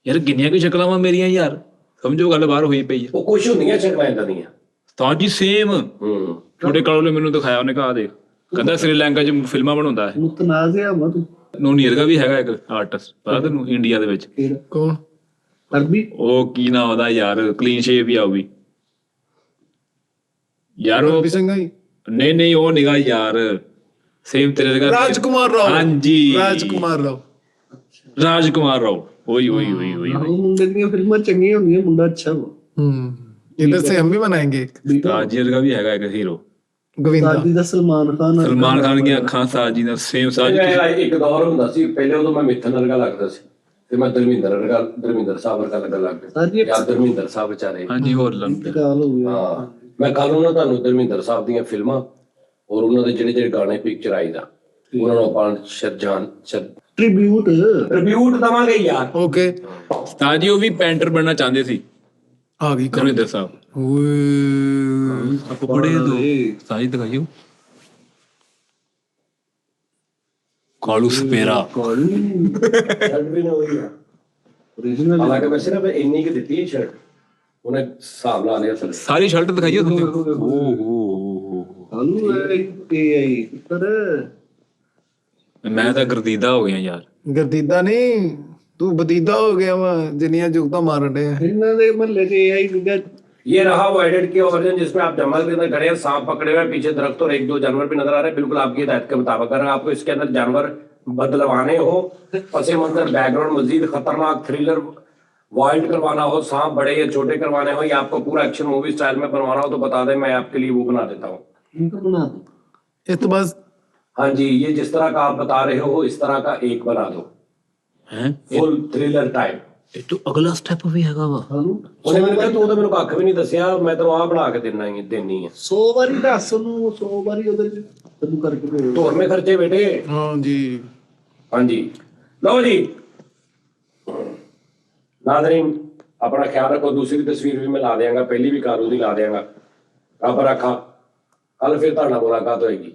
ਯਾਰ ਕਿੰਨੀਆਂ ਕੁ ਸ਼ਕਲਾਂ ਵਾ ਮੇਰੀਆਂ ਯਾਰ, ਸਮਝੋ ਗੱਲ ਬਾਹਰ ਹੋਈ ਪਈ ਹੈ। ਉਹ ਕੁਛ ਹੁੰਦੀਆਂ ਸ਼ਕਲਾਂ ਇਦਾਂ ਦੀਆਂ। ਉਸਤਾਦ ਜੀ ਸੇਮ ਛੋਟੇ ਕਾਲੂ ਨੇ ਮੈਨੂੰ ਦਿਖਾਇਆ, ਉਹਨੇ ਕਹਾ ਦੇਖ, ਕਹਿੰਦਾ ਸ੍ਰੀਲੰਕਾ ਚ ਫਿਲਮਾਂ ਬਣਾਉਂਦਾ ਹੈ। ਮੁਤਨਾਜ਼ਿਆ ਵਾ ਤੂੰ। ਨੋਨੀ ਵਰਗਾ ਵੀ ਹੈਗਾ ਇੱਕ ਆਰਟਿਸਟ, ਪਤਾ ਤੈਨੂੰ ਇੰਡੀਆ ਦੇ ਵਿੱਚ? ਕੌਣ? ਅਰਬੀ। ਉਹ ਕੀ ਨਾਮ ਉਹਦਾ ਯਾਰ, ਕਲੀਨ ਸ਼ੇਵ ਹੀ ਆ ਉਹ ਵੀ ਯਾਰ। ਉਹ ਸਿੰਘਾ ਹੀ ਨਹੀਂ ਉਹ ਨਿਗਾ ਯਾਰ, ਸੇਮ ਤੇਰੇ ਦਾ ਰਾਜਕੁਮਾਰ ਰਾਓ। ਹਾਂਜੀ ਰਾਜਕੁਮਾਰ ਰਾਓ। ਰਾਜਕੁਮਾਰ ਰਾਓ, ਉਹੀ ਉਹ ਮੁੰਡੇ ਦੀਆਂ ਫਿਲਮਾਂ ਚੰਗੀਆਂ ਹੁੰਦੀਆਂ, ਮੁੰਡਾ ਅੱਛਾ ਵਾ। इधर से हम भी बनाएंगे एक ਰਾਜੀ ਵਰਗਾ ਵੀ ਹੈਗਾ ਇੱਕ ਹੀਰੋ, गोविंदा। ਸਾਜੀ ਦਾ ਸਲਮਾਨ ਖਾਨ ਦੀਆਂ ਅੱਖਾਂ ਸਾਜੀ ਦਾ ਸੇਮ ਸਾਜੀ। ਇੱਕ ਦੌਰ ਹੁੰਦਾ ਸੀ ਪਹਿਲੇ, ਉਦੋਂ ਮੈਂ ਮਿੱਥਨ ਵਰਗਾ ਲੱਗਦਾ ਸੀ ਤੇ ਮੈਂ ਧਰਮਿੰਦਰ ਸਾਹਿਬ ਵਰਗਾ ਲੱਗਣ ਲੱਗ ਗਿਆ। ਸਾਜੀ ਯਾਰ ਧਰਮਿੰਦਰ ਸਾਹਿਬ ਵਿਚਾਰੇ। ਹਾਂਜੀ ਹੋਰ ਲੰਮ ਇੰਤਕਾਲ ਹੋ ਗਿਆ। ਹਾਂ ਮੈਂ ਕੱਲ ਉਹਨਾਂ ਤੁਹਾਨੂੰ ਧਰਮਿੰਦਰ ਸਾਹਿਬ ਦੀਆਂ ਫਿਲਮਾਂ ਔਰ ਉਹਨਾਂ ਦੇ ਜਿਹੜੇ ਗਾਣੇ ਪਿਕਚਰਾਈਜ਼ ਦਾ ਉਹਨਾਂ ਨੂੰ ਆਪਾਂ ਸ਼ਰਜਾਨ ਟ੍ਰਿਬਿਊਟ ਰਿਵਿਊਟ ਦਵਾਂਗੇ ਯਾਰ। ओके ਸਾਜੀ ਉਹ ਵੀ ਪੈਂਟਰ ਬਣਨਾ ਚਾਹੁੰਦੇ ਸੀ आ गई ਧਰਮਿੰਦਰ ਸਾਹਿਬ। ओए आपको बड़े दो साइज दिखाइयो। कालू सपेरा ਸ਼ਰਟ ਵੀ ਨਾ ਹੋਈ ਆ ਓਰੀਜਨਲ। ਹਾਲਾਂਕਿ ਮੈਂ ਸਿਰਫ ਇੰਨੀ ਕਿ ਦਿੱਤੀ ਹੈ ਸ਼ਰਟ, ਉਹਨੇ ਹਿਸਾਬ ਲਾ ਲਿਆ ਥੱਲੇ। सारी शर्ट दिखाइयो तुमने। ओ ਕਾਲੂ ਆਈ ਪਰ मैं तो गर्दीदा हो गया यार। गर्दीदा नहीं तू बदीदा हो गया वा जिन्नियां जुगता मारन डे ਇਹਨਾਂ ਦੇ ਮਹੱਲੇ 'ਚ AI ਵਿਗਾ। ये रहा वो एडिट किया वर्जन जिसमें आप जंगल के अंदर खड़े हैं, सांप पकड़े हुए हैं, पीछे दरख्त और एक दो जानवर भी नजर आ रहे हैं, बिल्कुल आपकी हिदायत के मुताबिक। अगर आपको इसके अंदर जानवर बदलवाने हो, पसे मंजर बैकग्राउंड मजीद खतरनाक थ्रिलर वाइल्ड करवाना हो, सांप बड़े या छोटे करवाने हो, या आपको पूरा एक्शन मूवी स्टाइल में बनवाना हो तो बता दें, मैं आपके लिए वो बना देता हूँ। इनको बना दो। ये तो बस हाँ जी, ये जिस तरह का आप बता रहे हो इस तरह का एक बना दो, हैं फुल थ्रिलर टाइप। ये तो अगला स्टेप भी हैगा वा। ਕਾਲੂ ਉਹਨੇ ਮੈਨੂੰ ਕਿਹਾ ਤੂੰ ਤਾਂ ਮੈਨੂੰ ਕੱਖ ਵੀ ਨਹੀਂ ਦੱਸਿਆ, ਮੈਂ ਤੈਨੂੰ ਆਹ ਬਣਾ ਕੇ ਦੇਣੀ ਹੈ। 100 ਵਾਰੀ ਦੱਸ ਉਹਨੂੰ, 100 ਵਾਰੀ ਉਹਦੇ 'ਚ ਤੈਨੂੰ ਕਰਕੇ ਦੇ। ਢੋਰਵੇਂ ਖਰਚੇ ਬੇਟੇ। हाँ जी हाँ जी लो जी नाज़रीन, अपना ख्याल रखो। दूसरी तस्वीर भी मैं ला देंगा, पहली भी कारू दी ला देंगा। रब रखा, कल फिर तुहाडे नाल मुलाकात होएगी।